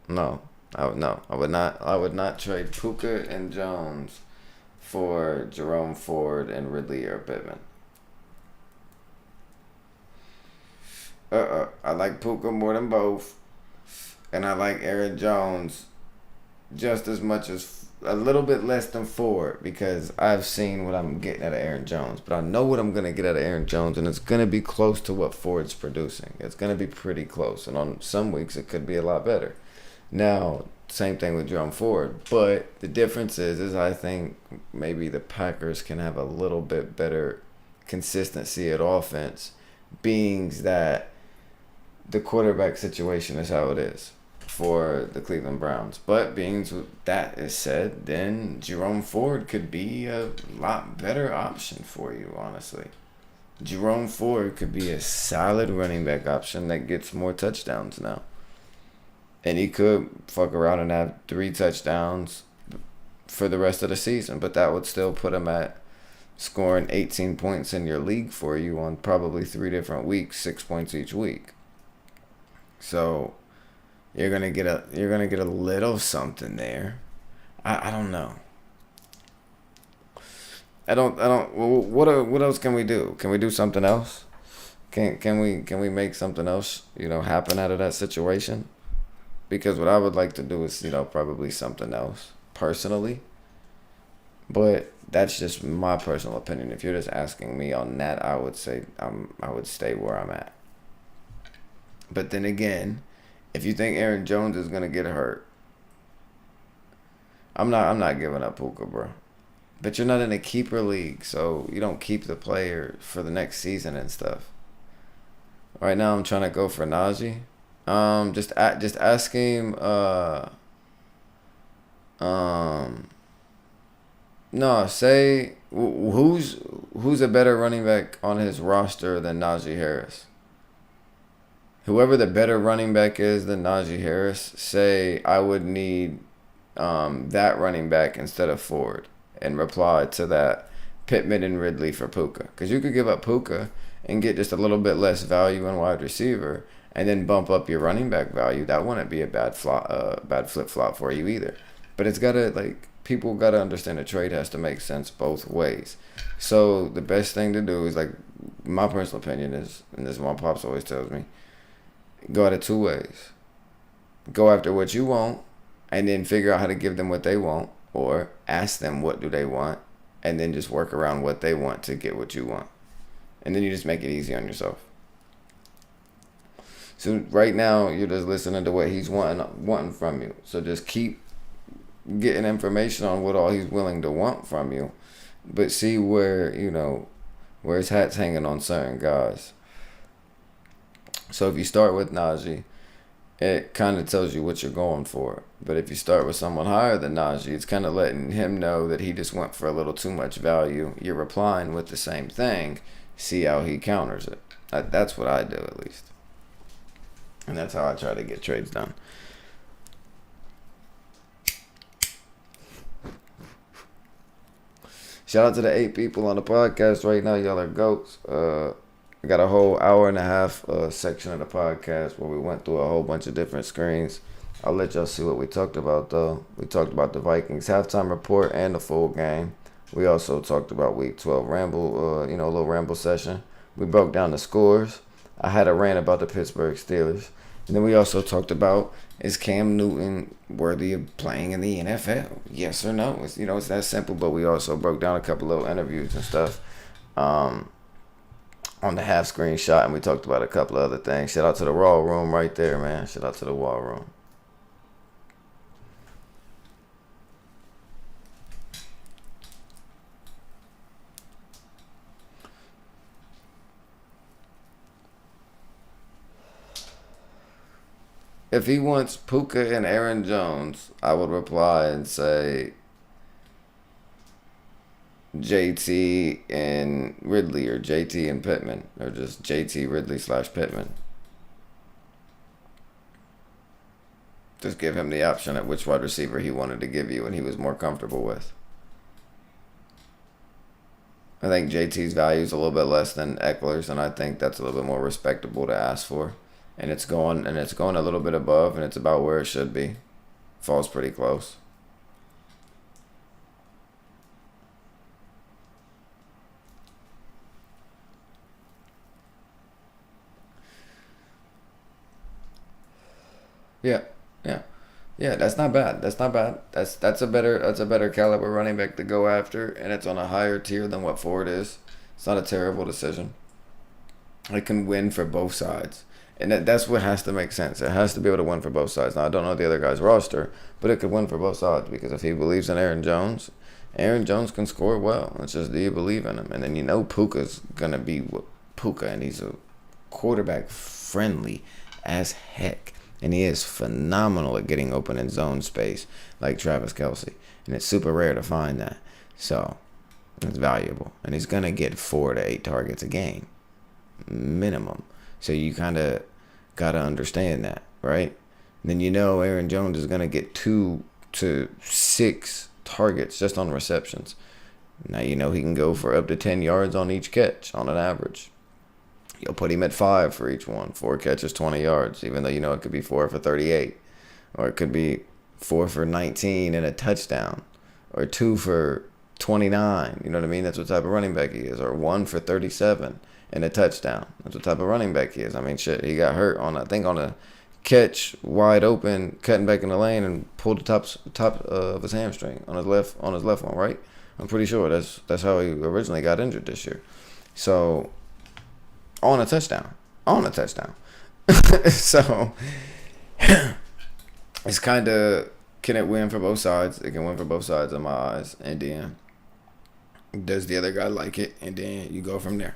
Speaker 1: I would not trade Puka and Jones for Jerome Ford and Ridley or Pittman. I like Puka more than both, and I like Aaron Jones just as much as a little bit less than Ford, because I've seen what I'm getting out of Aaron Jones, but I know what I'm gonna get out of Aaron Jones, and it's gonna be close to what Ford's producing. It's gonna be pretty close, and on some weeks it could be a lot better. Now, same thing with Jerome Ford, but the difference is I think maybe the Packers can have a little bit better consistency at offense, being that the quarterback situation is how it is for the Cleveland Browns. But being that is said, then Jerome Ford could be a lot better option for you, honestly. Jerome Ford could be a solid running back option that gets more touchdowns now. And he could fuck around and have 3 touchdowns for the rest of the season. But that would still put him at scoring 18 points in your league for you on probably 3 different weeks, 6 points each week. So you're gonna get a little something there. I don't know. What else can we do? Can we do something else? Can we make something else, happen out of that situation? Because what I would like to do is, probably something else personally. But that's just my personal opinion. If you're just asking me on that, I would say I would stay where I'm at. But then again, if you think Aaron Jones is gonna get hurt, I'm not giving up Puka, bro. But you're not in a keeper league, so you don't keep the player for the next season and stuff. Right now, I'm trying to go for Najee. Just ask him. No, say who's a better running back on his roster than Najee Harris. Whoever the better running back is than Najee Harris, say I would need that running back instead of Ford, and reply to that Pittman and Ridley for Puka. Because you could give up Puka and get just a little bit less value in wide receiver, and then bump up your running back value. That wouldn't be a bad flip flop for you either. But it's gotta people gotta understand the trade has to make sense both ways. So the best thing to do is, my personal opinion is, and this is what my pops always tells me, go at it 2 ways. Go after what you want, and then figure out how to give them what they want, or ask them what do they want, and then just work around what they want to get what you want. And then you just make it easy on yourself. So right now, you're just listening to what he's wanting from you. So just keep getting information on what all he's willing to want from you, but see where his hat's hanging on certain guys. So if you start with Najee, it kind of tells you what you're going for. But if you start with someone higher than Najee, it's kind of letting him know that he just went for a little too much value. You're replying with the same thing. See how he counters it. That's what I do, at least. And that's how I try to get trades done. Shout out to the 8 people on the podcast right now. Y'all are goats. I got a whole hour and a half section of the podcast where we went through a whole bunch of different screens. I'll let y'all see what we talked about, though. We talked about the Vikings halftime report and the full game. We also talked about Week 12 ramble, a little ramble session. We broke down the scores. I had a rant about the Pittsburgh Steelers. And then we also talked about, is Cam Newton worthy of playing in the NFL? Yes or no? It's that simple. But we also broke down a couple little interviews and stuff on the half screen shot, and we talked about a couple of other things. Shout out to the Raw Room right there, man. Shout out to the Raw Room. If he wants Puka and Aaron Jones, I would reply and say JT and Ridley, or JT and Pittman, or just JT Ridley / Pittman. Just give him the option at which wide receiver he wanted to give you and he was more comfortable with. I think JT's value is a little bit less than Eckler's, and I think that's a little bit more respectable to ask for. And it's going a little bit above, and it's about where it should be. Falls pretty close. Yeah. That's not bad. That's a better caliber running back to go after, and it's on a higher tier than what Ford is. It's not a terrible decision. It can win for both sides, and that's what has to make sense. It has to be able to win for both sides. Now I don't know the other guy's roster, but it could win for both sides because if he believes in Aaron Jones can score well. It's just, do you believe in him? And then Puka's gonna be Puka, and he's a quarterback friendly as heck. And he is phenomenal at getting open in zone space like Travis Kelce. And it's super rare to find that. So it's valuable. And he's going to get 4 to 8 targets a game. Minimum. So you kind of got to understand that, right? And then Aaron Jones is going to get 2 to 6 targets just on receptions. Now he can go for up to 10 yards on each catch on an average. You'll put him at 5 for each one. 4 catches, 20 yards, even though it could be 4 for 38. Or it could be 4 for 19 and a touchdown. Or 2 for 29. You know what I mean? That's what type of running back he is. Or 1 for 37 and a touchdown. That's what type of running back he is. I mean, shit, he got hurt on a catch wide open, cutting back in the lane and pulled the top of his hamstring on his left one, right? I'm pretty sure that's how he originally got injured this year. So on a touchdown. So it's kind of, can it win for both sides? It can win for both sides in my eyes. And then does the other guy like it? And then you go from there.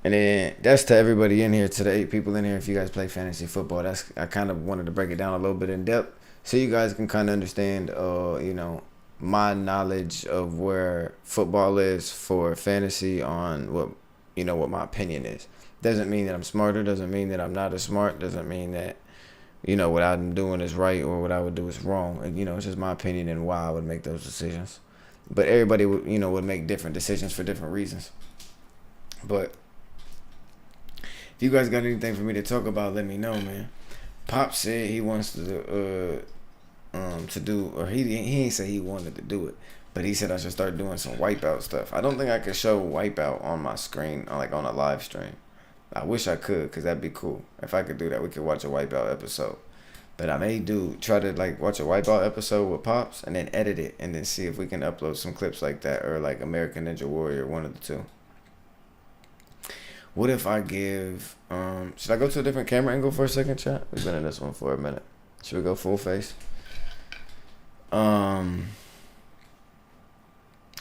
Speaker 1: And then that's to everybody in here, to the 8 people in here. If you guys play fantasy football, I kind of wanted to break it down a little bit in depth so you guys can kind of understand, my knowledge of where football is for fantasy on what my opinion is. Doesn't mean that I'm smarter. Doesn't mean that I'm not as smart. Doesn't mean that, what I'm doing is right or what I would do is wrong. It's just my opinion and why I would make those decisions. But everybody would make different decisions for different reasons. But if you guys got anything for me to talk about, let me know, man. Pop said he wants to do, or he ain't say he wanted to do it, but he said I should start doing some wipeout stuff. I don't think I could show wipeout on my screen, like on a live stream. I wish I could, because that'd be cool. If I could do that, we could watch a wipeout episode. But I may try to watch a wipeout episode with Pops and then edit it and then see if we can upload some clips like that, or like American Ninja Warrior, one of the two. What if I give, should I go to a different camera angle for a second, chat? We've been in this one for a minute. Should we go full face?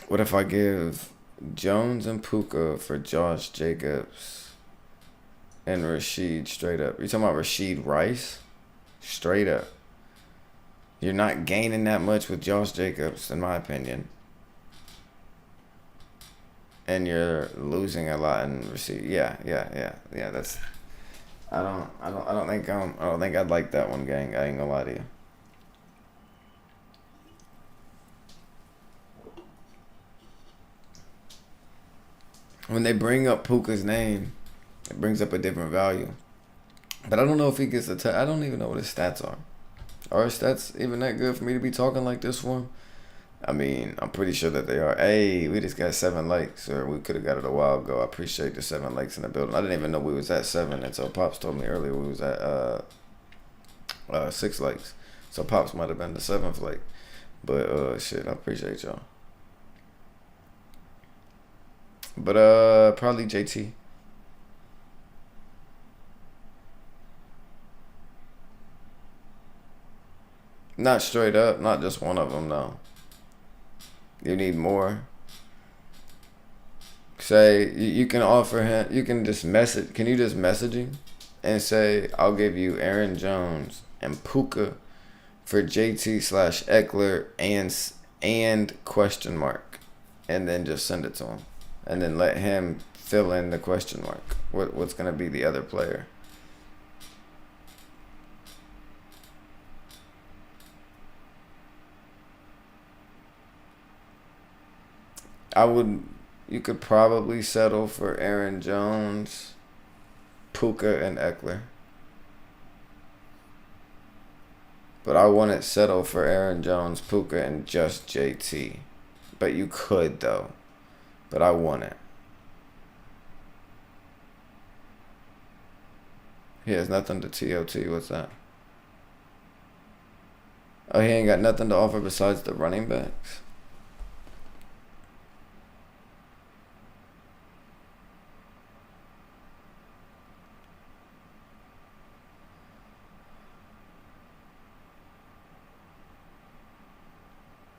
Speaker 1: What if I give Jones and Puka for Josh Jacobs and Rashid straight up? You talking about Rashid Rice? Straight up. You're not gaining that much with Josh Jacobs, in my opinion. And you're losing a lot in Rashid. Yeah. That's. I don't think I'd like that one, gang. I ain't gonna lie to you. When they bring up Puka's name, it brings up a different value. But I don't know if he gets I don't even know what his stats are. Are his stats even that good for me to be talking like this for him? I mean, I'm pretty sure that they are. Hey, we just got 7 likes, or we could have got it a while ago. I appreciate the 7 likes in the building. I didn't even know we was at 7 until Pops told me earlier we was at 6 likes. So Pops might have been the 7th like. But shit, I appreciate y'all. But probably JT. Not straight up, not just one of them, no. You need more. Say, you can offer him, you can just message, can you just message him and say, I'll give you Aaron Jones and Puka for JT/Eckler and question mark. And then just send it to him. And then let him fill in the question mark. What's going to be the other player? You could probably settle for Aaron Jones, Puka, and Eckler. But I wouldn't settle for Aaron Jones, Puka, and just JT. But you could, though. But I wouldn't. He has nothing to TOT. What's that? Oh, he ain't got nothing to offer besides the running backs?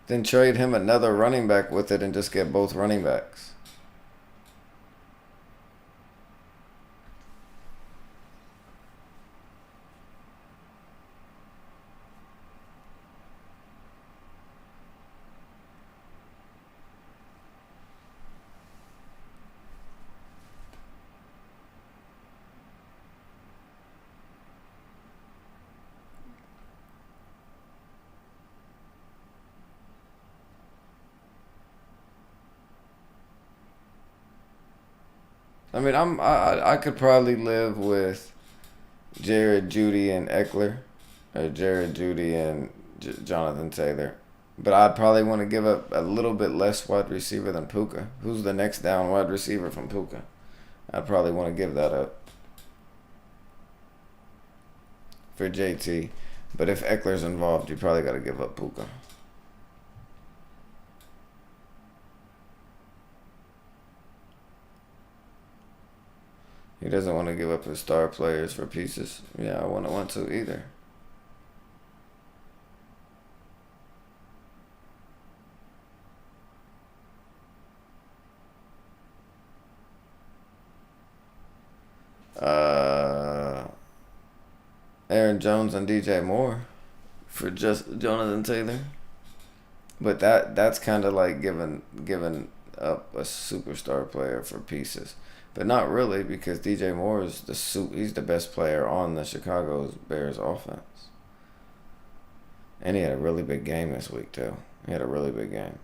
Speaker 1: Then trade him another running back with it and just get both running backs. I mean, I could probably live with Jared, Judy, and Eckler, or Jared, Judy, and Jonathan Taylor, but I'd probably want to give up a little bit less wide receiver than Puka. Who's the next down wide receiver from Puka? I'd probably want to give that up for JT, but if Eckler's involved, you probably got to give up Puka. He doesn't want to give up his star players for pieces. Yeah, I wouldn't want to either. Aaron Jones and DJ Moore for just Jonathan Taylor. But that's kind of like giving up a superstar player for pieces. But not really, because DJ Moore is he's the best player on the Chicago Bears offense. And he had a really big game this week, too. He had a really big game.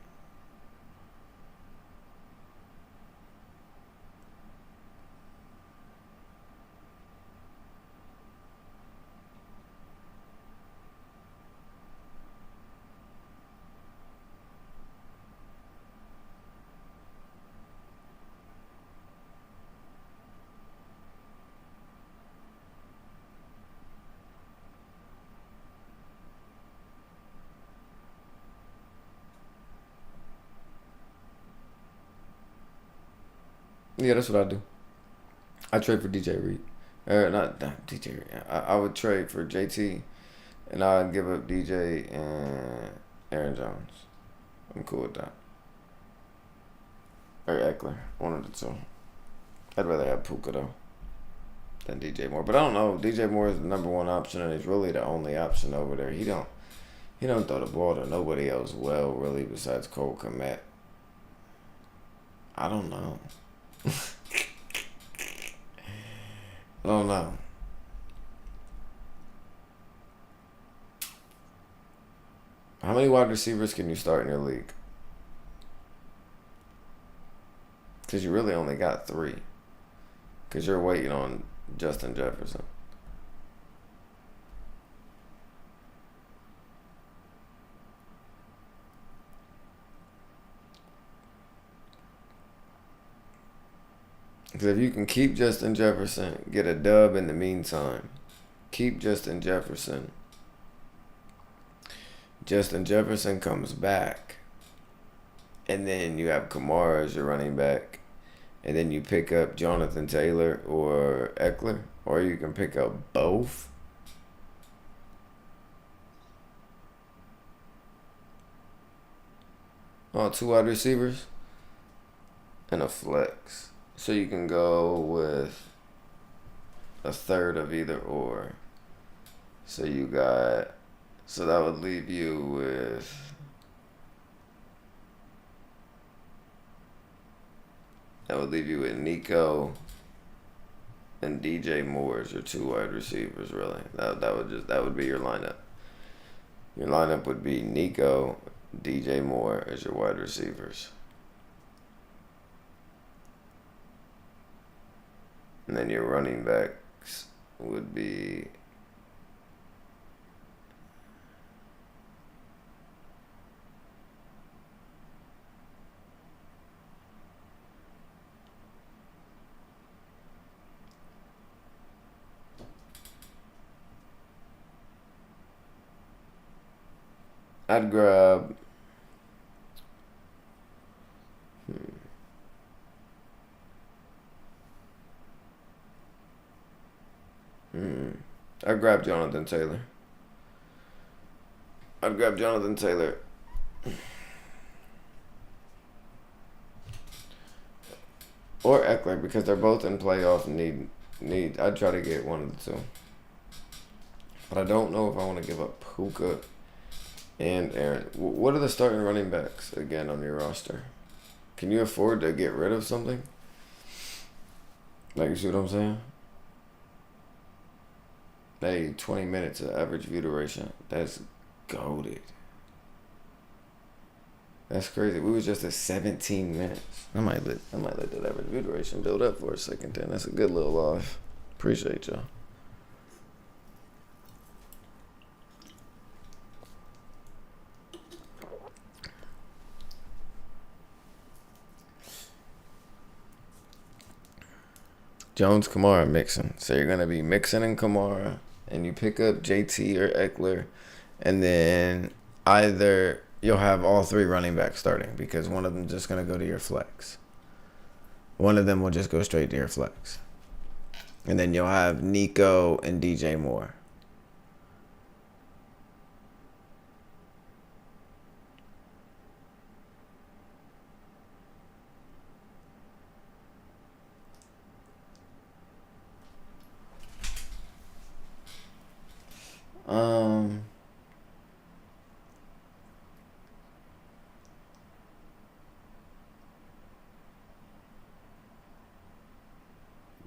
Speaker 1: Yeah, that's what I do. I trade for DJ Reed. Not DJ Reed. I would trade for JT, and I'd give up DJ and Aaron Jones. I'm cool with that. Or Eckler. One of the two. I'd rather have Puka, though, than DJ Moore. But I don't know. DJ Moore is the number one option, and he's really the only option over there. He don't throw the ball to nobody else well, really, besides Cole Kmet. I don't know. I don't know. How many wide receivers can you start in your league? Because you really only got 3. Because you're waiting on Justin Jefferson. Because if you can keep Justin Jefferson, get a dub in the meantime. Keep Justin Jefferson. Justin Jefferson comes back. And then you have Kamara as your running back. And then you pick up Jonathan Taylor or Eckler. Or you can pick up both. Oh, 2 wide receivers. And a flex. So you can go with a third of either or. So that would leave you with Nico and DJ Moore as your 2 wide receivers, really. That would be your lineup. Your lineup would be Nico, DJ Moore as your wide receivers. And then your running backs would be I'd grab I'd grab Jonathan Taylor. I'd grab Jonathan Taylor. Or Eckler, because they're both in playoff need. I'd try to get one of the two. But I don't know if I want to give up Puka and Aaron. What are the starting running backs again on your roster? Can you afford to get rid of something? Like, you see what I'm saying? Hey, 20 minutes of average view duration. That's goated. That's crazy. We was just at 17 minutes. I might let that average view duration build up for a second then. That's a good little live. Appreciate y'all. Jones, Kamara, Mixon. So you're going to be Mixon and Kamara, and you pick up JT or Eckler, and then either you'll have all three running backs starting because one of them just going to go to your flex. One of them will just go straight to your flex. And then you'll have Nico and DJ Moore.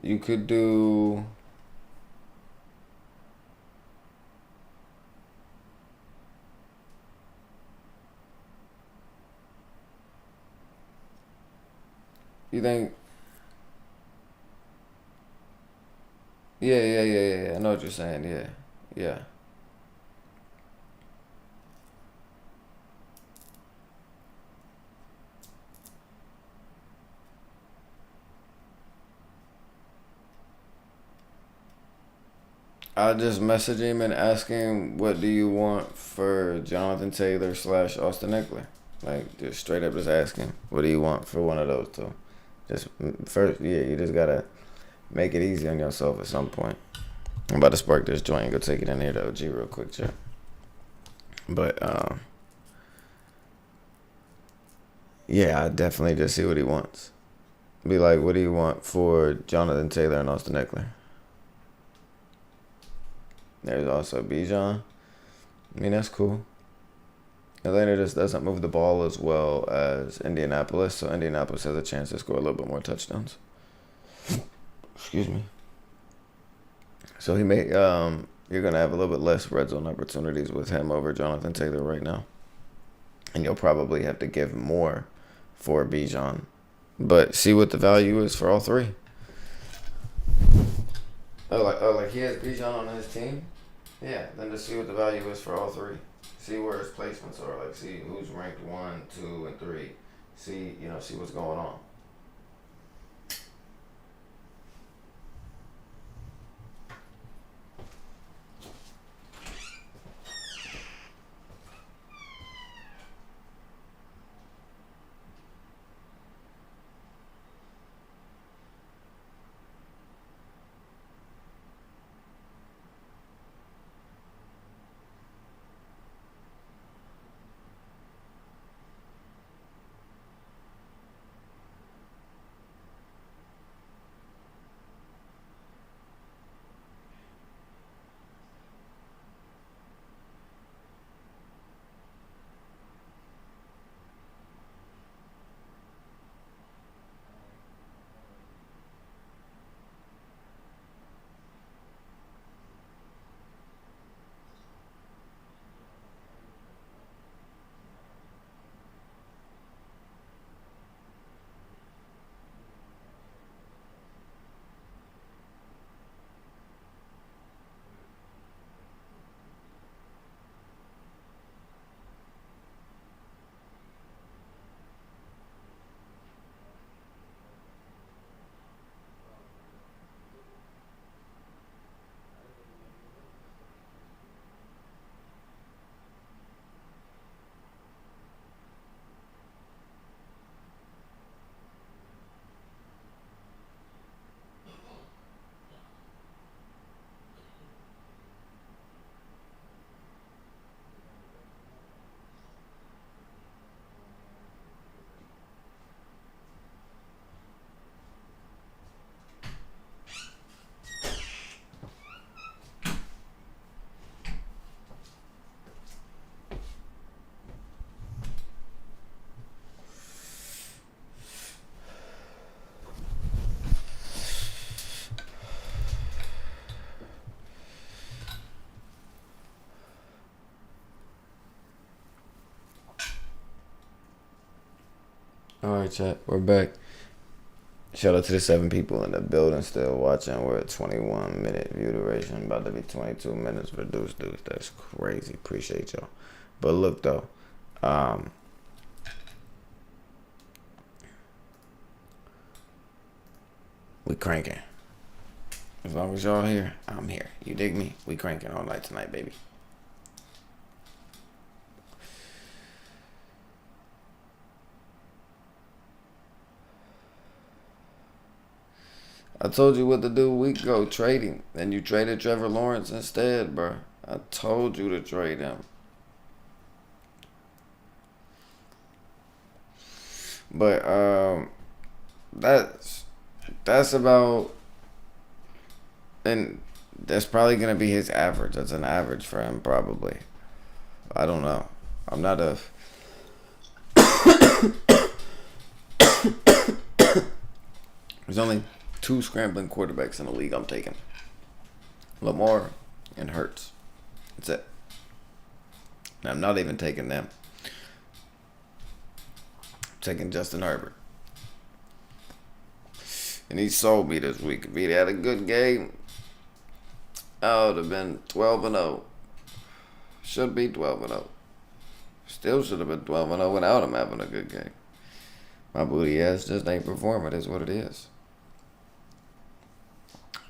Speaker 1: You could do you think yeah. I know what you're saying. Yeah. I'll just message him and ask him, what do you want for Jonathan Taylor / Austin Eckler? Like, just straight up just ask him, what do you want for one of those two? Just first, you just gotta make it easy on yourself at some point. I'm about to spark this joint and go take it in here to OG real quick, chat. But, yeah, I definitely just see what he wants. Be like, what do you want for Jonathan Taylor and Austin Eckler? There's also Bijan. I mean, that's cool. Atlanta just doesn't move the ball as well as Indianapolis, so Indianapolis has a chance to score a little bit more touchdowns. Excuse me. So he may, you're gonna have a little bit less red zone opportunities with him over Jonathan Taylor right now, and you'll probably have to give more for Bijan, but see what the value is for all three. Like he has Bijan on his team? Yeah, then just see what the value is for all three. See where his placements are. Like, see who's ranked 1, 2, and 3. See what's going on. All right, chat. We're back. Shout out to the 7 people in the building still watching. We're at 21-minute view duration. About to be 22 minutes for Deuce. That's crazy. Appreciate y'all. But look, though. We cranking. As long as y'all here, I'm here. You dig me? We cranking all night tonight, baby. I told you what to do a week ago, trading. And you traded Trevor Lawrence instead, bro. I told you to trade him. But that's about, and that's probably gonna be his average. That's an average for him, probably. I don't know. I'm not a there's only 2 scrambling quarterbacks in the league I'm taking. Lamar and Hurts. That's it. And I'm not even taking them. I'm taking Justin Herbert. And he sold me this week. If he'd had a good game, I would have been 12-0. Should be 12-0. Still should have been 12-0 without him having a good game. My booty ass just ain't performing. Is what it is.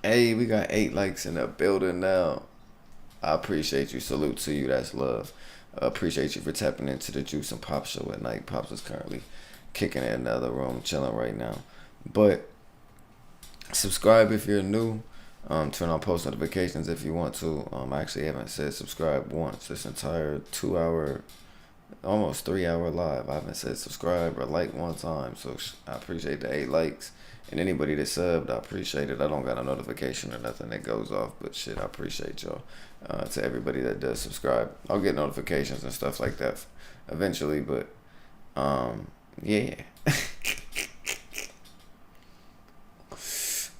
Speaker 1: Hey, we got 8 likes in the building now. I appreciate you. Salute to you. That's love. Appreciate you for tapping into the Juice and Pop show at night. Pops is currently kicking in another room, chilling right now. But subscribe if you're new. Turn on post notifications if you want to. I actually haven't said subscribe once this entire 2-hour, almost 3-hour live. I haven't said subscribe or like one time. So I appreciate the 8 likes. And anybody that subbed, I appreciate it. I don't got a notification or nothing that goes off, but shit, I appreciate y'all. To everybody that does subscribe, I'll get notifications and stuff like that eventually, but yeah.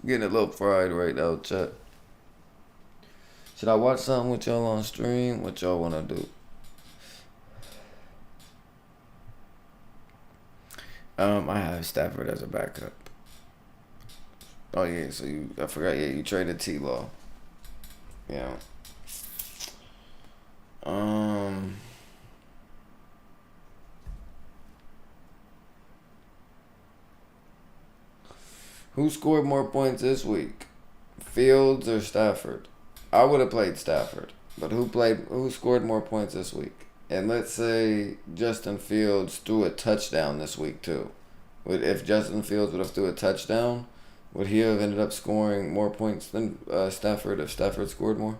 Speaker 1: Getting a little fried right now, chat. Should I watch something with y'all on stream? What y'all want to do? I have Stafford as a backup. Oh yeah, so I forgot. Yeah, you traded T-Law. Yeah. Who scored more points this week? Fields or Stafford? I would have played Stafford, but who scored more points this week? And let's say Justin Fields threw a touchdown this week too. If Justin Fields would have threw a touchdown, would he have ended up scoring more points than Stafford if Stafford scored more?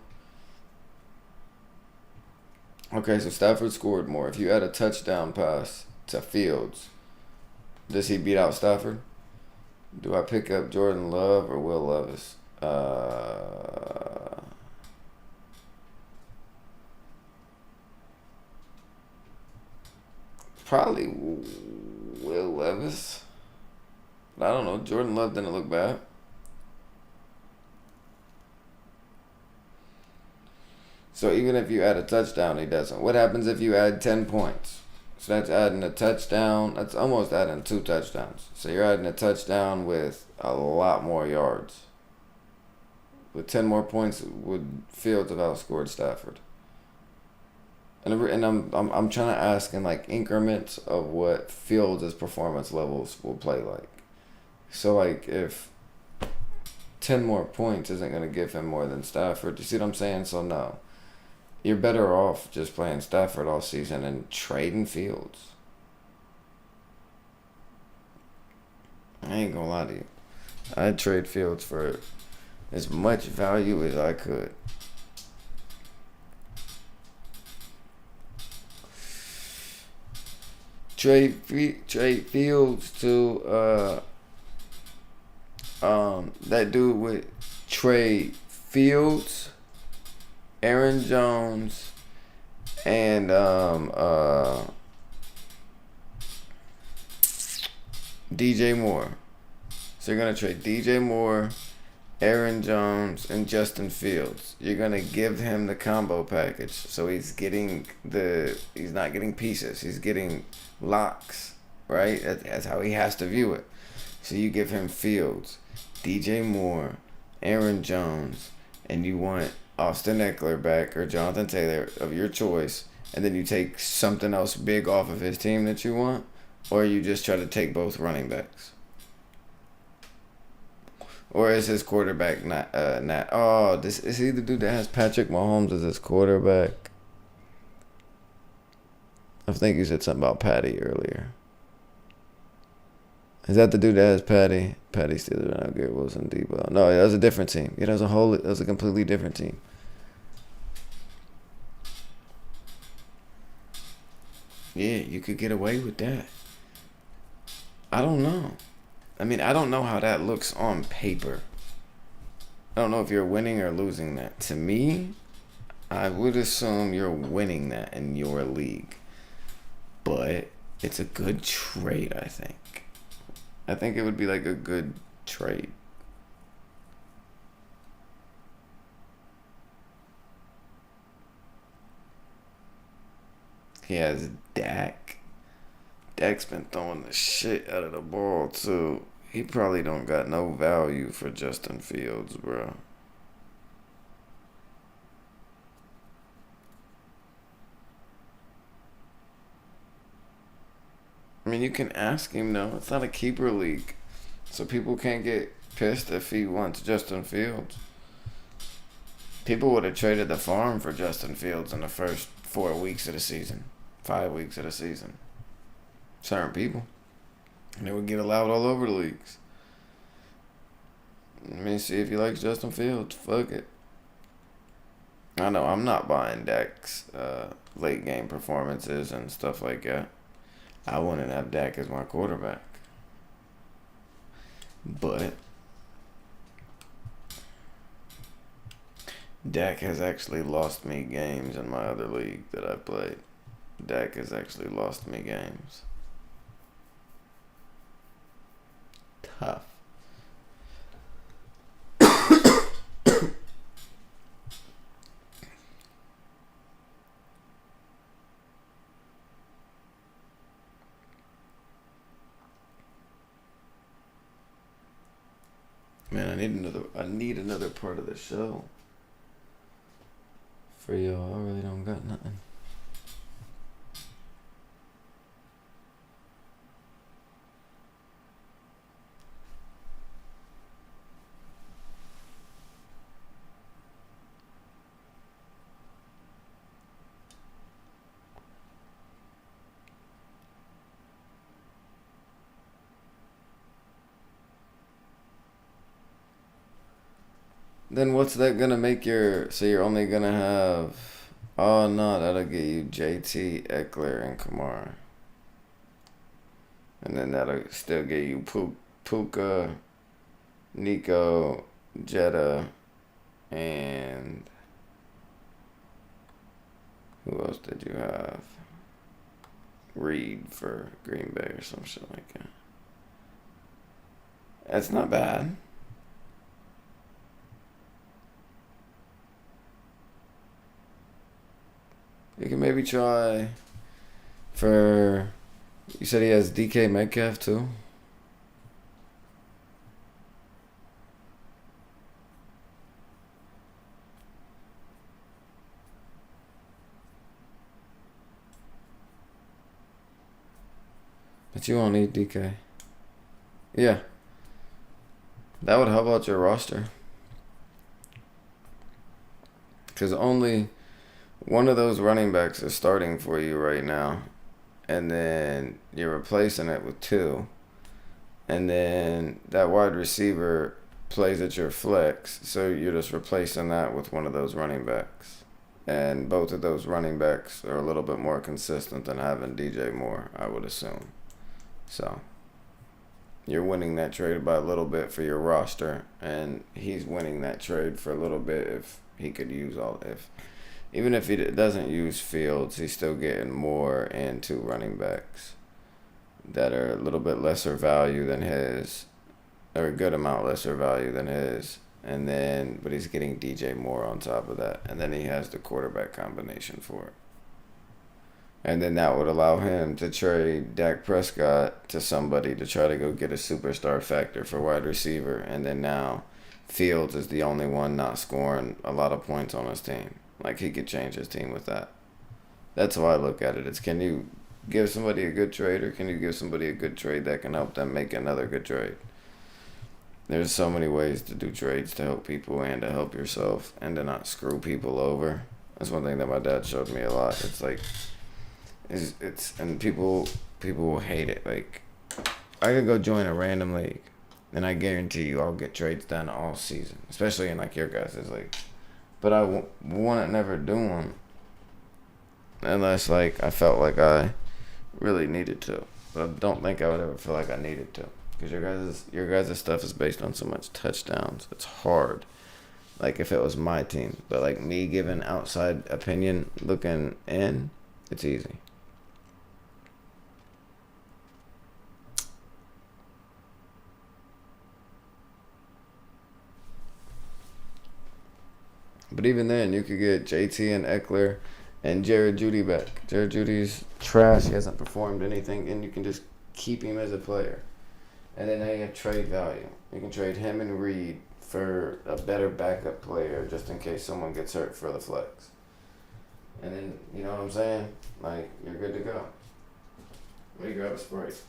Speaker 1: Okay, so Stafford scored more. If you add a touchdown pass to Fields, does he beat out Stafford? Do I pick up Jordan Love or Will Levis? Probably Will Levis. I don't know. Jordan Love didn't look bad. So even if you add a touchdown, he doesn't. What happens if you add 10 points? So that's adding a touchdown. That's almost adding 2 touchdowns. So you're adding a touchdown with a lot more yards. With 10 more points, would Fields have outscored Stafford? And I'm trying to ask in like increments of what Fields' performance levels will play like. So like if 10 more points isn't going to give him more than Stafford, you see what I'm saying? So no. You're better off just playing Stafford all season and trading Fields. I ain't gonna lie to you. I'd trade Fields for as much value as I could. Trade Fields to that dude would trade Fields, Aaron Jones, and DJ Moore. So you're gonna trade DJ Moore, Aaron Jones, and Justin Fields. You're gonna give him the combo package, so he's not getting pieces. He's getting locks. right? That's how he has to view it. So you give him Fields, DJ Moore, Aaron Jones, and you want Austin Eckler back or Jonathan Taylor of your choice, and then you take something else big off of his team that you want, or you just try to take both running backs. Or is his quarterback not this is he the dude that has Patrick Mahomes as his quarterback? I think you said something about Patty earlier. Is that the dude that has Patty? Patty Steelers, Garrett Wilson, Debo. No, that was a different team. Yeah, that was a completely different team. Yeah, you could get away with that. I don't know. I mean, I don't know how that looks on paper. I don't know if you're winning or losing that. To me, I would assume you're winning that in your league. But it's a good trade, I think. I think it would be like a good trade. He has Dak. Dak's been throwing the shit out of the ball, too. He probably don't got no value for Justin Fields, bro. I mean, you can ask him, though. It's not a keeper league. So people can't get pissed if he wants Justin Fields. People would have traded the farm for Justin Fields in the first 4 weeks of the season. 5 weeks of the season. Certain people. And they would get allowed all over the leagues. Let me see if he likes Justin Fields. Fuck it. I know I'm not buying Dak's late game performances and stuff like that. I wouldn't have Dak as my quarterback. But Dak has actually lost me games in my other league that I played. Dak has actually lost me games. Tough. Man, I need another part of the show for y'all. I really don't got nothing. Then what's that gonna make so you're only gonna have, oh no, that'll get you JT, Eckler, and Kamara. And then that'll still get you Puka, Nico, Jetta, and who else did you have? Reed for Green Bay or some shit like that. That's not bad. You can maybe try for, you said he has DK Metcalf too? But you won't need DK. Yeah. That would help out your roster. Because only one of those running backs is starting for you right now. And then you're replacing it with two. And then that wide receiver plays at your flex. So you're just replacing that with one of those running backs. And both of those running backs are a little bit more consistent than having DJ Moore, I would assume. So you're winning that trade by a little bit for your roster. And he's winning that trade for a little bit if he could use even if he doesn't use Fields, he's still getting more and two running backs that are a little bit lesser value than his, or a good amount lesser value than his. And then, but he's getting DJ Moore on top of that. And then he has the quarterback combination for it. And then that would allow him to trade Dak Prescott to somebody to try to go get a superstar factor for wide receiver. And then now Fields is the only one not scoring a lot of points on his team. Like, he could change his team with that. That's how I look at it. It's, can you give somebody a good trade, or can you give somebody a good trade that can help them make another good trade? There's so many ways to do trades to help people and to help yourself and to not screw people over. That's one thing that my dad showed me a lot. It's like, it's and people will hate it. Like, I could go join a random league, and I guarantee you I'll get trades done all season, especially in like your guys' league. But I wouldn't never do them unless like I felt like I really needed to. But I don't think I would ever feel like I needed to, because your guys' stuff is based on so much touchdowns. It's hard. Like, if it was my team, but like me giving outside opinion looking in, it's easy. But even then, you could get JT and Eckler and Jared Jeudy back. Jared Judy's trash. He hasn't performed anything, and you can just keep him as a player. And then now you have trade value. You can trade him and Reed for a better backup player just in case someone gets hurt for the flex. And then, you know what I'm saying? Like, you're good to go. Let me grab a Sprite.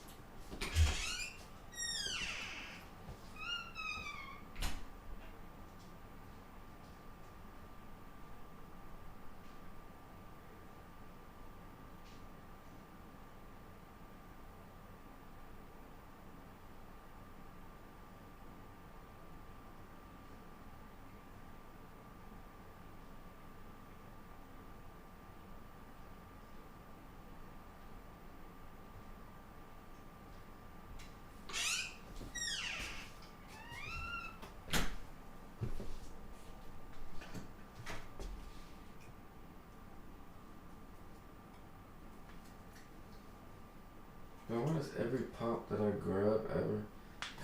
Speaker 1: Man, what is every pop that I grab ever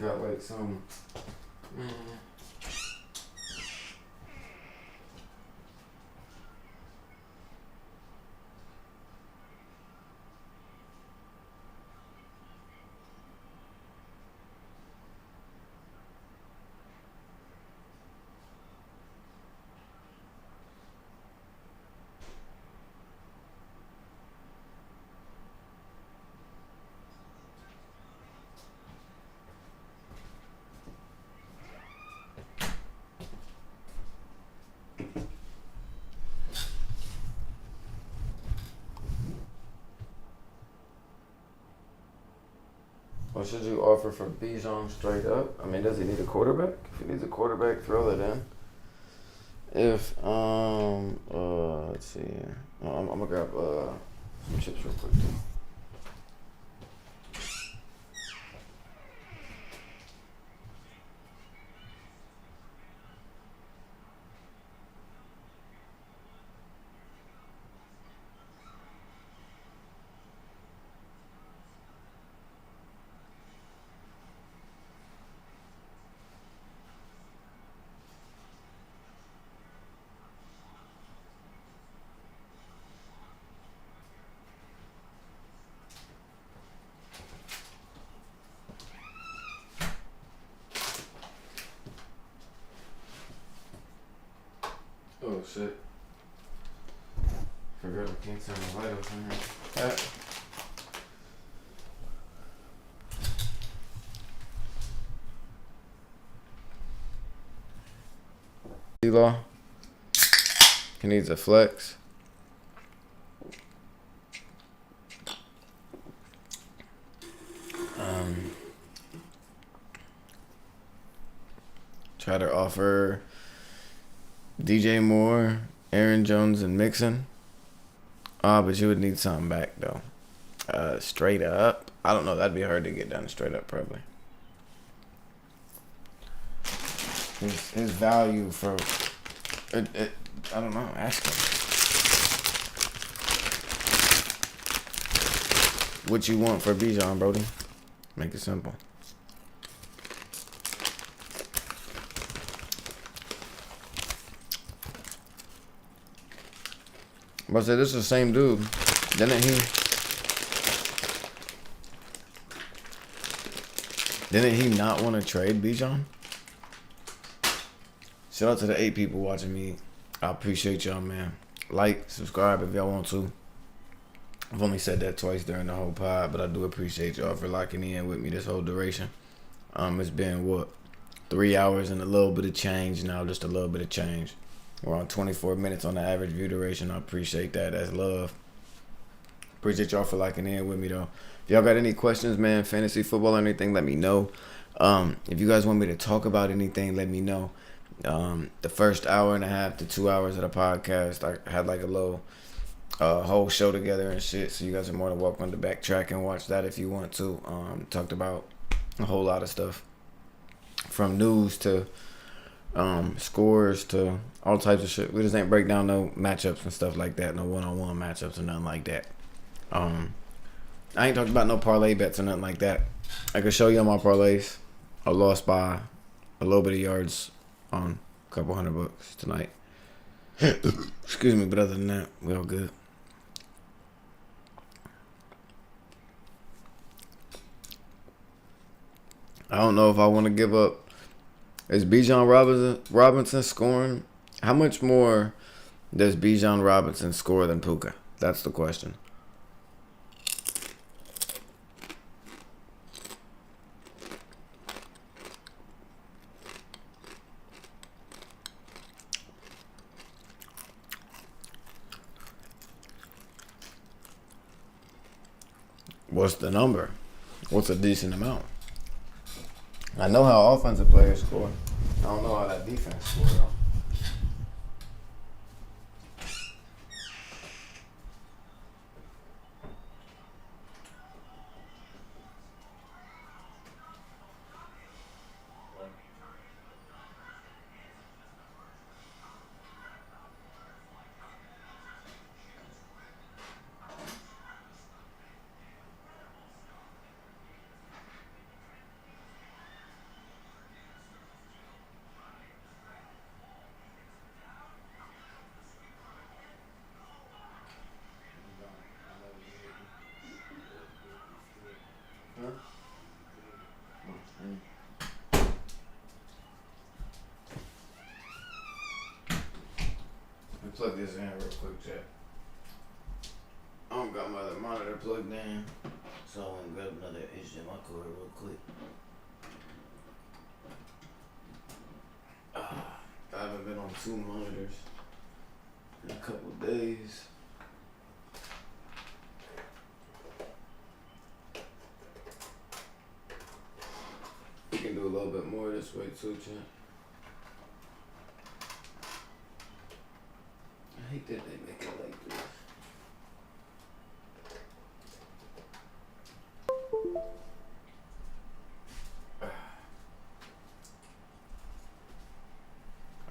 Speaker 1: got like some, man. What should you offer for Bijan straight up? I mean, does he need a quarterback? If he needs a quarterback, throw that in. If let's see here. I'm gonna grab some chips real quick too. Oh shit. Forgot I can't turn the light off in here. D-Law. He needs a flex. Try to offer DJ Moore, Aaron Jones, and Mixon. But you would need something back though. Straight up, I don't know. That'd be hard to get done straight up, probably. His value for it, I don't know. Ask him what you want for Bijan, Brody. Make it simple. But I said, this is the same dude. Didn't he not want to trade Bijan? Shout out to the 8 people watching me. I appreciate y'all, man. Like, subscribe if y'all want to. I've only said that twice during the whole pod, but I do appreciate y'all for locking in with me this whole duration. It's been 3 hours and a little bit of change now, just a little bit of change. We're on 24 minutes on the average view duration. I appreciate that. That's love. Appreciate y'all for locking in with me though. If y'all got any questions, man, fantasy football or anything, let me know. If you guys want me to talk about anything, let me know. The first hour and a half to 2 hours of the podcast, I had like a little whole show together and shit, so you guys are more than welcome to backtrack and watch that if you want to. Talked about a whole lot of stuff, from news to scores to all types of shit. We just ain't break down no matchups and stuff like that, no one-on-one matchups or nothing like that. I ain't talked about no parlay bets or nothing like that. I can show you on my parlays. I lost by a little bit of yards on a couple $100 tonight. Excuse me, but other than that, we all good. I don't know if I want to give up. Is Bijan Robinson scoring? How much more does Bijan Robinson score than Puka? That's the question. What's the number? What's a decent amount? I know how offensive players score. I don't know how that defense score though. Plug this in real quick, chat. I don't got my other monitor plugged in, so I'm gonna grab another HDMI cord real quick. I haven't been on 2 monitors in a couple of days. We can do a little bit more this way too, chat. I hate that they make it like this.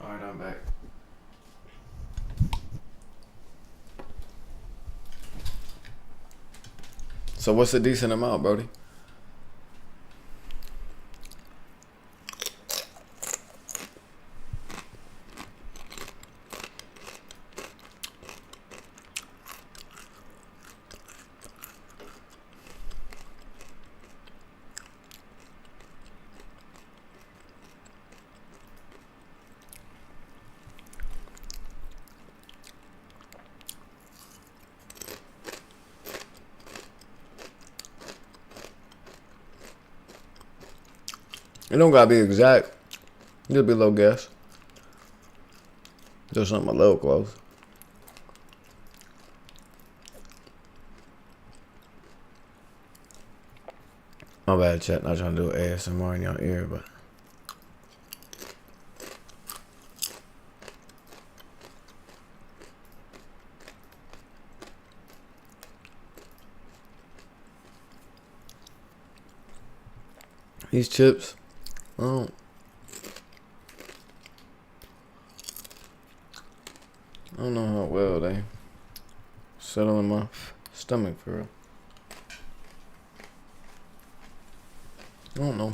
Speaker 1: Alright, I'm back. So what's a decent amount, Brody? It don't gotta be exact. Just be a little guess. Just something a little close. My bad, chat. Not trying to do ASMR in your ear, but. These chips. I don't know how well they settle in my stomach for real. I don't know.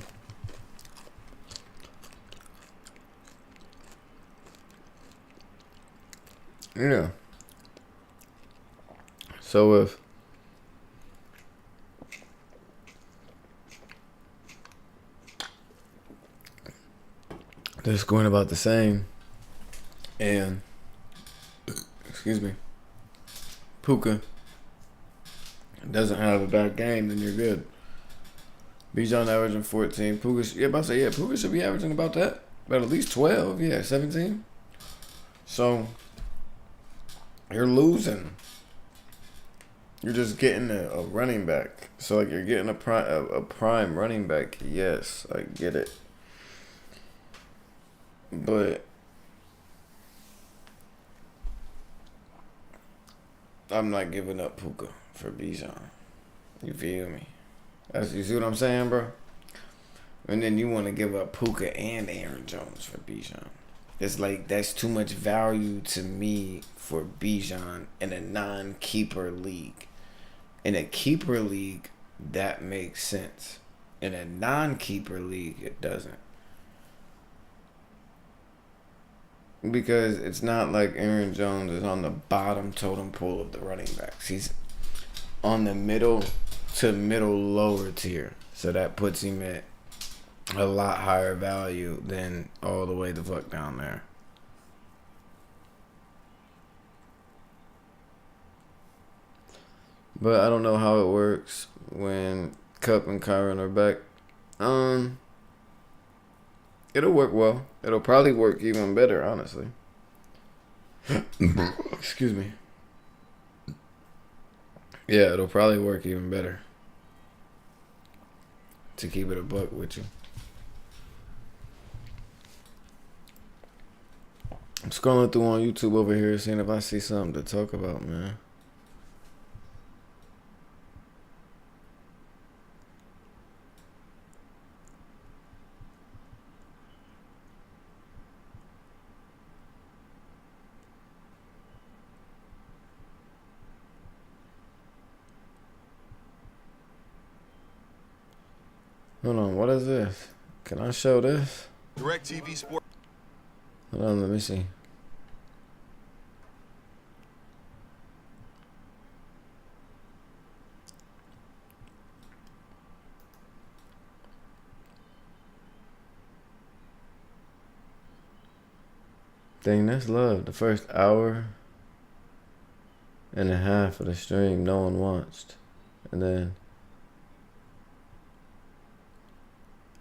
Speaker 1: Yeah. So if they're scoring about the same, and excuse me, Puka doesn't have a bad game, then you're good. Bijan averaging 14. Puka, Puka should be averaging about that, about at least 12. Yeah, 17. So you're losing. You're just getting a running back. So like you're getting a prime running back. Yes, I get it. But I'm not giving up Puka for Bijan. You feel me? You see what I'm saying, bro? And then you want to give up Puka and Aaron Jones for Bijan. It's like that's too much value to me for Bijan in a non-keeper league. In a keeper league, that makes sense. In a non-keeper league, it doesn't. Because it's not like Aaron Jones is on the bottom totem pole of the running backs. He's on the middle to middle lower tier. So that puts him at a lot higher value than all the way the fuck down there. But I don't know how it works when Kupp and Kyron are back. It'll work well. It'll probably work even better, honestly. Excuse me. Yeah, it'll probably work even better. To keep it a buck with you. I'm scrolling through on YouTube over here, seeing if I see something to talk about, man. Hold on, what is this? Can I show this?
Speaker 6: DirecTV Sport.
Speaker 1: Hold on, let me see. Dang, that's love. The first hour and a half of the stream, no one watched. And then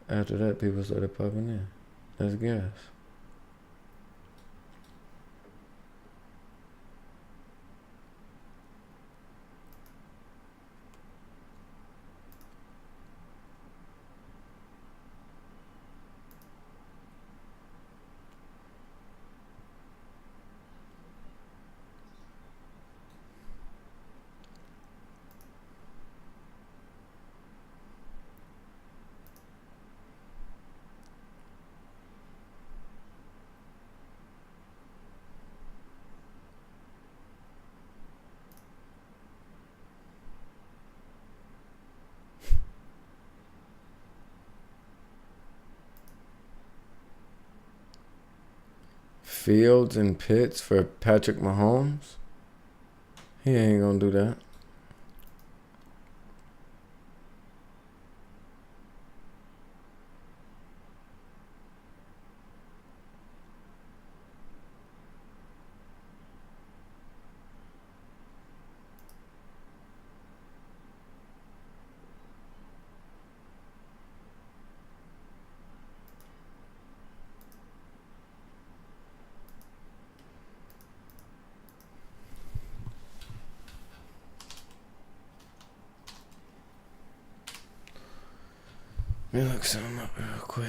Speaker 1: after that, people started popping in. That's gas. Fields and Pitts for Patrick Mahomes? He ain't gonna do that. Let me look something up real quick.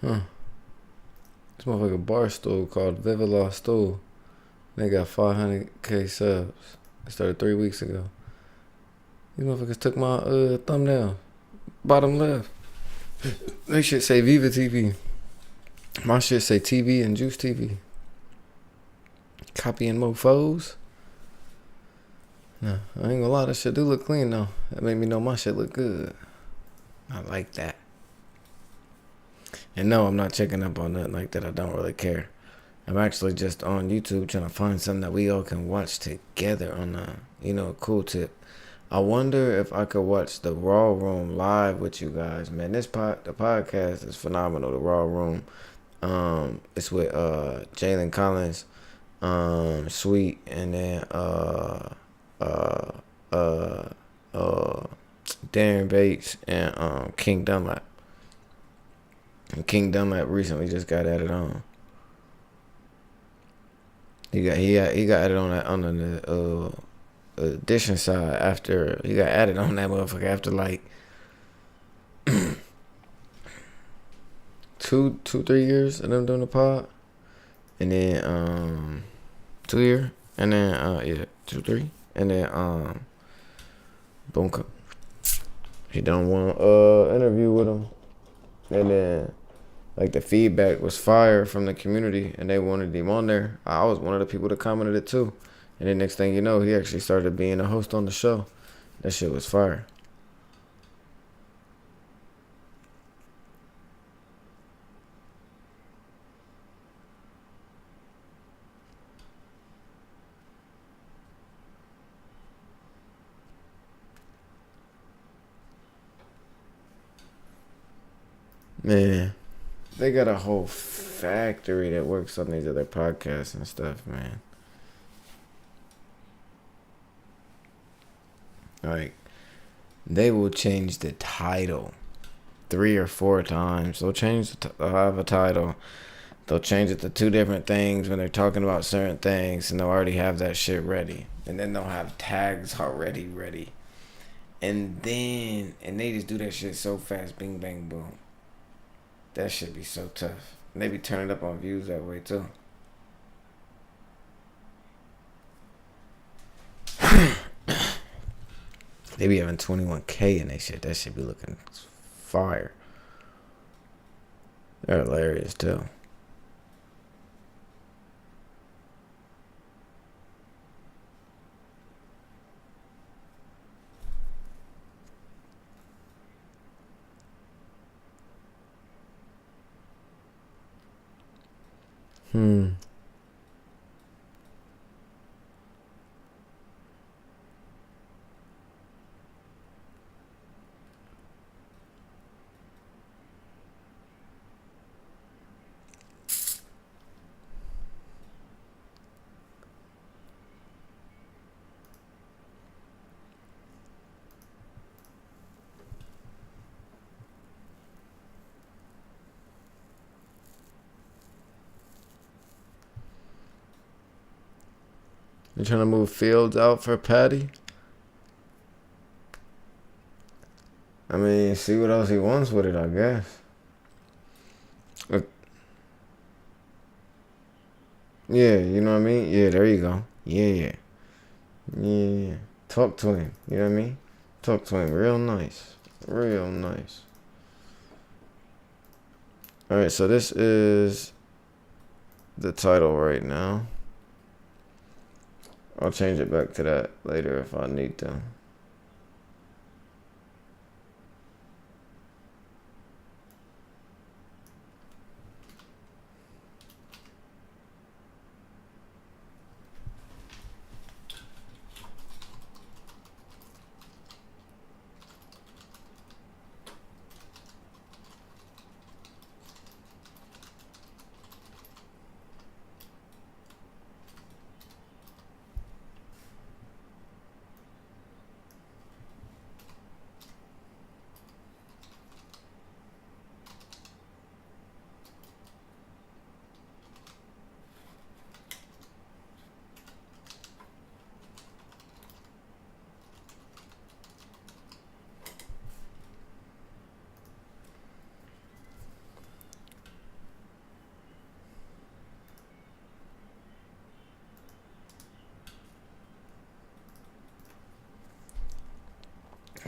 Speaker 1: This motherfucker bar stool called Viva Stool. They got 500K subs. It started 3 weeks ago. These motherfuckers took my thumbnail. Bottom left. They should say Viva TV. My shit say TV and Juice TV. Copying mofos. No, I ain't gonna lie, that shit do look clean though. That made me know my shit look good. I like that. And no, I'm not checking up on nothing like that. I don't really care. I'm actually just on YouTube trying to find something that we all can watch together on a cool tip. I wonder if I could watch the Raw Room live with you guys, man. The podcast is phenomenal. The Raw Room, it's with Jalen Collins, Sweet, and then Darren Bates and King Dunlap. And King Dunlap recently just got added on. He got added on the addition side after he got added on that motherfucker after like 3 years of them doing the pod, and then 2 year, and then 2 3, and then boom, he done one interview with him, and then like the feedback was fire from the community, and they wanted him on there. I was one of the people that commented it too. And then next thing you know, he actually started being a host on the show. That shit was fire. Man, they got a whole factory that works on these other podcasts and stuff, man. Like, they will change the title 3 or 4 times. They'll have a title. They'll change it to 2 different things when they're talking about certain things, and they'll already have that shit ready. And then they'll have tags already ready. And they just do that shit so fast, bing, bang, boom. That shit be so tough. And they be turning up on views that way, too. They be having 21K in that shit. That shit be looking fire. They're hilarious, too. You trying to move Fields out for Patty? I mean, see what else he wants with it, I guess. Yeah, you know what I mean? Yeah, there you go. Yeah. Talk to him, you know what I mean? Talk to him real nice. Real nice. Alright, so this is the title right now. I'll change it back to that later if I need to.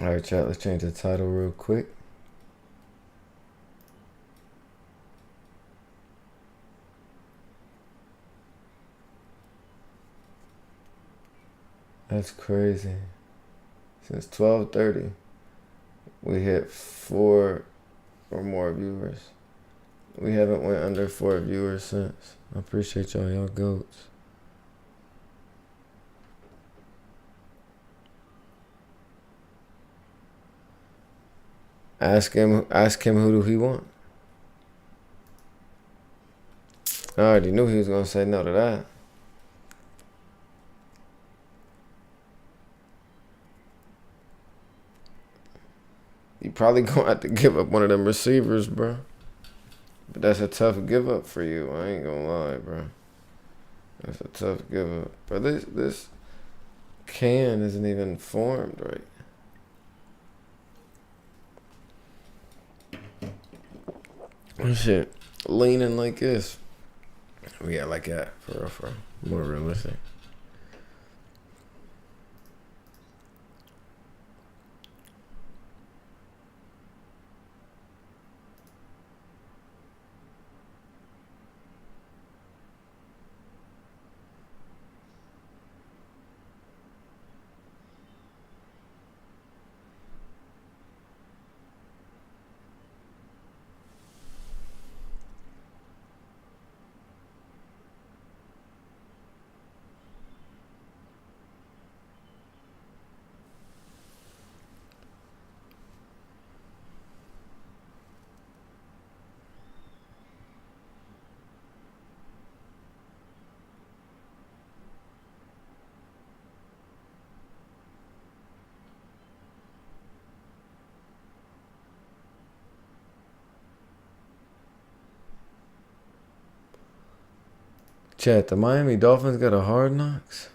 Speaker 1: All right, chat. Let's change the title real quick. That's crazy. Since 12:30, we hit 4 or more viewers. We haven't went under 4 viewers since. I appreciate y'all. Y'all goats. Ask him who do he want. I already knew he was gonna say no to that. You probably gonna have to give up one of them receivers, bro. But that's a tough give up for you. I ain't gonna lie, bro. That's a tough give up. But this can isn't even formed right. Oh, shit. Leaning like this. Yeah, like that. For real. More realistic. Chat, the Miami Dolphins got a Hard Knocks?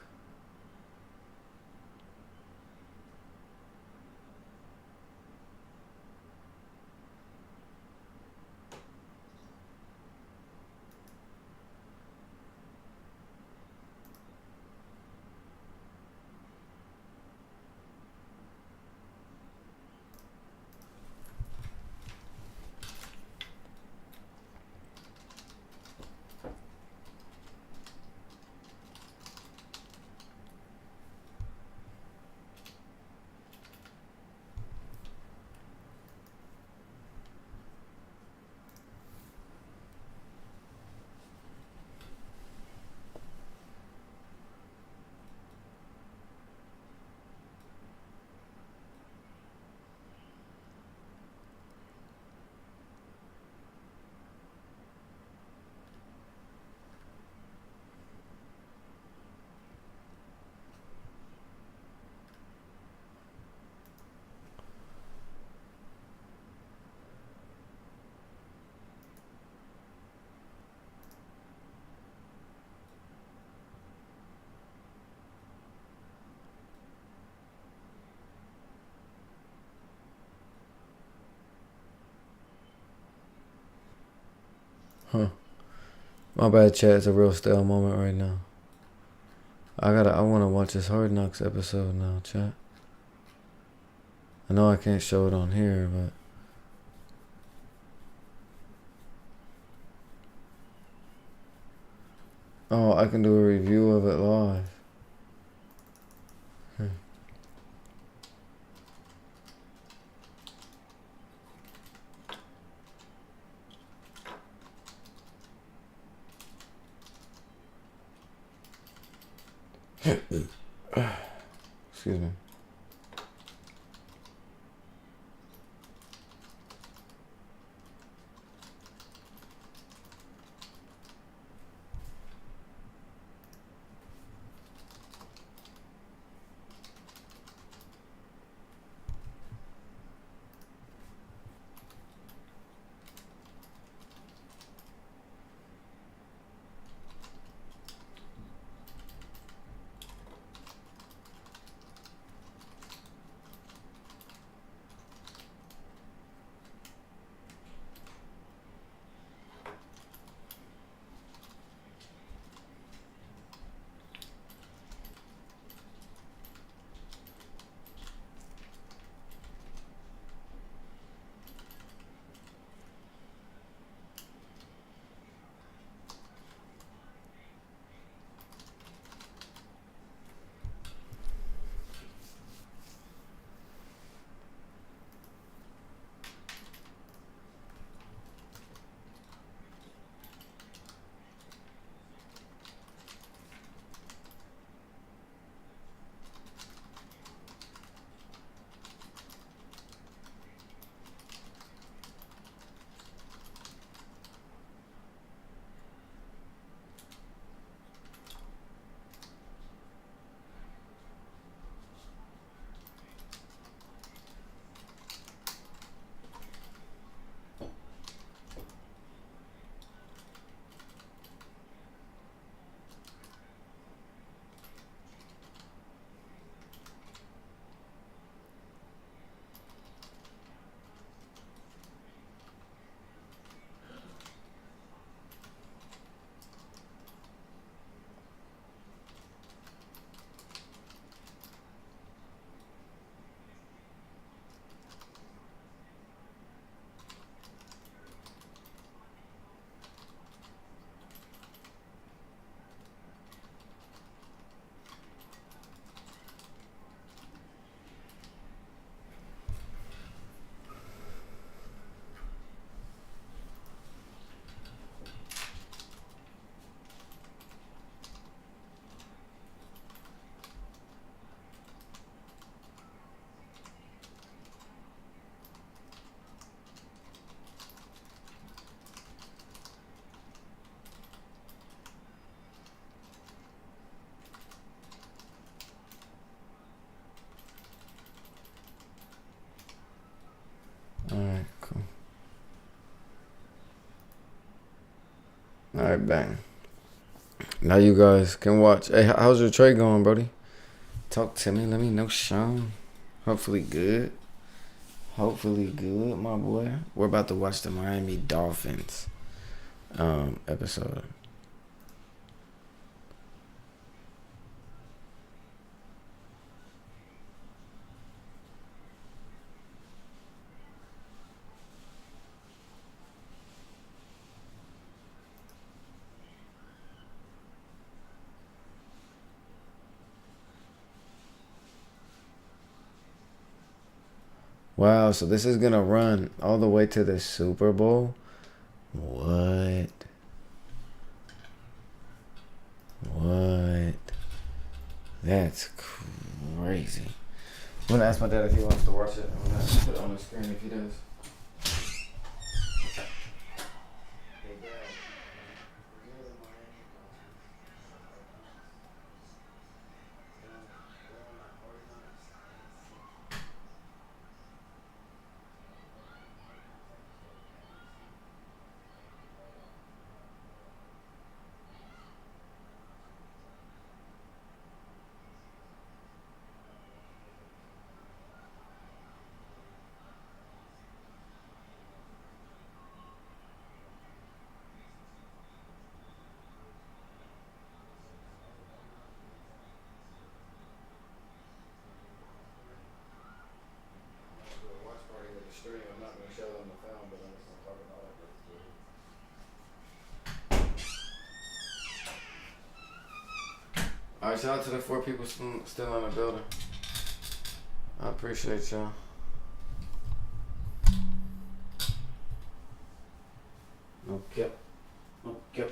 Speaker 1: Huh. My bad, chat. It's a real stale moment right now. I wanna watch this Hard Knocks episode now, chat. I know I can't show it on here, but oh, I can do a review of it live. Excuse me. All right, bang. Now you guys can watch. Hey, how's your trade going, Brody? Talk to me. Let me know, Sean. Hopefully good. Hopefully good, my boy. We're about to watch the Miami Dolphins episode. Wow, so this is gonna run all the way to the Super Bowl? What? What? That's crazy. I'm gonna ask my dad if he wants to watch it. I'm gonna put it on the screen if he does. I'm not going to show them the film, but I'm just going to talk about it. Alright, shout out to the 4 people still in the building. I appreciate y'all. Okay. Okay.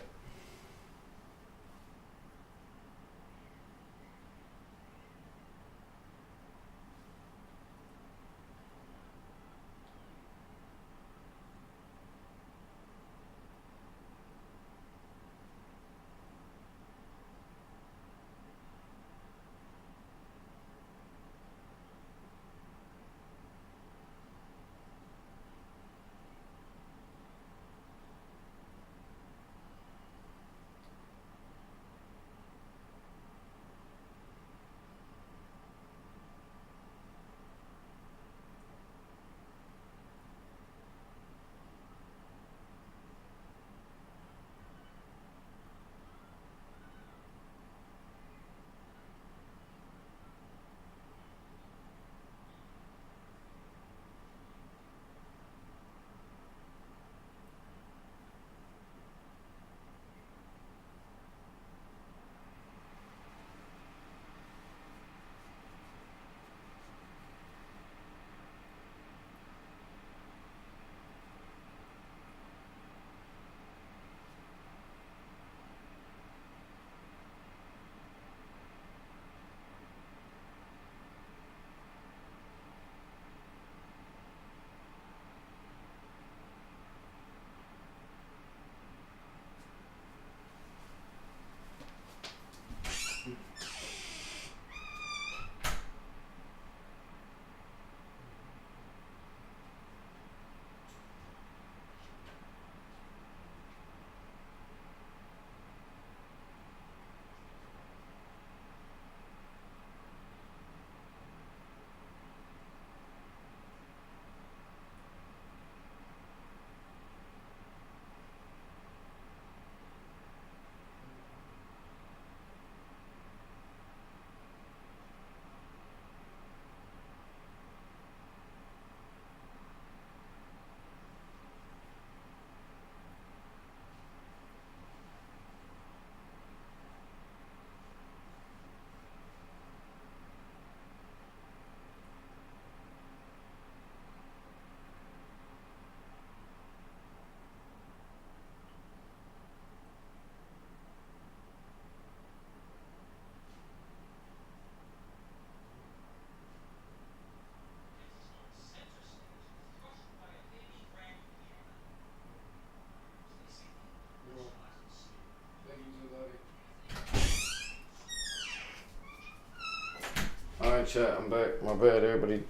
Speaker 1: Alright, chat, I'm back. My bad, everybody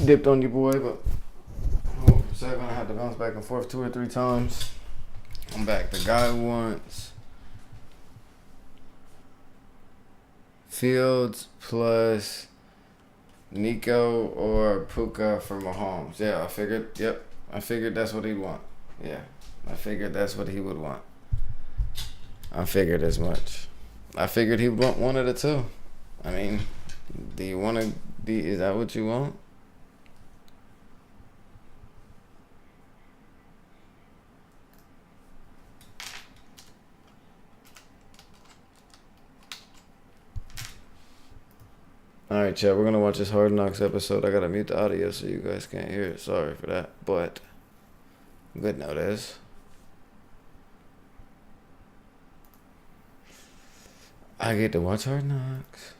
Speaker 1: dipped on your boy, but for a second I had to bounce back and forth 2 or 3 times. I'm back. The guy wants Fields plus Nico or Puka for Mahomes. Yeah, I figured. Yep, I figured that's what he'd want. Yeah, I figured that's what he would want. I figured as much. I figured he'd want one of the two. I mean, do you want to? Is that what you want? Alright, chat, we're gonna watch this Hard Knocks episode. I gotta mute the audio so you guys can't hear it. Sorry for that. But good notice. I get to watch Hard Knocks.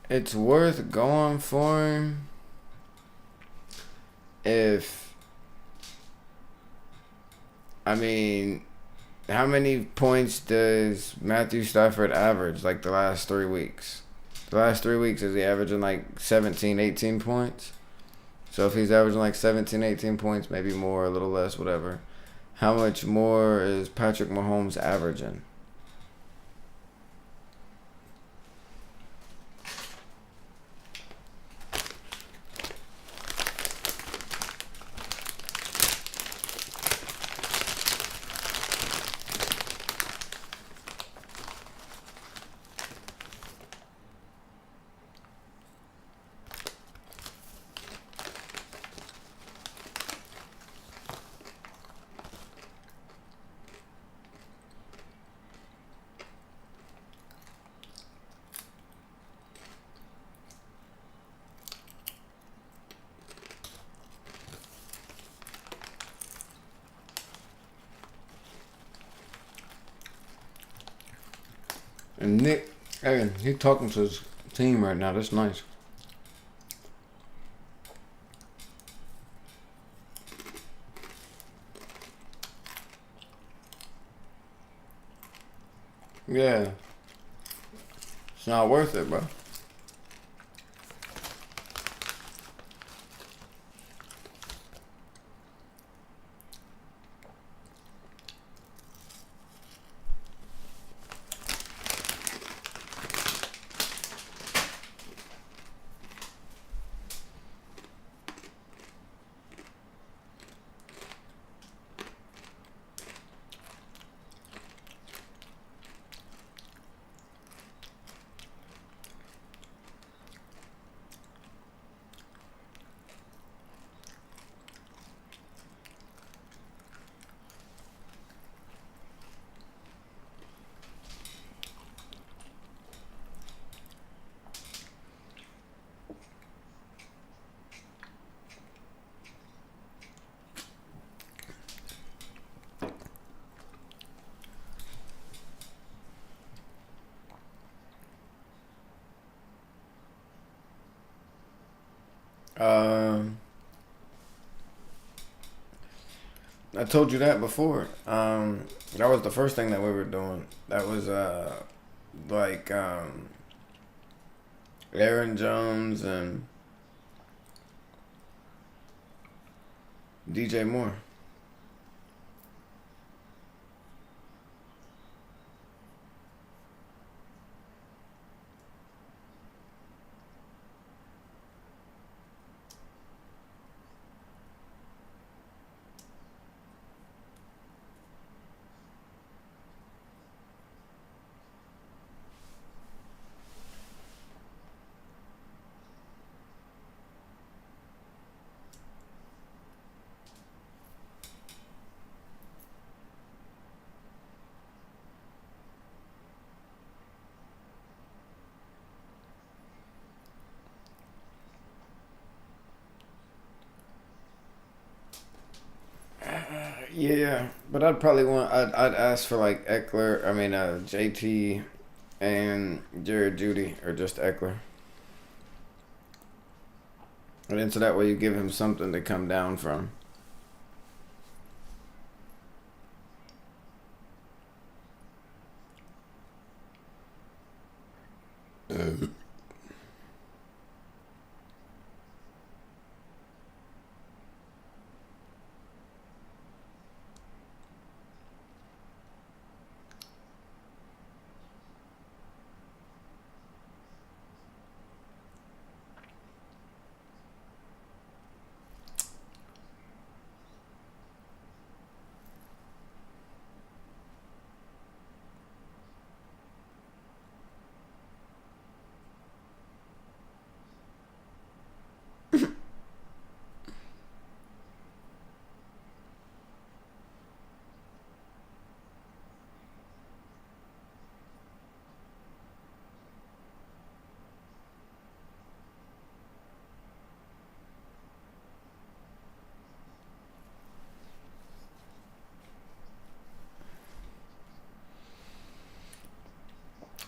Speaker 1: It's worth going for him if, I mean, how many points does Matthew Stafford average like the last 3 weeks? The last 3 weeks, is he averaging like 17, 18 points? So if he's averaging like 17, 18 points, maybe more, a little less, whatever. How much more is Patrick Mahomes averaging? And Nick, hey, he's talking to his team right now. That's nice. Yeah. It's not worth it, bro. I told you that before. That was the first thing that we were doing. That was like Aaron Jones and DJ Moore. Yeah, but I'd ask for like Eckler. I mean, JT and Jared Judy, or just Eckler. And then so that way you give him something to come down from.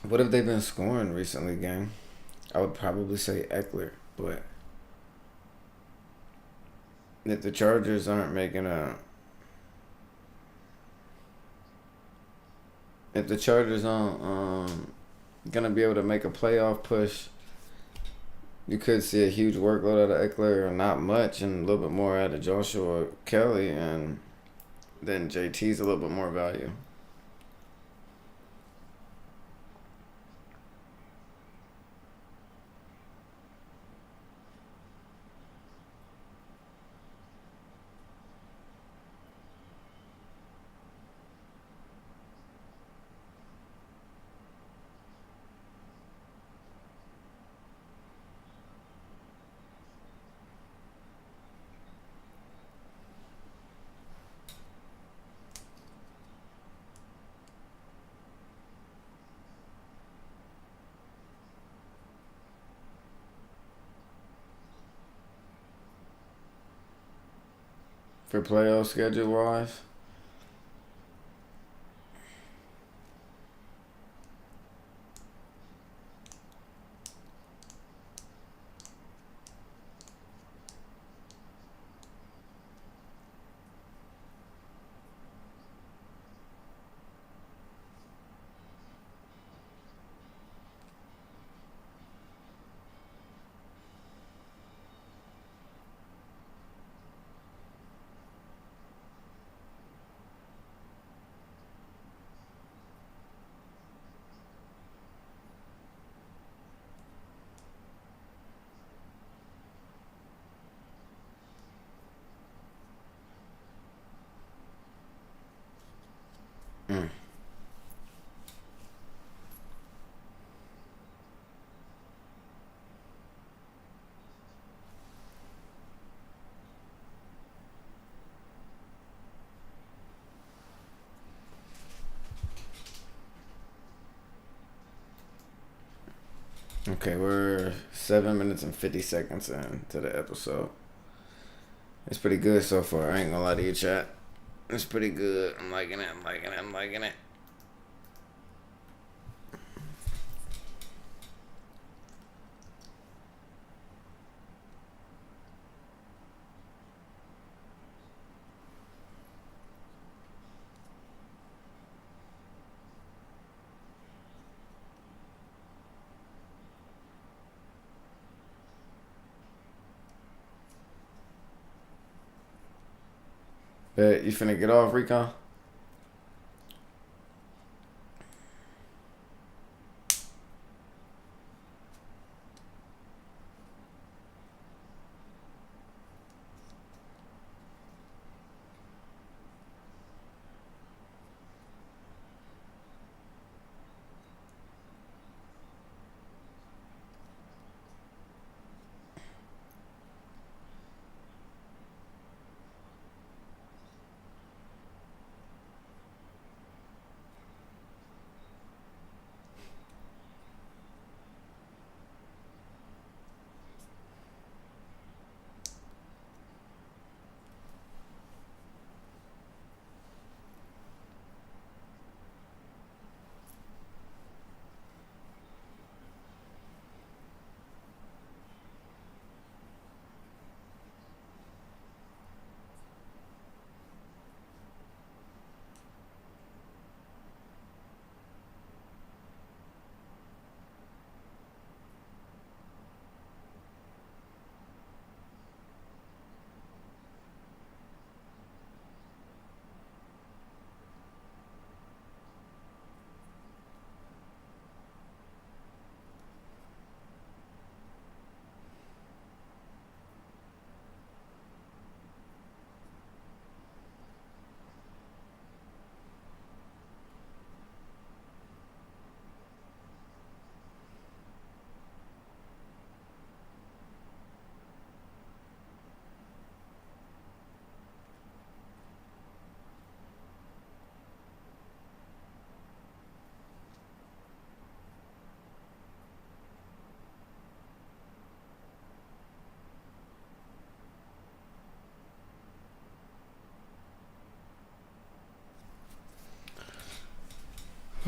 Speaker 1: What have they been scoring recently, gang? I would probably say Eckler, but if the Chargers aren't making a, if the Chargers aren't gonna be able to make a playoff push, you could see a huge workload out of Eckler, or not much, and a little bit more out of Joshua Kelly, and then JT's a little bit more value. For playoff schedule wise, okay, we're 7 minutes and 50 seconds into the episode. It's pretty good so far. I ain't gonna lie to you, chat. It's pretty good. I'm liking it. I'm liking it. I'm liking it. You finna get off, Recon?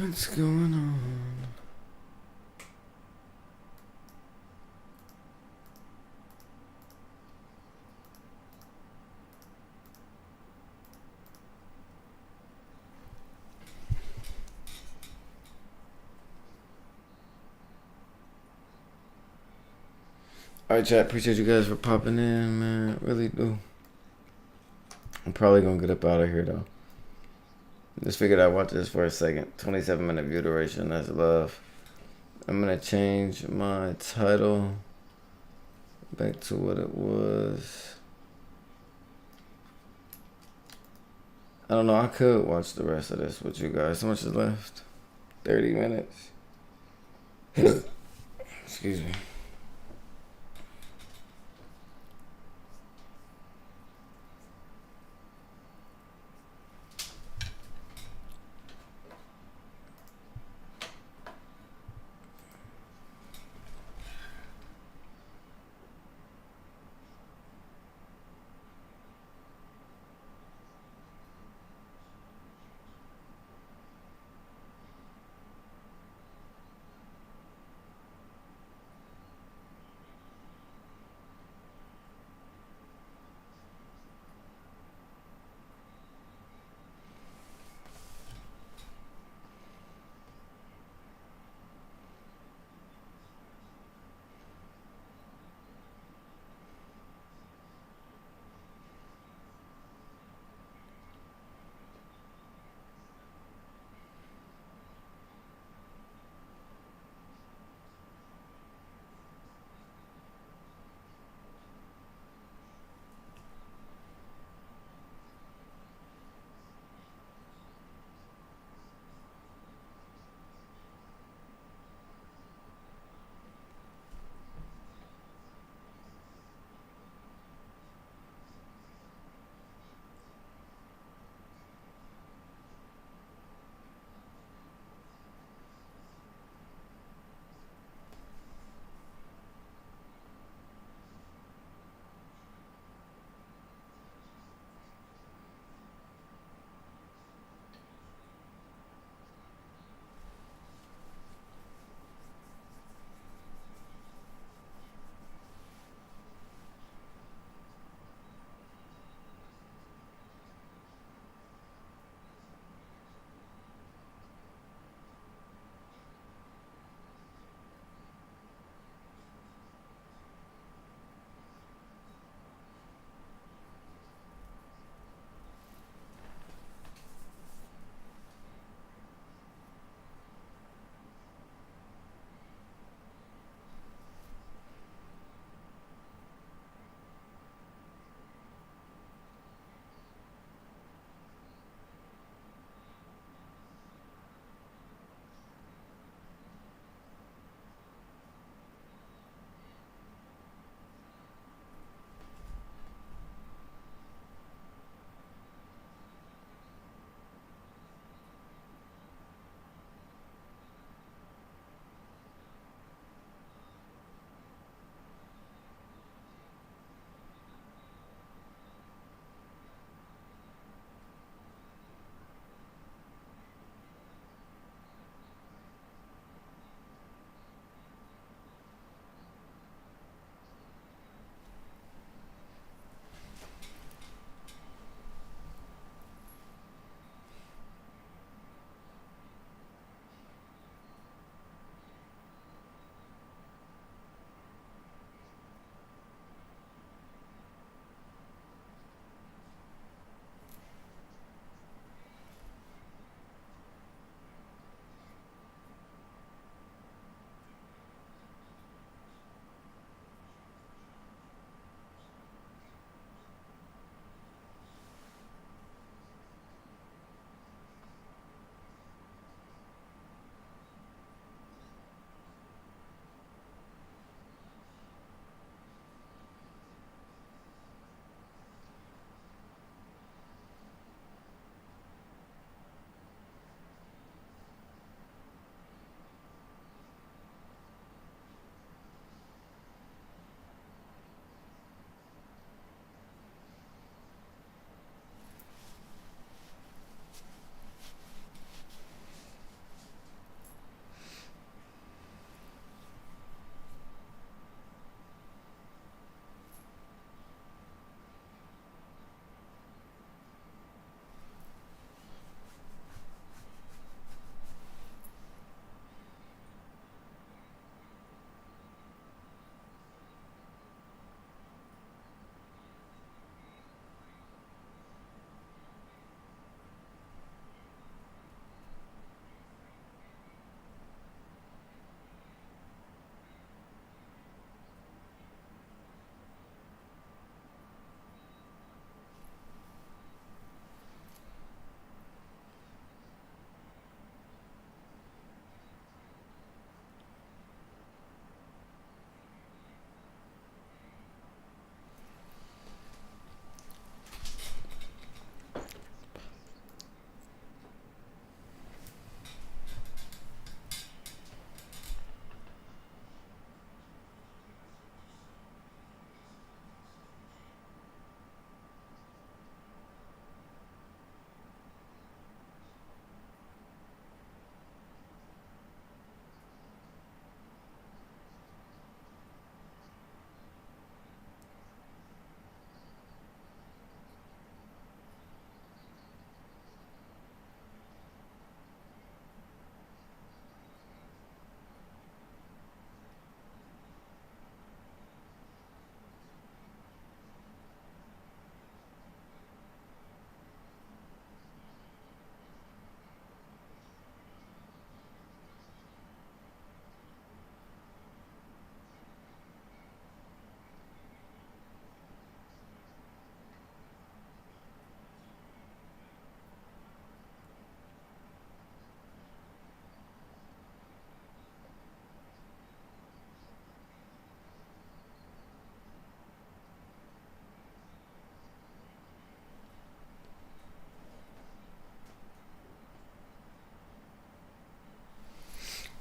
Speaker 1: What's going on? Alright, chat. Appreciate you guys for popping in, man. Really do. I'm probably gonna get up out of here though. Just figured I'd watch this for a second. 27-minute view duration. That's love. I'm gonna change my title back to what it was. I don't know. I could watch the rest of this with you guys. How much is left? 30 minutes. Excuse me.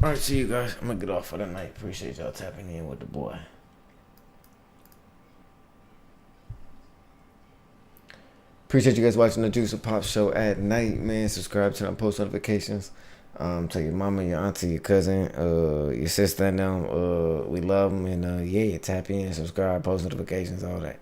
Speaker 1: All right, see you guys. I'm gonna get off for the night. Appreciate y'all tapping in with the boy. Appreciate you guys watching the Juice of Pop show at night, man. Subscribe, turn on post notifications. Tell your mama, your auntie, your cousin, your sister, and them. We love them, and yeah, tap in, subscribe, post notifications, all that.